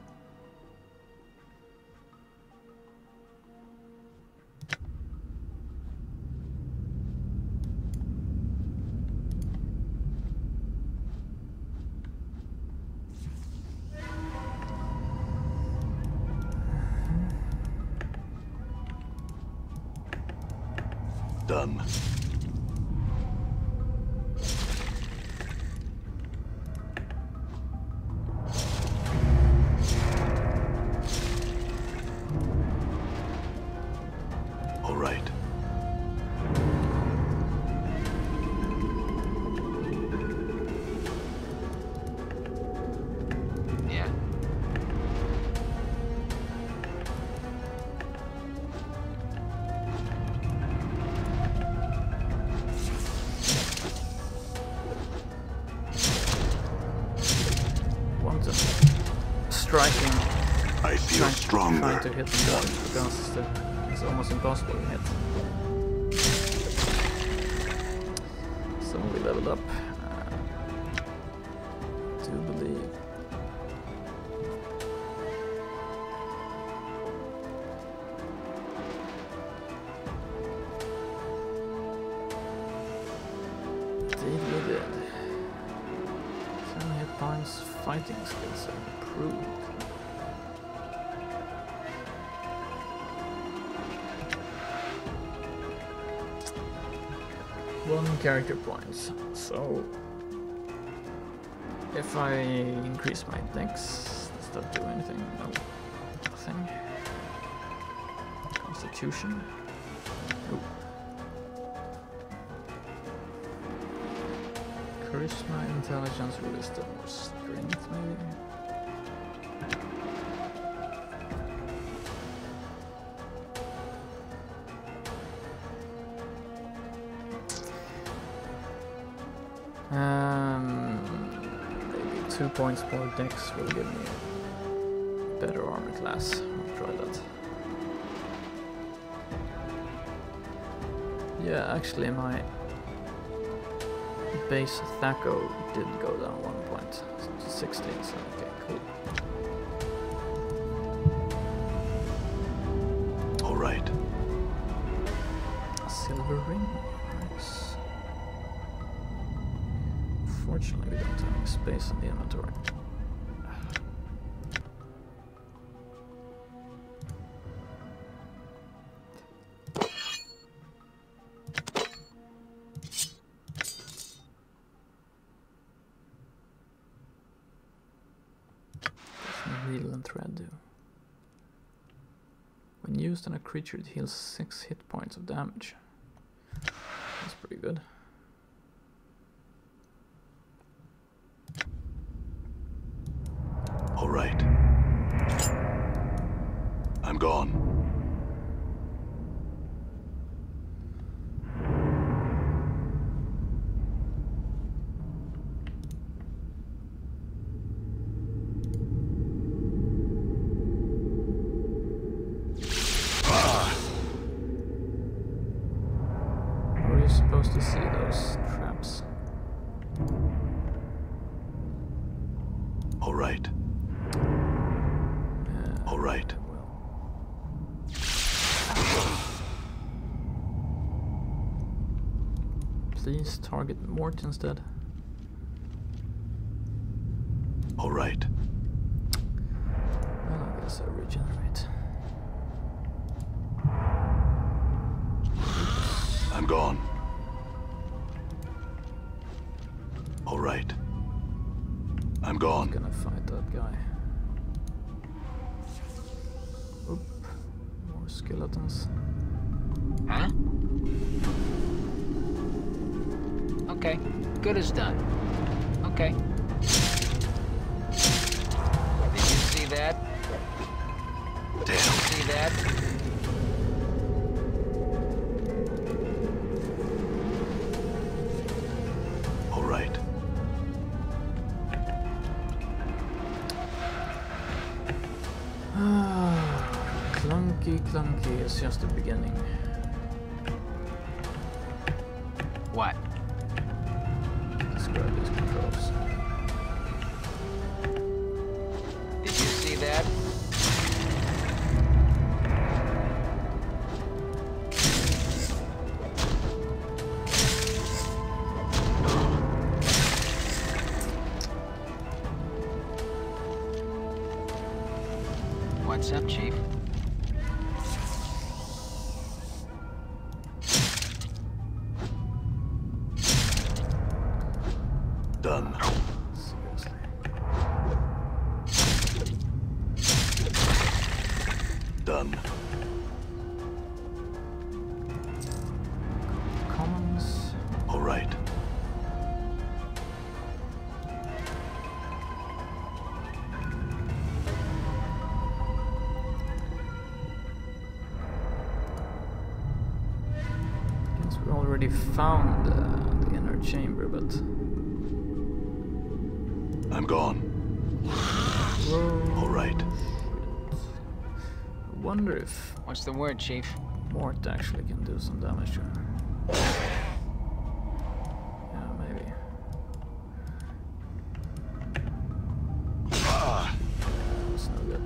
Done. All right. Yeah. Want them striking. I feel stronger. Trying to hit them because it's almost impossible to hit. So we leveled up. I do believe. Indeed we did. 10 hit points, fighting skills are improved. One character points. So if I increase my dex, does that do anything? No, nothing. Constitution. Nope. Charisma, intelligence, wisdom, or strength maybe? Maybe 2 points more dex will give me a better armor class. I'll try that. Yeah, actually my base Thaco did go down 1 point to 16, so okay, cool. All right. A silver ring. Nice. Fortunately, we don't have any space in the inventory. Needle and thread do. When used on a creature, it heals 6 hit points of damage. That's pretty good. All right. I'm gone. Where are you supposed to see those traps? All right. All right. Please target Mort instead. All right. Well, I guess I regenerate. I'm gone. right. I'm I'm gone. gonna fight that guy. Oop. More skeletons. Huh? Okay. Good as done. Okay. Did you see that? Damn. See that? All right. Clunky is just the beginning. What? Describe these controls. Did you see that? What's up, Chief? Done. Seriously. Done. Commons. All right. Guess we already found the inner chamber, but I'm gone. whoa. All right. I wonder if What's the word, Chief? Mort actually can do some damage to her. Yeah, maybe. Ah, That's no good.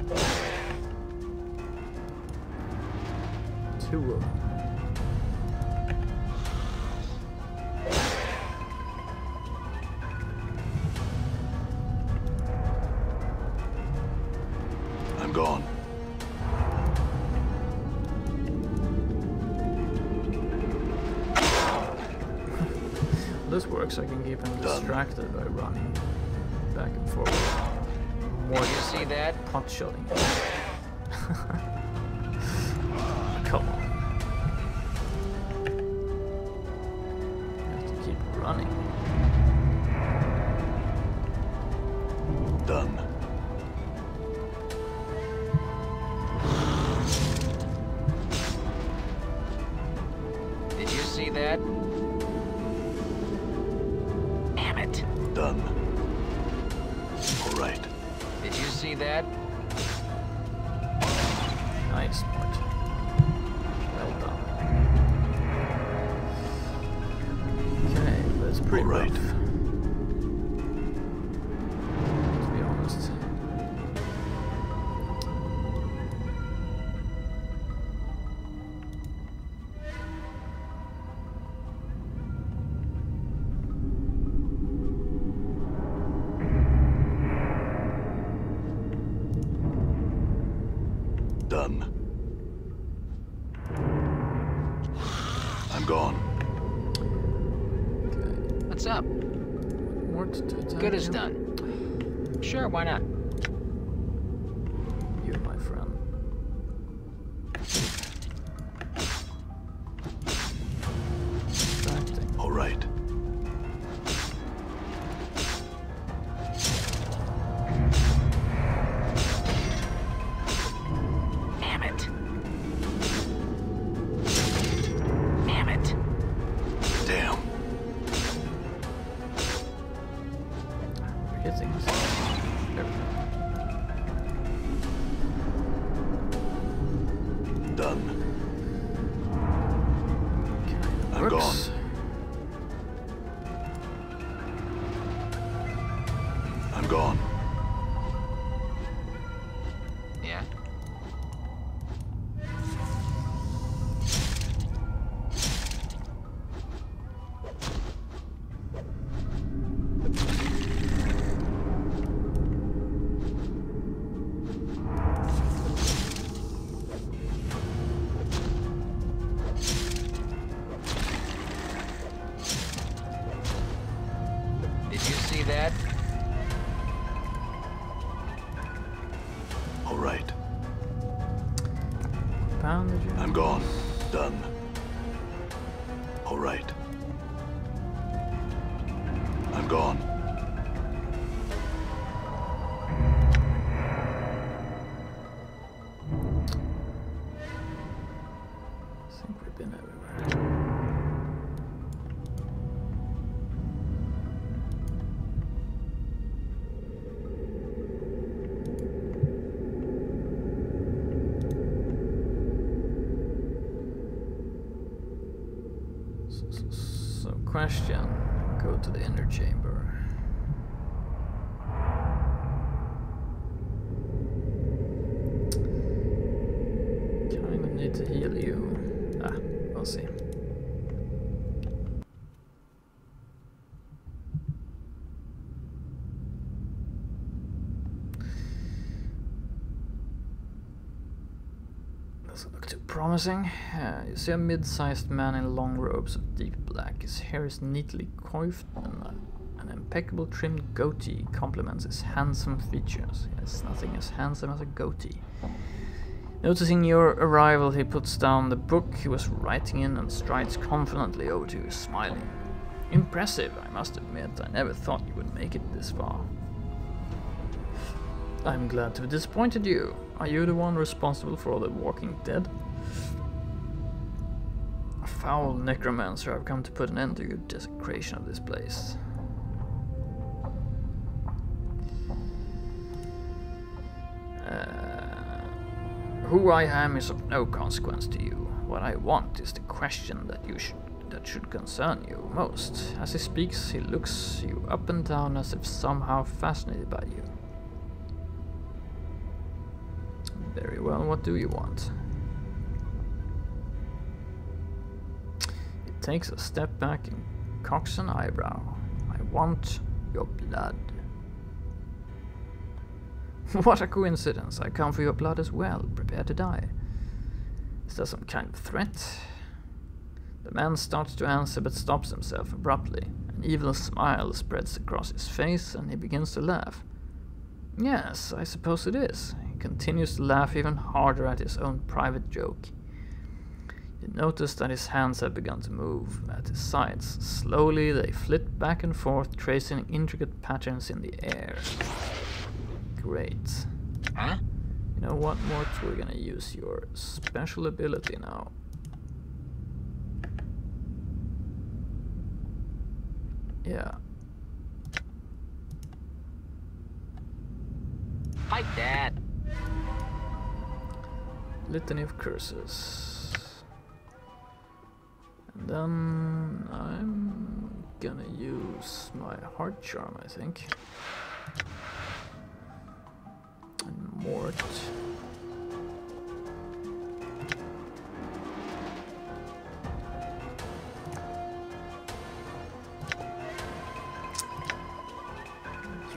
Two of them. I'm gone. This works, I can keep him Done. distracted by running back and forward. More Did you see that? pot shotting him. Come on. You have to keep running. Done. Did you see that? Damn it. Done. All right. Did you see that? Nice, Mort. Well done. Okay, that's pretty All right. rough. To be honest. Done. I'm gone. Okay. What's up? Mort to attack Good as him. done. Sure, why not? You, my friend. Distracting. All right. Damn it. Damn it. Damn. We're hitting this. There we go. Done. Kinda I'm works. gone. I'm gone. Yeah? bandages. I'm gone. Done. All right. I'm gone. I think we've been everywhere. So question, go to the inner chamber. Kinda need to heal you. We'll see. Doesn't look too promising. You see a mid-sized man in long robes of deep black. His hair is neatly coiffed and an impeccable trimmed goatee complements his handsome features. He has nothing as handsome as a goatee. Noticing your arrival, he puts down the book he was writing in and strides confidently over to you, smiling. Impressive, I must admit. I never thought you would make it this far. I'm glad to have disappointed you. Are you the one responsible for all the walking dead? A foul necromancer, I've come to put an end to your desecration of this place. Who I am is of no consequence to you. What I want is the question that should concern you most. As he speaks, he looks you up and down as if somehow fascinated by you. Very well, what do you want? He takes a step back and cocks an eyebrow. I want your blood. What a coincidence, I come for your blood as well, prepare to die. Is that some kind of threat? The man starts to answer but stops himself abruptly. An evil smile spreads across his face and he begins to laugh. Yes, I suppose it is. He continues to laugh even harder at his own private joke. You notice that his hands have begun to move at his sides. Slowly they flit back and forth, tracing intricate patterns in the air. Great. Huh? You know what, Mort? We're gonna use your special ability now. Yeah. Fight that. Litany of curses. And then I'm gonna use my heart charm, I think. And Mort.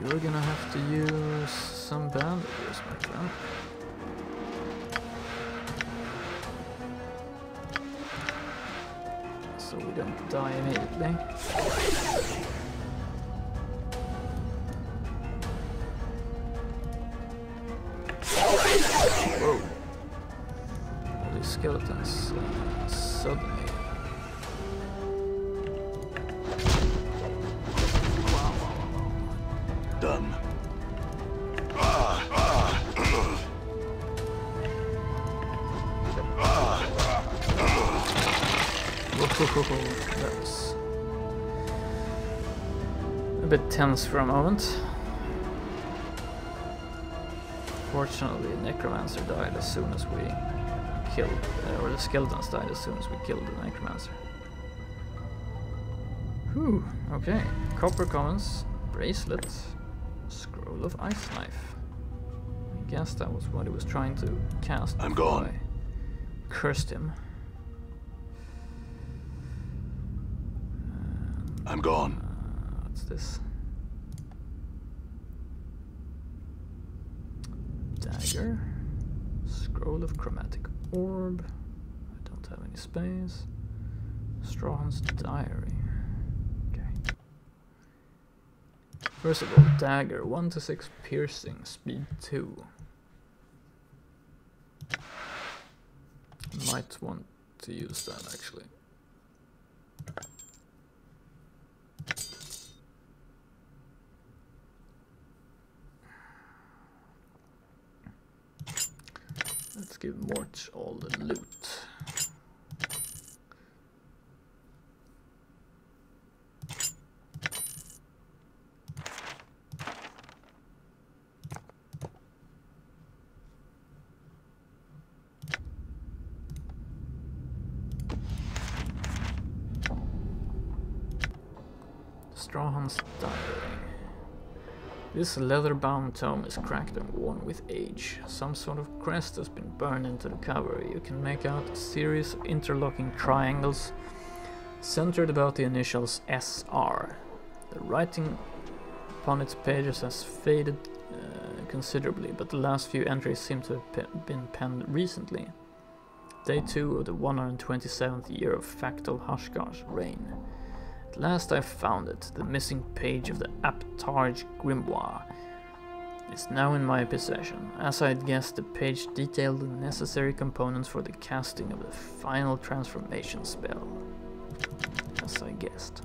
You're gonna have to use some bandages, my friend. So we don't die immediately. Whoa. All these skeletons suddenly. Done. That was a bit tense for a moment. Fortunately, Necromancer died as soon as we killed, or the skeletons died as soon as we killed the Necromancer. Whew, okay. Copper commons, bracelet, scroll of ice knife. I guess that was what he was trying to cast. I'm gone. I cursed him. I'm gone. What's this? Dagger. Scroll of chromatic orb. I don't have any space. Strawhan's diary. Okay. First of all, dagger. 1 to 6 piercing, speed 2. might want to use that actually. Let's give Mort all the loot. Strawhan's diary. This leather-bound tome is cracked and worn with age. Some sort of crest has been burned into the cover. You can make out a series of interlocking triangles centered about the initials SR. The writing upon its pages has faded considerably, but the last few entries seem to have been penned recently. Day 2 of the 127th year of Factal Hushgar's reign. At last I found it. The missing page of the Aptarge Grimoire is now in my possession. As I had guessed, the page detailed the necessary components for the casting of the final transformation spell. As I guessed.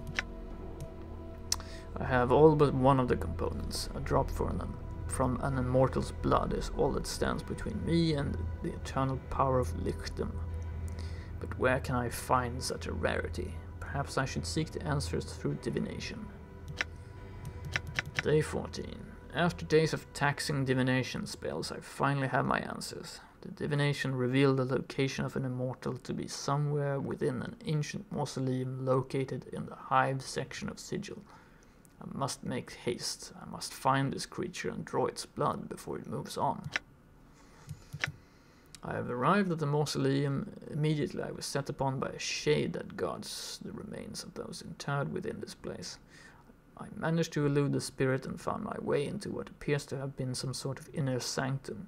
I have all but one of the components. A drop from an immortal's blood is all that stands between me and the eternal power of Lichtem. But where can I find such a rarity? Perhaps I should seek the answers through divination. Day 14. After days of taxing divination spells, I finally have my answers. The divination revealed the location of an immortal to be somewhere within an ancient mausoleum located in the Hive section of Sigil. I must make haste. I must find this creature and draw its blood before it moves on. I have arrived at the mausoleum. Immediately I was set upon by a shade that guards the remains of those interred within this place. I managed to elude the spirit and found my way into what appears to have been some sort of inner sanctum,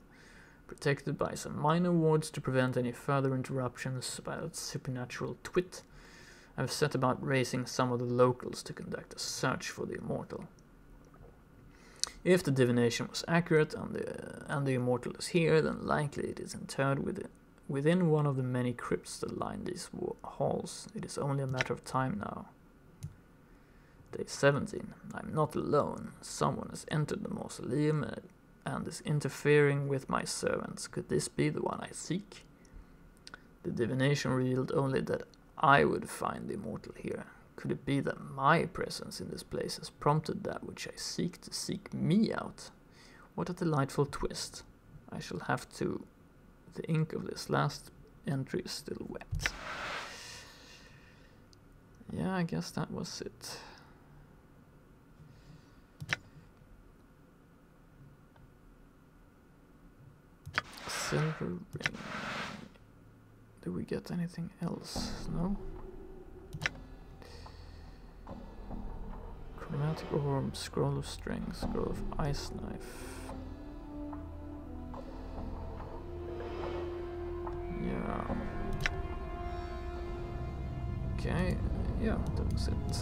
protected by some minor wards to prevent any further interruptions by that supernatural twit. I have set about raising some of the locals to conduct a search for the immortal. If the divination was accurate and the immortal is here, then likely it is interred within one of the many crypts that line these halls. It is only a matter of time now. Day 17. I'm not alone. Someone has entered the mausoleum and is interfering with my servants. Could this be the one I seek? The divination revealed only that I would find the immortal here. Could it be that my presence in this place has prompted that which I seek to seek me out? What a delightful twist. I shall have to... The ink of this last entry is still wet. Yeah, I guess that was it. Silver ring. Do we get anything else? No? Chromatic orb, scroll of strength, scroll of ice knife. Yeah. Okay, yeah, that was it.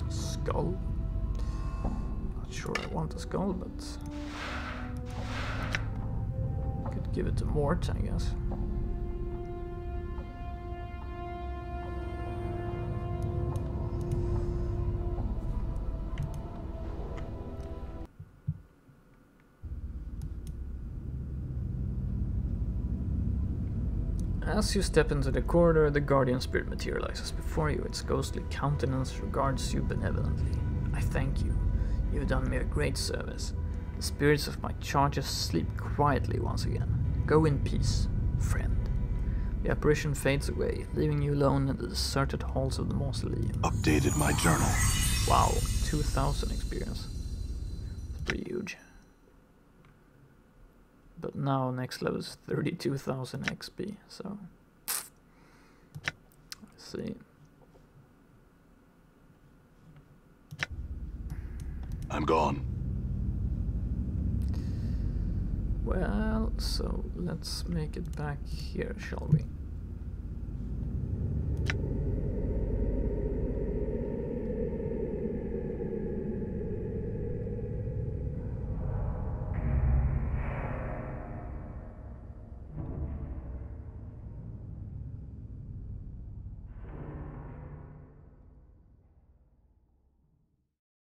Skull. Not sure I want a skull, but could give it to Mort, I guess. As you step into the corridor, the guardian spirit materializes before you. Its ghostly countenance regards you benevolently. I thank you. You have done me a great service. The spirits of my charges sleep quietly once again. Go in peace, friend. The apparition fades away, leaving you alone in the deserted halls of the mausoleum. Updated my journal. Wow, 2000 experience. That's pretty huge. But now next level is 32,000 XP, so let's see. I'm gone. Well, so let's make it back here, shall we?